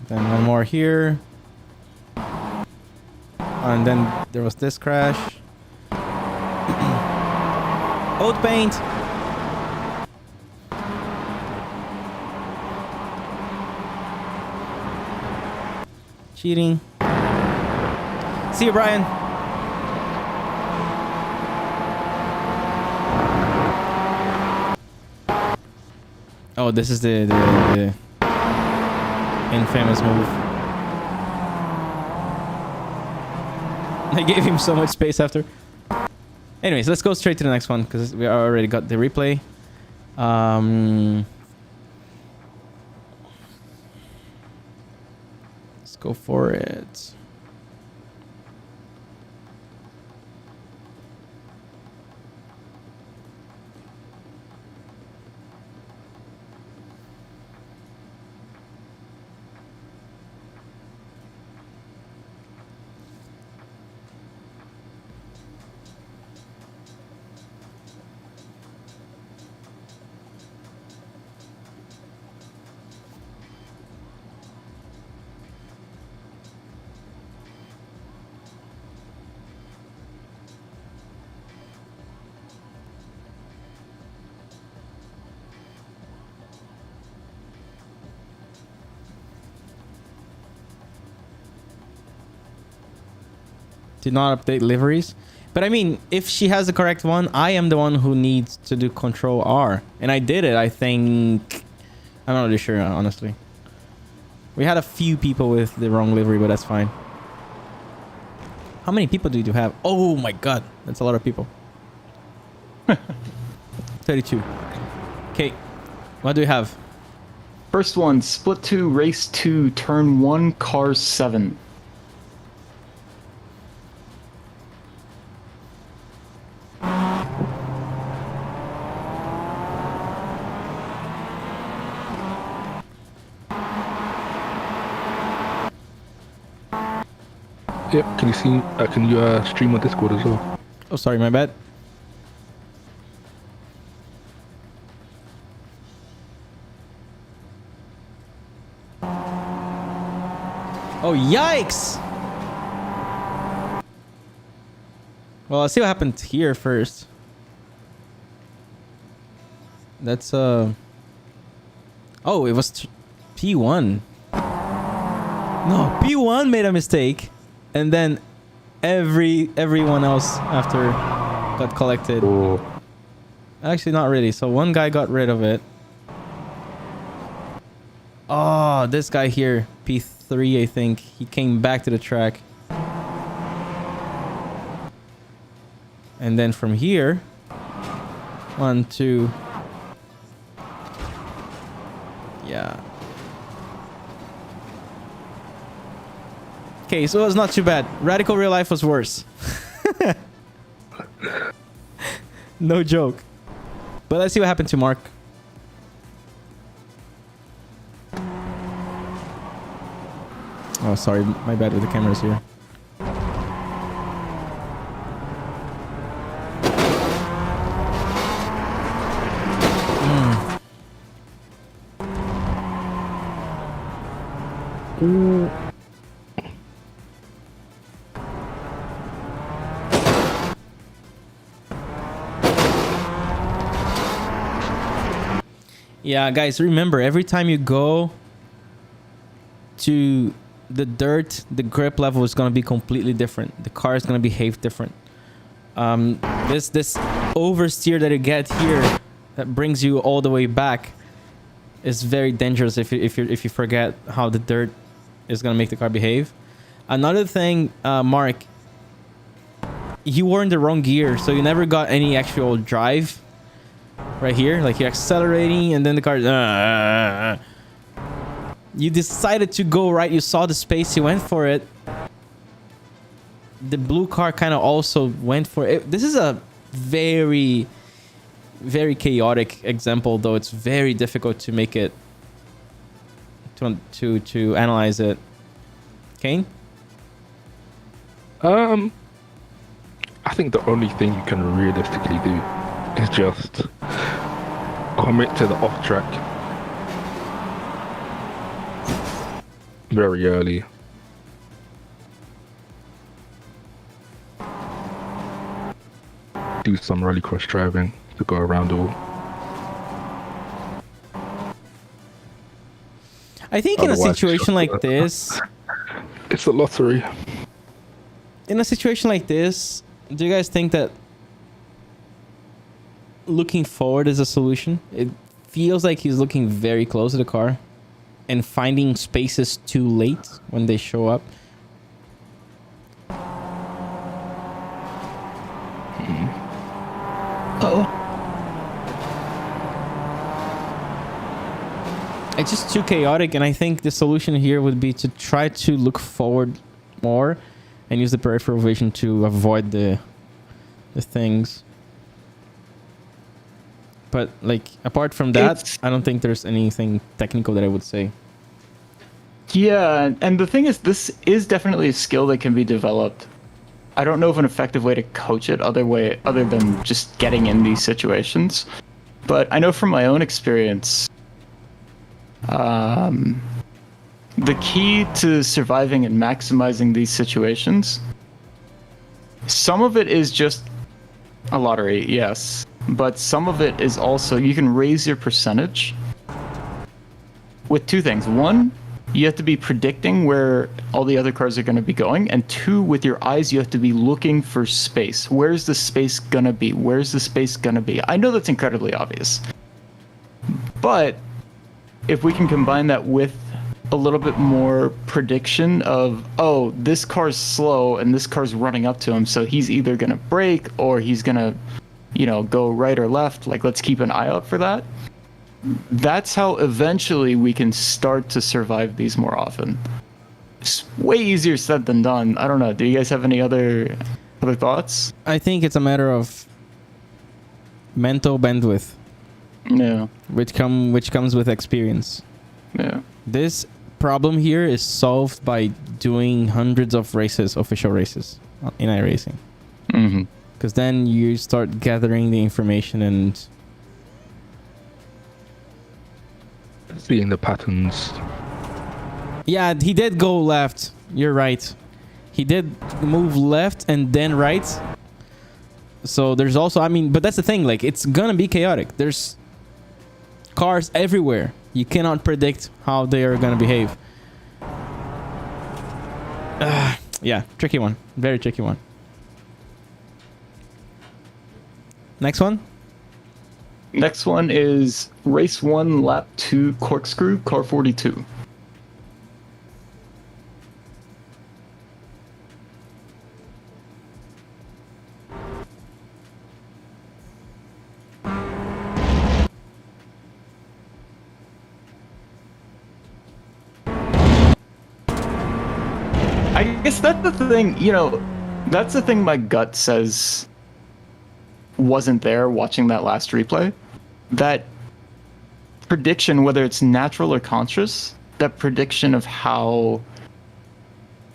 Then one more here. And then there was this crash. Old paint. Cheating. See you, Brian. Oh, this is the infamous move. I gave him so much space after. Anyways, let's go straight to the next one because we already got the replay. Let's go for it. Did not update liveries. But I mean, if she has the correct one, I am the one who needs to do Control R. And I did it, I think. I'm not really sure, honestly. We had a few people with the wrong livery, but that's fine. How many people do you have? Oh my god, that's a lot of people. 32. Okay, what do we have? First one, Split 2, Race 2, Turn 1, Car 7. Yep. Can you see? Can you stream on Discord as well? Oh, sorry, my bad. Oh, yikes! Well, let's see what happened here first. That's oh, it was P1. No, P1 made a mistake, and then everyone else after got collected. Oh. Actually, not really. So one guy got rid of it. Oh, this guy here, P3, I think. He came back to the track. And then from here, 1, 2. Yeah. Okay, so it was not too bad. Radical Real Life was worse. No joke. But let's see what happened to Mark. Oh, sorry. My bad with the cameras here. Yeah, guys, remember, every time you go to the dirt, the grip level is going to be completely different. The car is going to behave different. This oversteer that you get here that brings you all the way back is very dangerous if you forget how the dirt is going to make the car behave. Another thing, Mark, you were in the wrong gear, so you never got any actual drive. Right here, like you're accelerating and then the car you decided to go right, you saw the space, you went for it. The blue car kind of also went for it. This is a very chaotic example, though it's very difficult to make it to analyze it. Kane? I think the only thing you can realistically do is just commit to the off track very early. Do some rallycross driving to go around all. I think in a situation like this, it's a lottery. In a situation like this, do you guys think that looking forward is a solution? It feels like he's looking very close to the car and finding spaces too late when they show up. It's just too chaotic, and I think the solution here would be to try to look forward more and use the peripheral vision to avoid the things. But like apart from that, I don't think there's anything technical that I would say. Yeah, and the thing is, this is definitely a skill that can be developed. I don't know of an effective way to coach it other than just getting in these situations. But I know from my own experience, the key to surviving and maximizing these situations, some of it is just a lottery, yes. But some of it is also, you can raise your percentage with two things. One, you have to be predicting where all the other cars are going to be going. And two, with your eyes, you have to be looking for space. Where's the space going to be? Where's the space going to be? I know that's incredibly obvious. But if we can combine that with a little bit more prediction of, oh, this car's slow and this car's running up to him, so he's either going to brake or he's going to, go right or left. Like, let's keep an eye out for that. That's how eventually we can start to survive these more often. It's way easier said than done. I don't know. Do you guys have any other thoughts? I think it's a matter of mental bandwidth. Yeah. Which comes with experience. Yeah. This problem here is solved by doing hundreds of races, official races in iRacing. Mm-hmm. Because then you start gathering the information and seeing the patterns. yeah, he did go left. You're right. He did move left and then right. So there's also, I mean, but that's the thing. Like, it's gonna be chaotic. There's cars everywhere. You cannot predict how they are gonna behave. Yeah, tricky one. Very tricky one. Next one? Next one is race 1, lap 2, corkscrew, car 42. I guess that's the thing, you know, that's the thing my gut says wasn't there watching that last replay. That prediction, whether it's natural or conscious, that prediction of how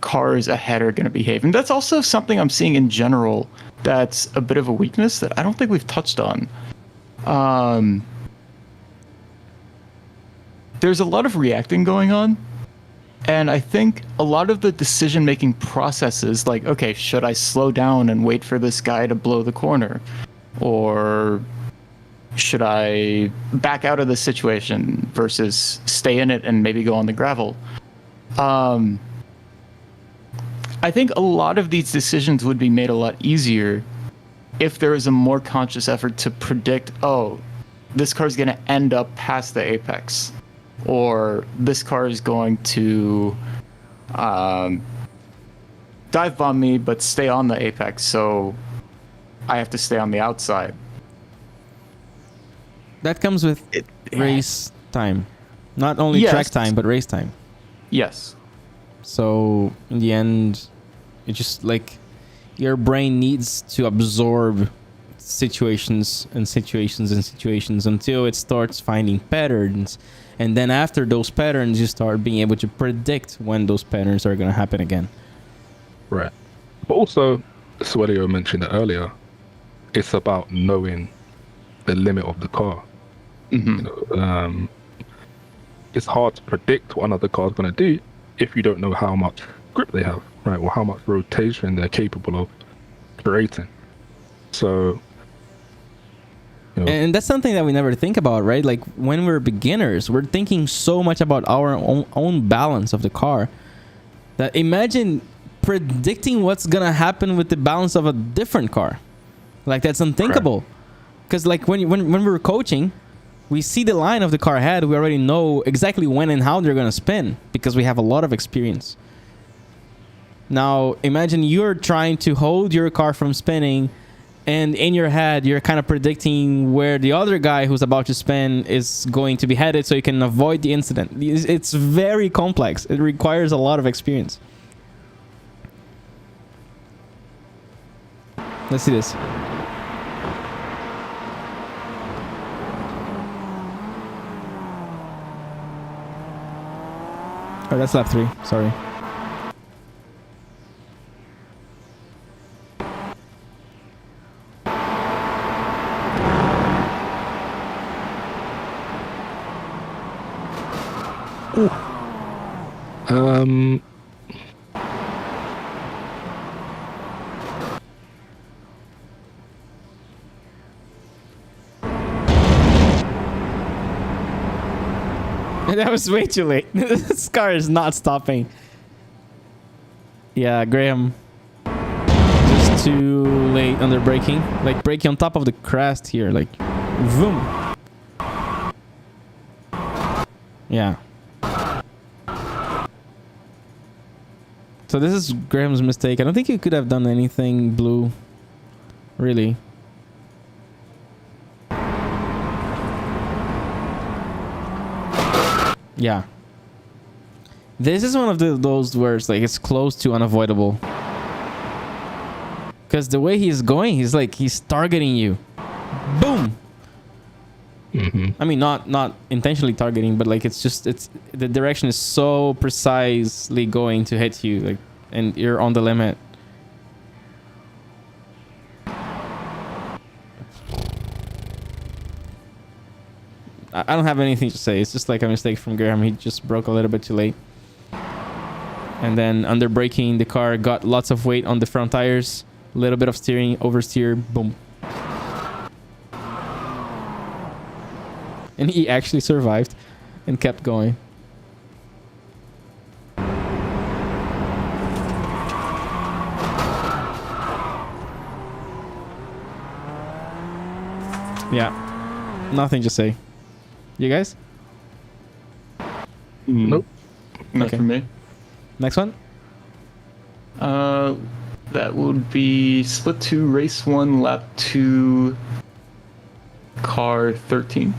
cars ahead are going to behave. And that's also something I'm seeing in general that's a bit of a weakness that I don't think we've touched on. There's a lot of reacting going on. And I think a lot of the decision-making processes, like, okay, should I slow down and wait for this guy to blow the corner? Or should I back out of the situation versus stay in it and maybe go on the gravel? I think a lot of these decisions would be made a lot easier if there was a more conscious effort to predict, oh, this car is going to end up past the apex. Or this car is going to dive bomb me, but stay on the apex, so I have to stay on the outside. That comes with race time. Not only Yes. track time, but race time. Yes. So in the end, it's just like your brain needs to absorb situations until it starts finding patterns. And then after those patterns, you start being able to predict when those patterns are going to happen again. Right. But also, Swelio mentioned it earlier, it's about knowing the limit of the car. Mm-hmm. You know, it's hard to predict what another car is going to do if you don't know how much grip they have, right? Or how much rotation they're capable of creating. So... And that's something that we never think about, right? Like when we're beginners, we're thinking so much about our own balance of the car that imagine predicting what's gonna happen with the balance of a different car. Like that's unthinkable. Because like when we're coaching, we see the line of the car ahead. We already know exactly when and how they're gonna spin because we have a lot of experience. Now imagine you're trying to hold your car from spinning. And in your head, you're kind of predicting where the other guy who's about to spin is going to be headed so you can avoid the incident. It's very complex. It requires a lot of experience. Let's see this. Oh, that's lap 3. Sorry. That was way too late. This car is not stopping. Yeah, Graham. Just too late under braking. Like braking on top of the crest here. Like, vroom. Yeah. So this is Graham's mistake. I don't think he could have done anything blue. Really. Yeah. This is one of those where it's like it's close to unavoidable. Because the way he's going, he's targeting you. Boom. I mean, not intentionally targeting, but like it's the direction is so precisely going to hit you, like, and you're on the limit. I don't have anything to say. It's just like a mistake from Graham. He just broke a little bit too late. And then under braking, the car got lots of weight on the front tires. A little bit of steering, oversteer, boom. And he actually survived and kept going. Yeah, nothing to say. You guys? Nope. Not for me. Next one? That would be split 2, race 1, lap 2, car 13.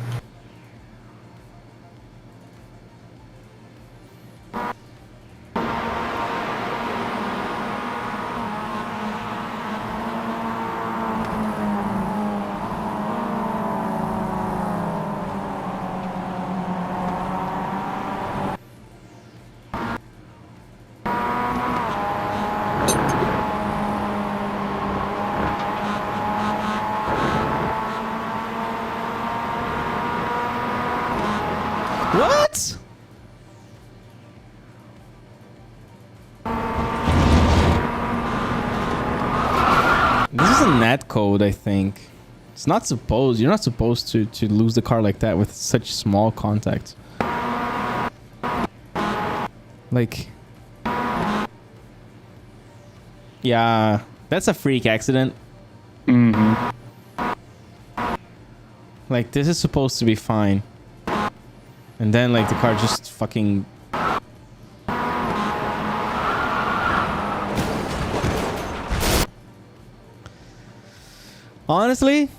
What? This is a net code, I think. It's not supposed. You're not supposed to lose the car like that with such small contact. Like, yeah, that's a freak accident. Like, this is supposed to be fine. And then, like, the car just fucking... Honestly?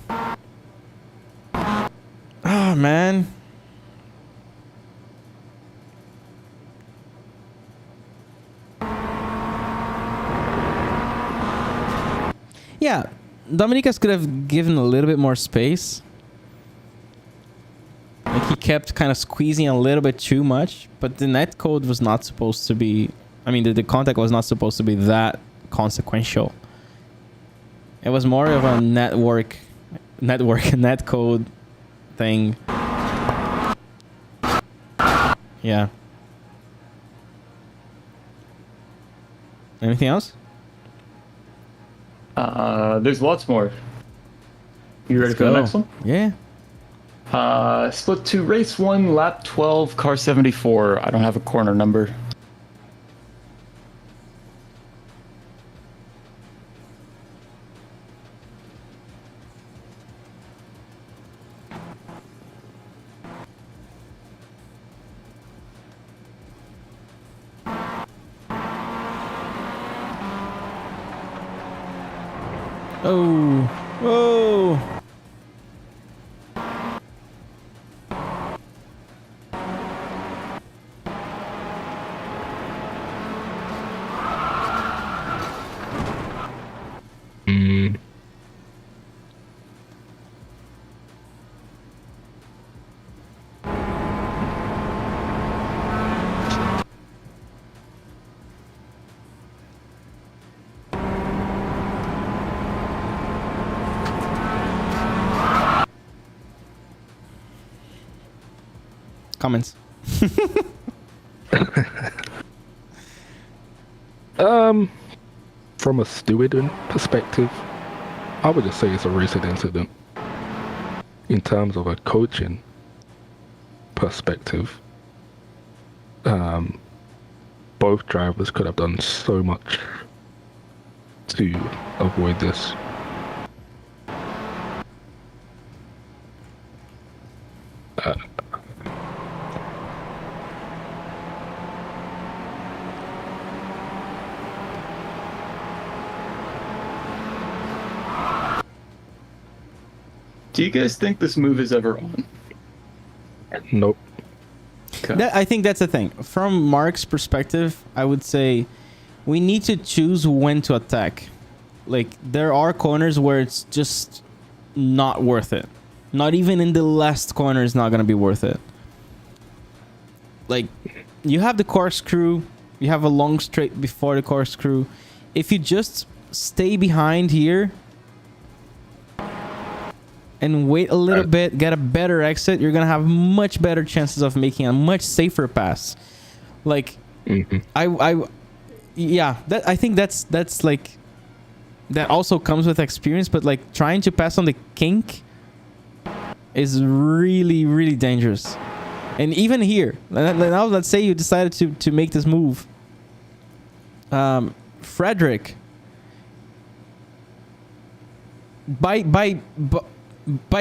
Oh, man. Yeah, Dominicas could have given a little bit more space. Like, he kept kind of squeezing a little bit too much, but the net code was not supposed to be... I mean, the contact was not supposed to be that consequential. It was more of a net code thing. Yeah. Anything else? There's lots more. You ready for the next one? Yeah. Split 2, race 1, lap 12, car 74. I don't have a corner number. Oh. Whoa. Comments. From a stewarding perspective, I would just say it's a racing incident. In terms of a coaching perspective, both drivers could have done so much to avoid this. Do you guys think this move is ever on? Nope. I think that's the thing. From Mark's perspective, I would say we need to choose when to attack. Like, there are corners where it's just not worth it. Not even in the last corner is not gonna be worth it. Like, you have the corkscrew, you have a long straight before the corkscrew. If you just stay behind here and wait a little bit, get a better exit, you're gonna have much better chances of making a much safer pass. Like, yeah, I think that's like, that also comes with experience, but like trying to pass on the kink is really, really dangerous. And even here, now let's say you decided to make this move. Frederick, by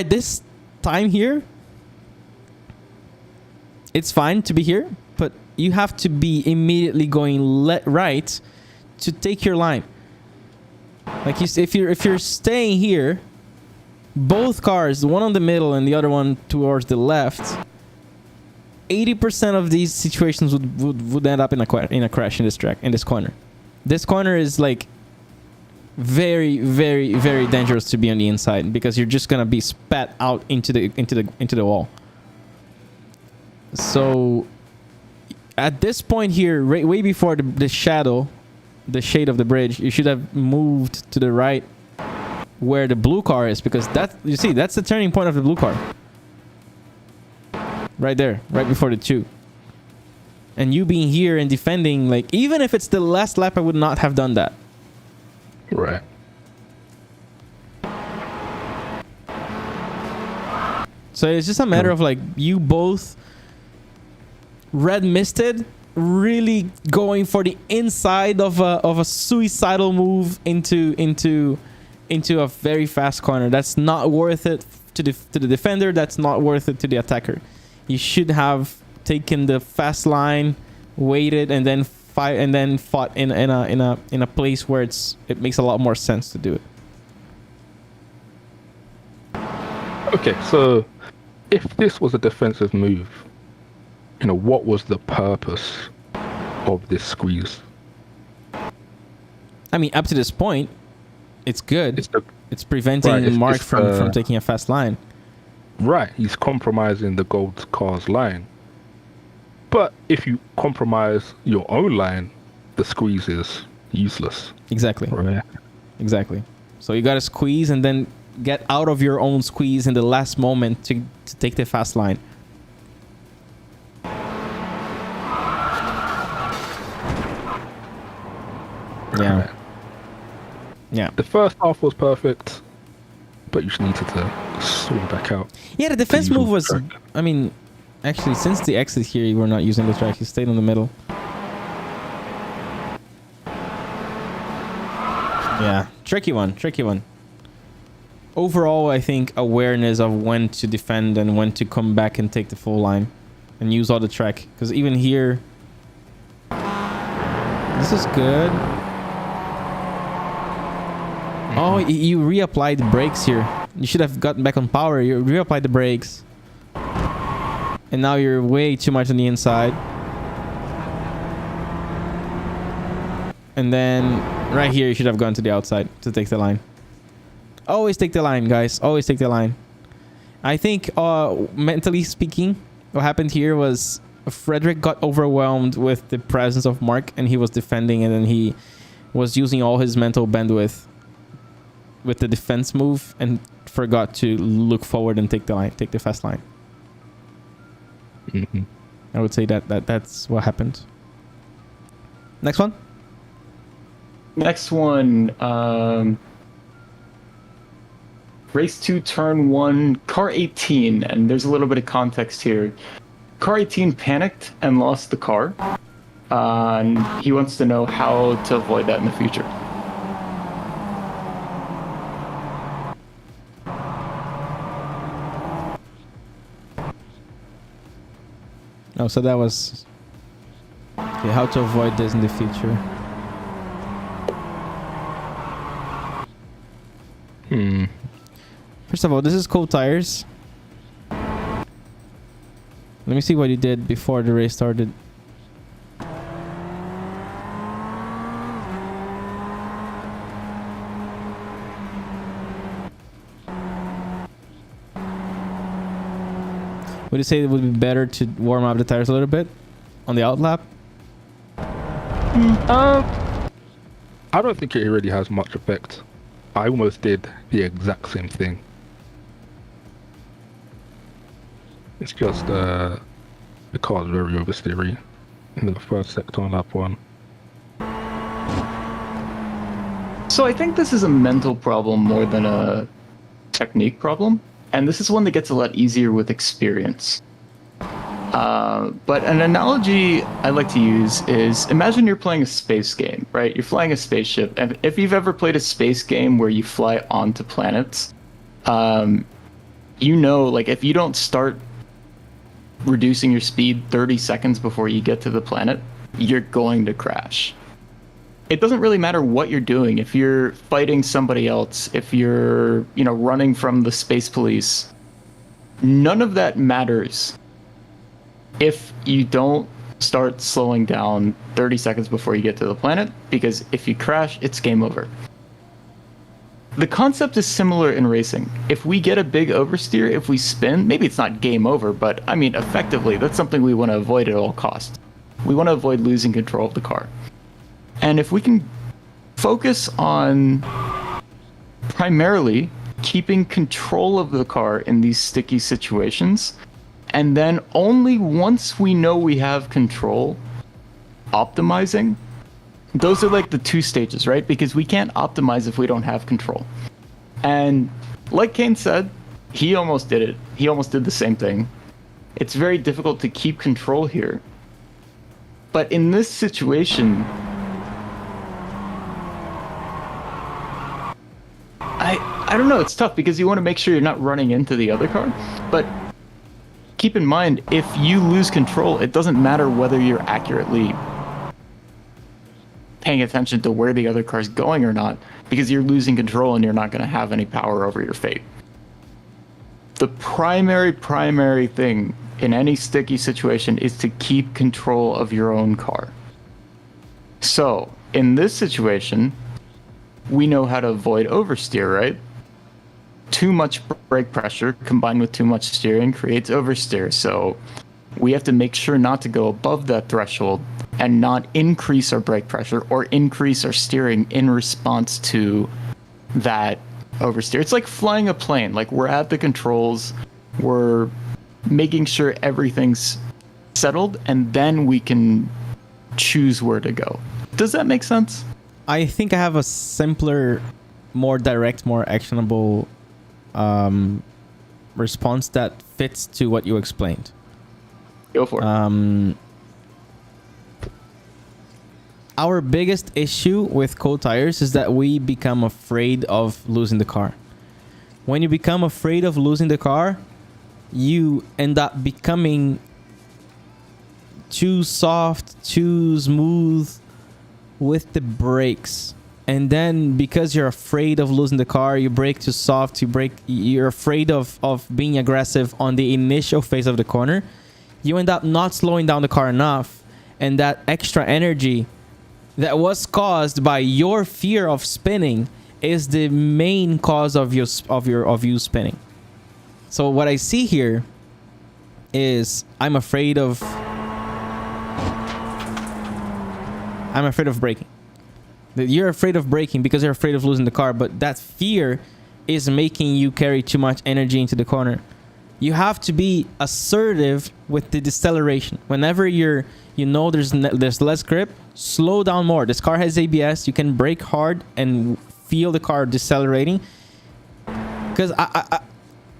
this time here, it's fine to be here, but you have to be immediately going right to take your line. Like, if you're staying here, both cars, the one on the middle and the other one towards the left, 80% of these situations would end up in a crash in this track, in this corner. This corner is like very, very, very dangerous to be on the inside, because you're just gonna be spat out into the wall. So at this point here, way before the shade of the bridge, you should have moved to the right where the blue car is, because you see that's the turning point of the blue car. Right there, right before the 2. And you being here and defending, like, even if it's the last lap, I would not have done that. Right. So it's just a matter of, like, you both red misted, really going for the inside of a suicidal move into a very fast corner. That's not worth it to the defender. That's not worth it to the attacker. You should have taken the fast line, waited, and then fought in a place where it makes a lot more sense to do it. Okay, so if this was a defensive move, what was the purpose of this squeeze? I mean, up to this point, it's good. It's preventing Mark from taking a fast line. Right, he's compromising the gold car's line. But if you compromise your own line, the squeeze is useless. Exactly. Right. Exactly. So you gotta squeeze and then get out of your own squeeze in the last moment to take the fast line. Yeah. Right. Yeah. The first half was perfect, but you just needed to swing back out. Yeah, the defense move was, I mean, actually, since the exit here, you were not using the track. You stayed in the middle. Yeah, tricky one. Overall, I think awareness of when to defend and when to come back and take the full line and use all the track. Because even here, this is good. Oh, you reapplied the brakes here. You should have gotten back on power. You reapplied the brakes. And now you're way too much on the inside. And then right here, you should have gone to the outside to take the line. Always take the line, guys. Always take the line. I think, mentally speaking, what happened here was Frederick got overwhelmed with the presence of Mark, and he was defending, and then he was using all his mental bandwidth with the defense move and forgot to look forward and take the line, take the fast line. Mm-hmm. I would say that's what happened. Next one. Next one, race 2, turn 1, car 18, and there's a little bit of context here. Car 18 panicked and lost the car, and he wants to know how to avoid that in the future. Oh, so that was... Okay, how to avoid this in the future. First of all, this is cold tires. Let me see what you did before the race started. Would you say it would be better to warm up the tires a little bit on the outlap? I don't think it really has much effect. I almost did the exact same thing. It's just the car's very oversteery in the first sector on lap 1. So I think this is a mental problem more than a technique problem, and this is one that gets a lot easier with experience. But an analogy I like to use is, imagine you're playing a space game, right? You're flying a spaceship, and if you've ever played a space game where you fly onto planets, you know, like, if you don't start reducing your speed 30 seconds before you get to the planet, you're going to crash. It doesn't really matter what you're doing. If you're fighting somebody else, if you're, you know, running from the space police, none of that matters if you don't start slowing down 30 seconds before you get to the planet, because if you crash, it's game over. The concept is similar in racing. If we get a big oversteer, if we spin, maybe it's not game over, but I mean, effectively, that's something we want to avoid at all costs. We want to avoid losing control of the car. And if we can focus on primarily keeping control of the car in these sticky situations, and then only once we know we have control, optimizing, those are like the 2 stages, right? Because we can't optimize if we don't have control. And like Kane said, he almost did it. He almost did the same thing. It's very difficult to keep control here. But in this situation, I don't know, it's tough because you want to make sure you're not running into the other car. But keep in mind, if you lose control, it doesn't matter whether you're accurately paying attention to where the other car's going or not, because you're losing control and you're not going to have any power over your fate. The primary thing in any sticky situation is to keep control of your own car. So, in this situation, we know how to avoid oversteer, right? Too much brake pressure combined with too much steering creates oversteer. So we have to make sure not to go above that threshold and not increase our brake pressure or increase our steering in response to that oversteer. It's like flying a plane. Like, we're at the controls, we're making sure everything's settled, and then we can choose where to go. Does that make sense? I think I have a simpler, more direct, more actionable response that fits to what you explained. Go for it. Our biggest issue with cold tires is that we become afraid of losing the car. When you become afraid of losing the car, you end up becoming too soft, too smooth with the brakes. And then because you're afraid of losing the car, you brake too soft, you're afraid of being aggressive on the initial phase of the corner. You end up not slowing down the car enough, and that extra energy that was caused by your fear of spinning is the main cause of you spinning. So what I see here is I'm afraid of braking. You're afraid of braking because you're afraid of losing the car, but that fear is making you carry too much energy into the corner. You have to be assertive with the deceleration. Whenever you know there's less grip, slow down more. This car has ABS. You can brake hard and feel the car decelerating. Because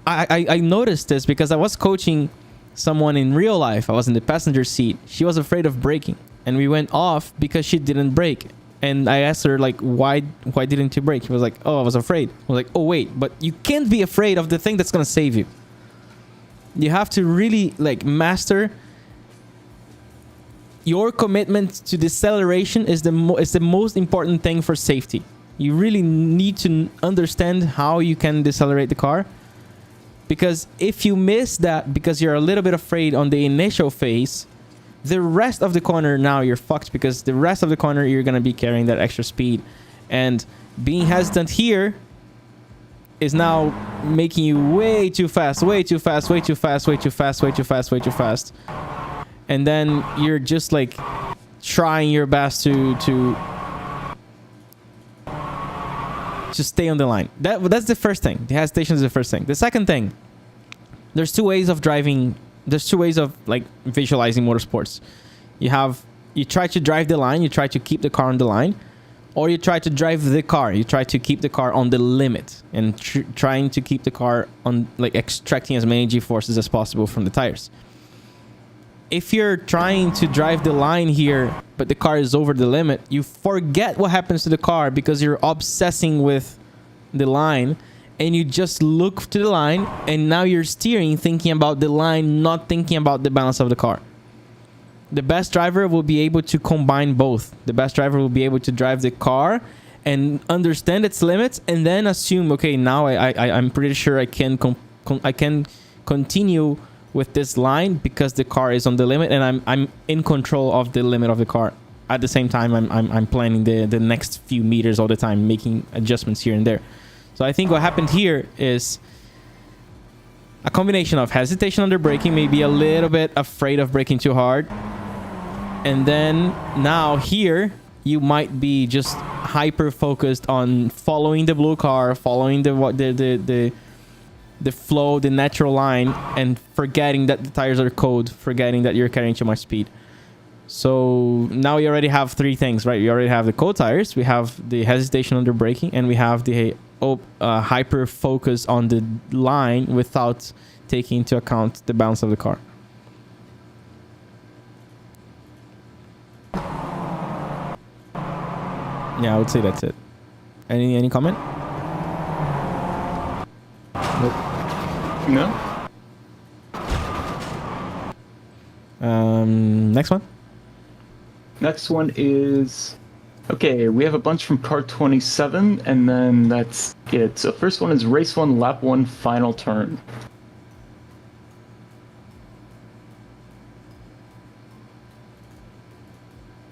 I noticed this because I was coaching someone in real life. I was in the passenger seat. She was afraid of braking, and we went off because she didn't brake. And I asked her, like, why didn't you brake? She was like, oh, I was afraid. I was like, oh, wait, but you can't be afraid of the thing that's going to save you. You have to really, like, master your commitment to deceleration is the most important thing for safety. You really need to understand how you can decelerate the car. Because if you miss that because you're a little bit afraid on the initial phase, the rest of the corner, now you're fucked, because the rest of the corner you're going to be carrying that extra speed. And being hesitant here is now making you way too fast, way too fast, way too fast, way too fast, way too fast, way too fast. And then you're just like trying your best to stay on the line. That's the first thing. The hesitation is the first thing. The second thing, there's two ways of driving. There's two ways of like visualizing motorsports. You try to drive the line, you try to keep the car on the line, or you try to drive the car, you try to keep the car on the limit and trying to keep the car on, like extracting as many G-forces as possible from the tires. If you're trying to drive the line here, but the car is over the limit, you forget what happens to the car because you're obsessing with the line, and you just look to the line, and now you're steering thinking about the line, not thinking about the balance of the car. The best driver will be able to combine both. The best driver will be able to drive the car and understand its limits, and then assume, okay, now I'm pretty sure I can continue with this line because the car is on the limit, and I'm in control of the limit of the car. At the same time, I'm planning the next few meters all the time, making adjustments here and there. So I think what happened here is a combination of hesitation under braking, maybe a little bit afraid of braking too hard. And then now here, you might be just hyper focused on following the blue car, following the flow, the natural line, and forgetting that the tires are cold, forgetting that you're carrying too much speed. So now you already have three things, right? You already have the cold tires, we have the hesitation under braking, and we have the hyper focus on the line without taking into account the balance of the car. Yeah, I would say that's it. Any comment? Nope. No. Next one. Next one is... Okay, we have a bunch from car 27, and then that's it. So first one is race 1, lap 1, final turn.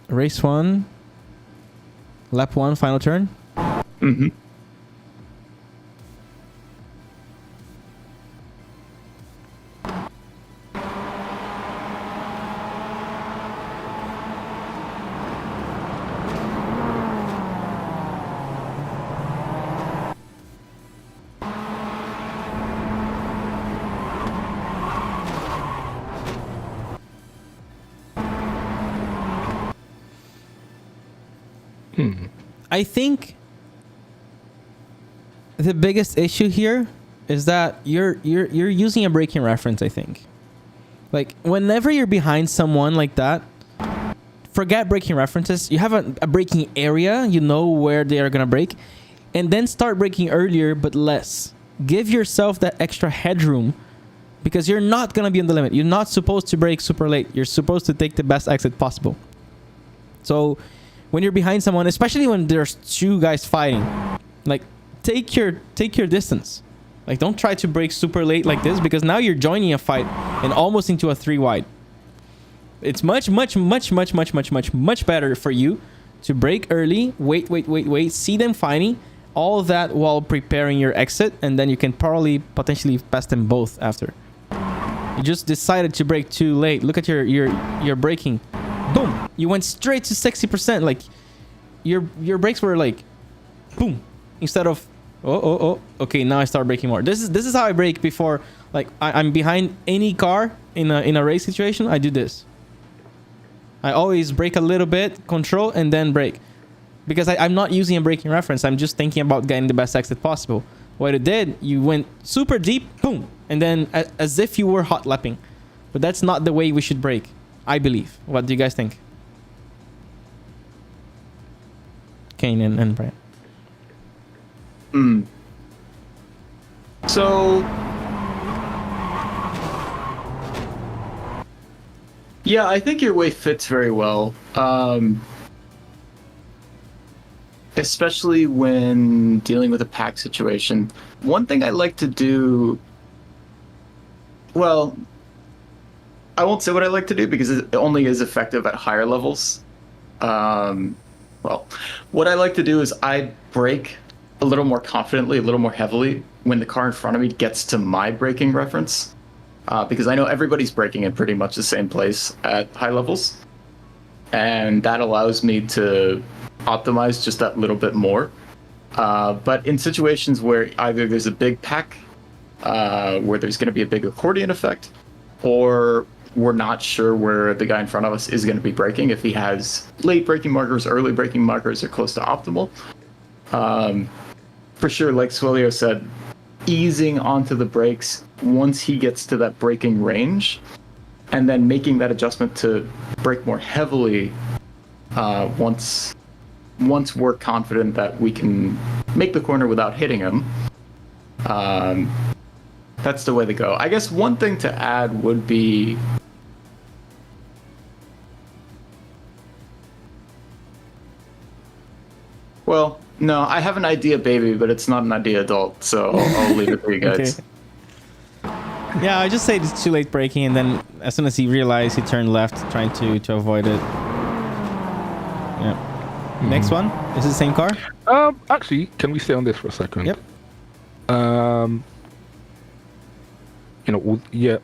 Race 1, lap 1, final turn? Mm-hmm. I think the biggest issue here is that you're using a braking reference, I think. Like, whenever you're behind someone like that, forget braking references. You have a braking area, you know where they are going to brake, and then start braking earlier but less. Give yourself that extra headroom because you're not going to be on the limit. You're not supposed to brake super late. You're supposed to take the best exit possible. So when you're behind someone, especially when there's two guys fighting, like take your distance. Like, don't try to brake super late like this, because now you're joining a fight and almost into a 3 wide. It's much better for you to brake early, wait, see them fighting, all that while preparing your exit, and then you can probably potentially pass them both after. You just decided to brake too late. Look at your braking. Boom! You went straight to 60%. Like, your brakes were like, boom, instead of okay, now I start braking more. This is how I brake before. Like, I'm behind any car in a race situation. I do this. I always brake a little bit, control, and then brake, because I'm not using a braking reference. I'm just thinking about getting the best exit possible. What it did, you went super deep, boom, and then as if you were hot lapping. But that's not the way we should brake, I believe. What do you guys think? Kane and Brian. So, yeah, I think your way fits very well. Especially when dealing with a pack situation. One thing I like to do, well, I won't say what I like to do because it only is effective at higher levels. Well, what I like to do is I brake a little more confidently, a little more heavily when the car in front of me gets to my braking reference, because I know everybody's braking in pretty much the same place at high levels, and that allows me to optimize just that little bit more. But in situations where either there's a big pack, where there's going to be a big accordion effect, or we're not sure where the guy in front of us is going to be braking, if he has late braking markers, early braking markers, or close to optimal. For sure, like Swelio said, easing onto the brakes once he gets to that braking range, and then making that adjustment to brake more heavily once we're confident that we can make the corner without hitting him. That's the way to go. I guess one thing to add would be well, no, I have an idea baby, but it's not an idea adult, so I'll leave it for you guys. Okay. Yeah, I just say it's too late braking, and then as soon as he realized, he turned left, trying to avoid it. Yeah. Next one. Is it the same car? Actually, can we stay on this for a second? Yep. You know, yeah,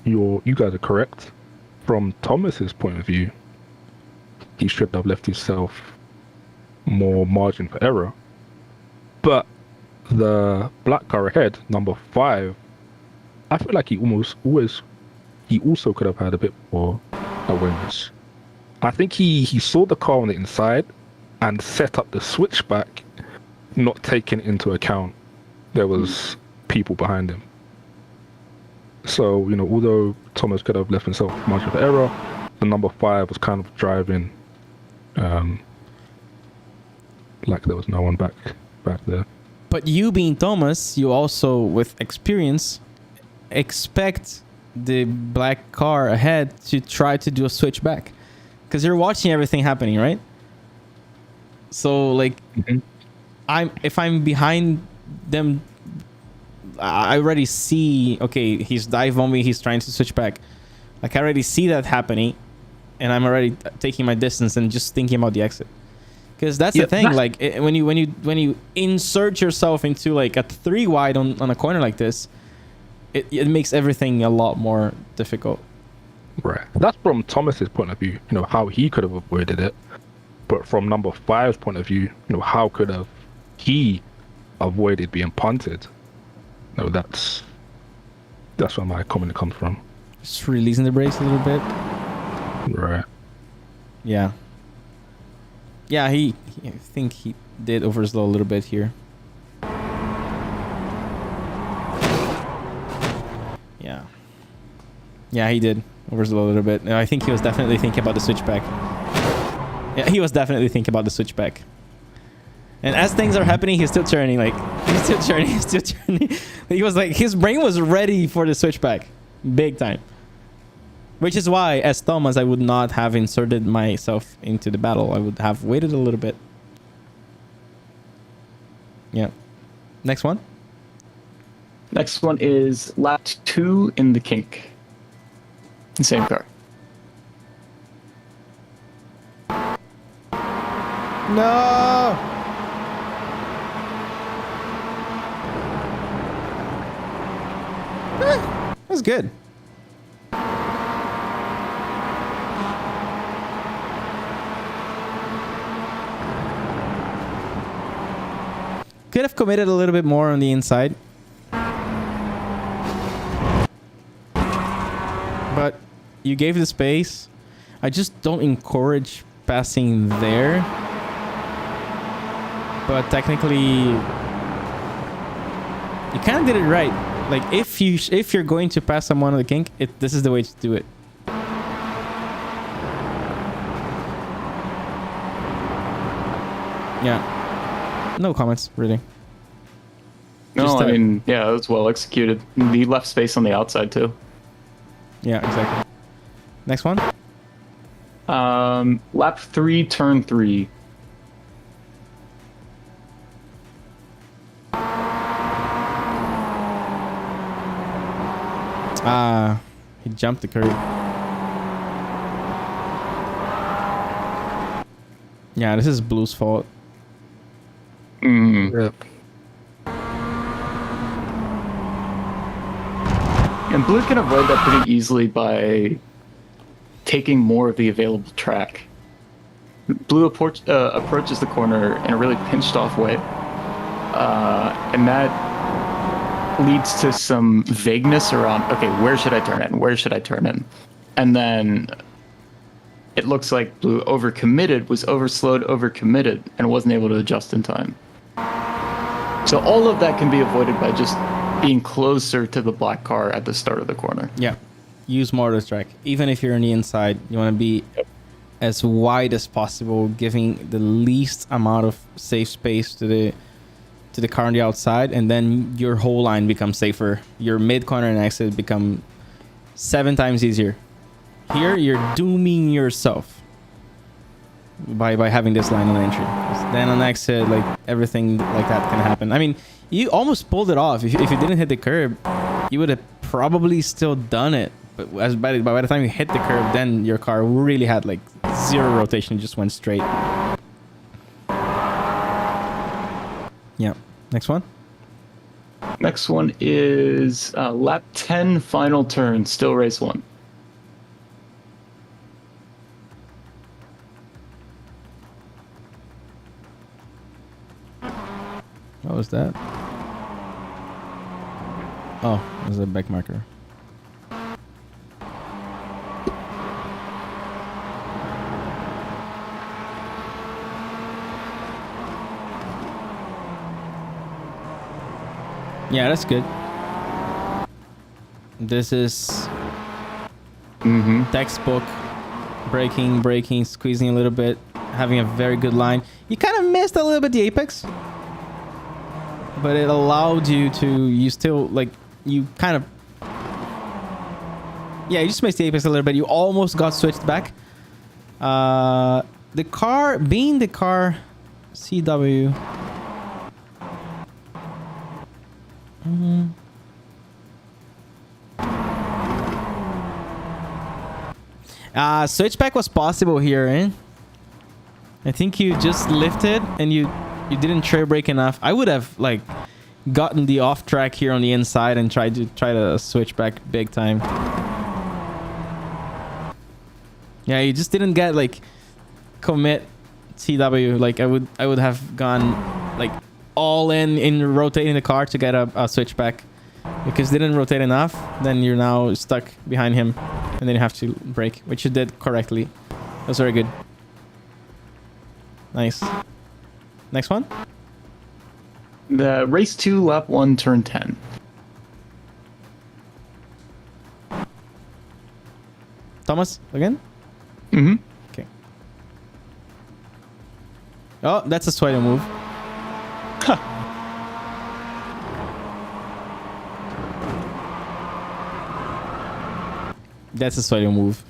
you guys are correct. From Thomas's point of view, he should have left himself more margin for error. But the black car ahead, number 5, I feel like he also could have had a bit more awareness. I think he saw the car on the inside and set up the switchback, not taking into account there was people behind him. So, you know, although Thomas could have left himself margin for error, the number 5 was kind of driving like there was no one back there. But you being Thomas, you also, with experience, expect the black car ahead to try to do a switchback, because you're watching everything happening, right? So, like, if I'm behind them, I already see, okay, he's dive on me, he's trying to switch back. Like, I already see that happening, and I'm already taking my distance and just thinking about the exit. Because that's the thing, like, when you insert yourself into like a 3 wide on a corner like this, it makes everything a lot more difficult. Right. That's from Thomas's point of view, you know, how he could have avoided it. But from number 5's point of view, you know, how could have he avoided being punted? No, that's where my comment comes from. Just releasing the brakes a little bit. Right. Yeah. Yeah, I think he did overslow a little bit here. Yeah. Yeah, he did overslow a little bit. I think he was definitely thinking about the switchback. Yeah, he was definitely thinking about the switchback. And as things are happening, he's still turning. Like, he's still turning. He was like, his brain was ready for the switchback. Big time. Which is why, as Thomas, I would not have inserted myself into the battle. I would have waited a little bit. Yeah. Next one. Next one is lap 2 in the kink. Same car. No! That was good. Could have committed a little bit more on the inside. But you gave the space. I just don't encourage passing there. But technically, you kind of did it right. Like, if you're going to pass someone on the kink, this is the way to do it. Yeah. No comments, really. No, I mean, yeah, it was well executed. The left space on the outside, too. Yeah, exactly. Next one? Lap 3, turn 3. He jumped the curb. Yeah, this is Blue's fault. Yep. And blue can avoid that pretty easily by taking more of the available track. Blue approaches the corner in a really pinched off way, and that leads to some vagueness around, okay, where should I turn in? Where should I turn in? And then it looks like blue overcommitted, was overslowed, overcommitted, and wasn't able to adjust in time. So all of that can be avoided by just being closer to the black car at the start of the corner. Yeah. Use more of the track. Even if you're on the inside, you want to be as wide as possible, giving the least amount of safe space to the car on the outside, and then your whole line becomes safer. Your mid corner and exit become 7 times easier. Here, you're dooming yourself by having this line on entry. Then on exit, like everything like that can happen. I mean, you almost pulled it off. If you didn't hit the curb, you would have probably still done it. But by the time you hit the curb, then your car really had like 0 rotation. It just went straight. Yeah. Next one. Next one is lap 10, final turn, still race 1. What was that? Oh, it was a back marker. Yeah, that's good. This is textbook braking, squeezing a little bit, having a very good line. You kind of missed a little bit the apex, but it allowed you to, you still, like, you kind of, yeah, you just missed the apex a little bit. You almost got switched back. The car, being the car CW, switchback was possible here, eh? I think you just lifted and you didn't trail brake enough. I would have like gotten the off track here on the inside and tried to switch back big time. Yeah, you just didn't get like commit CW. Like I would have gone like all in rotating the car to get a switchback, because they didn't rotate enough. Then you're now stuck behind him, and then you have to brake, which you did correctly. That was very good. Nice. Next one. The race 2, lap 1, turn 10. Thomas again. Okay. Oh, that's a sweaty move. That's a sweaty move.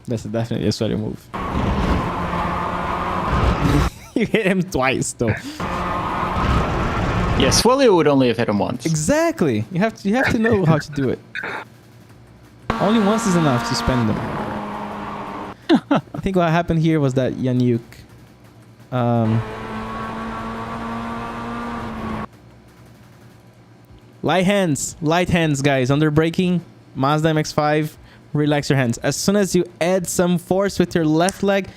That's definitely a sweaty move. You hit him twice, though. Yeah, Swelio would only have hit him once. Exactly. You have to know how to do it. Only once is enough to spend them. I think what happened here was that Yanyuk light hands, guys. Under braking, Mazda MX-5, relax your hands. As soon as you add some force with your left leg,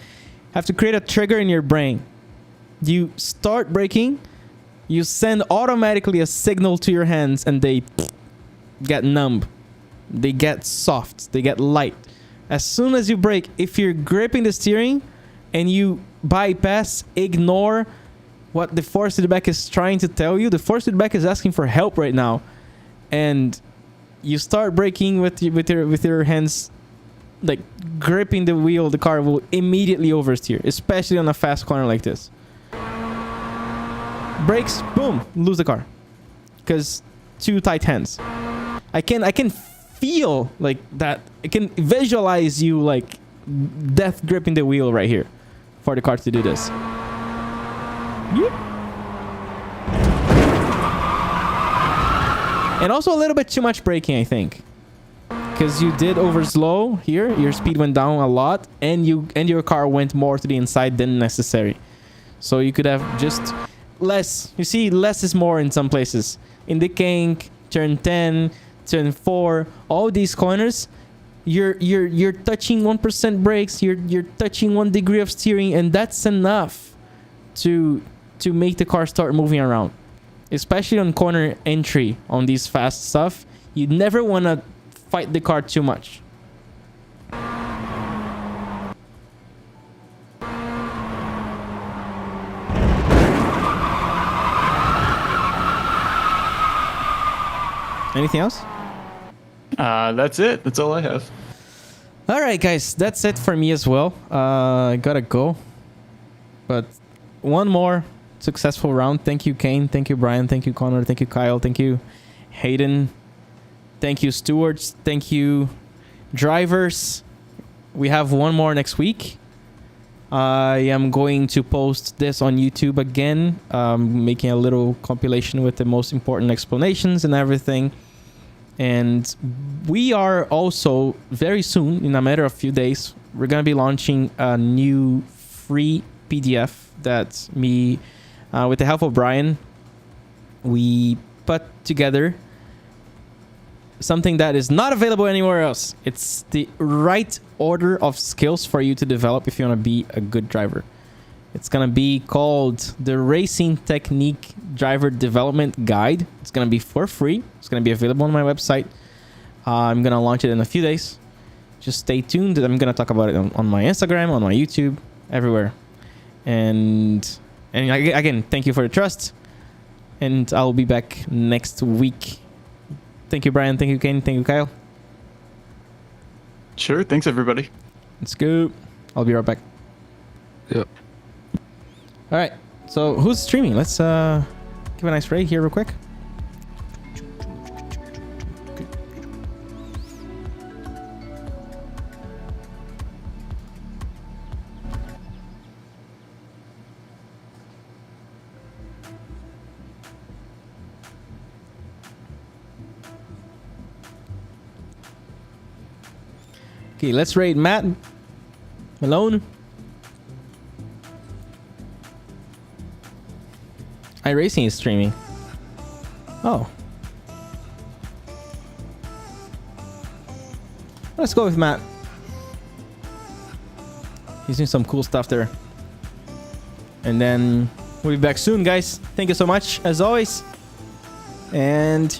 have to create a trigger in your brain. You start braking, you send automatically a signal to your hands, and they get numb. They get soft. They get light. As soon as you brake, if you're gripping the steering and you bypass, ignore what the force feedback is trying to tell you. The force feedback is asking for help right now, and you start braking with your hands, like gripping the wheel. The car will immediately oversteer, especially on a fast corner like this. Brakes, boom, lose the car, because too tight hands. I can feel like that. I can visualize you like death gripping the wheel right here for the car to do this. Yep. And also a little bit too much braking, I think, because you did overslow here. Your speed went down a lot, and your car went more to the inside than necessary. So you could have just less. You see, less is more in some places. In the kink, turn 10, turn 4, all these corners, you're touching 1% brakes. You're touching 1 degree of steering, and that's enough to make the car start moving around. Especially on corner entry on these fast stuff, you never want to fight the car too much. Anything else? That's it. That's all I have. All right, guys, that's it for me as well. I gotta go, but one more successful round. Thank you, Kane. Thank you, Brian. Thank you, Connor. Thank you, Kyle. Thank you, Hayden. Thank you, stewards. Thank you, drivers. We have one more next week. I am going to post this on YouTube again, making a little compilation with the most important explanations and everything. And we are also very soon, in a matter of few days, we're going to be launching a new free PDF that me, with the help of Brian, we put together something that is not available anywhere else. It's the right order of skills for you to develop if you want to be a good driver. It's going to be called the Racing Technique Driver Development Guide. It's going to be for free. It's going to be available on my website. I'm going to launch it in a few days. Just stay tuned. I'm going to talk about it on my Instagram, on my YouTube, everywhere. And again, thank you for the trust. And I'll be back next week. Thank you, Brian. Thank you, Kane. Thank you, Kyle. Sure. Thanks, everybody. Let's go. I'll be right back. Yep. All right. So who's streaming? Let's give a nice raid here real quick. Okay, let's raid Matt Malone. iRacing is streaming. Oh. Let's go with Matt. He's doing some cool stuff there. And then we'll be back soon, guys. Thank you so much, as always. And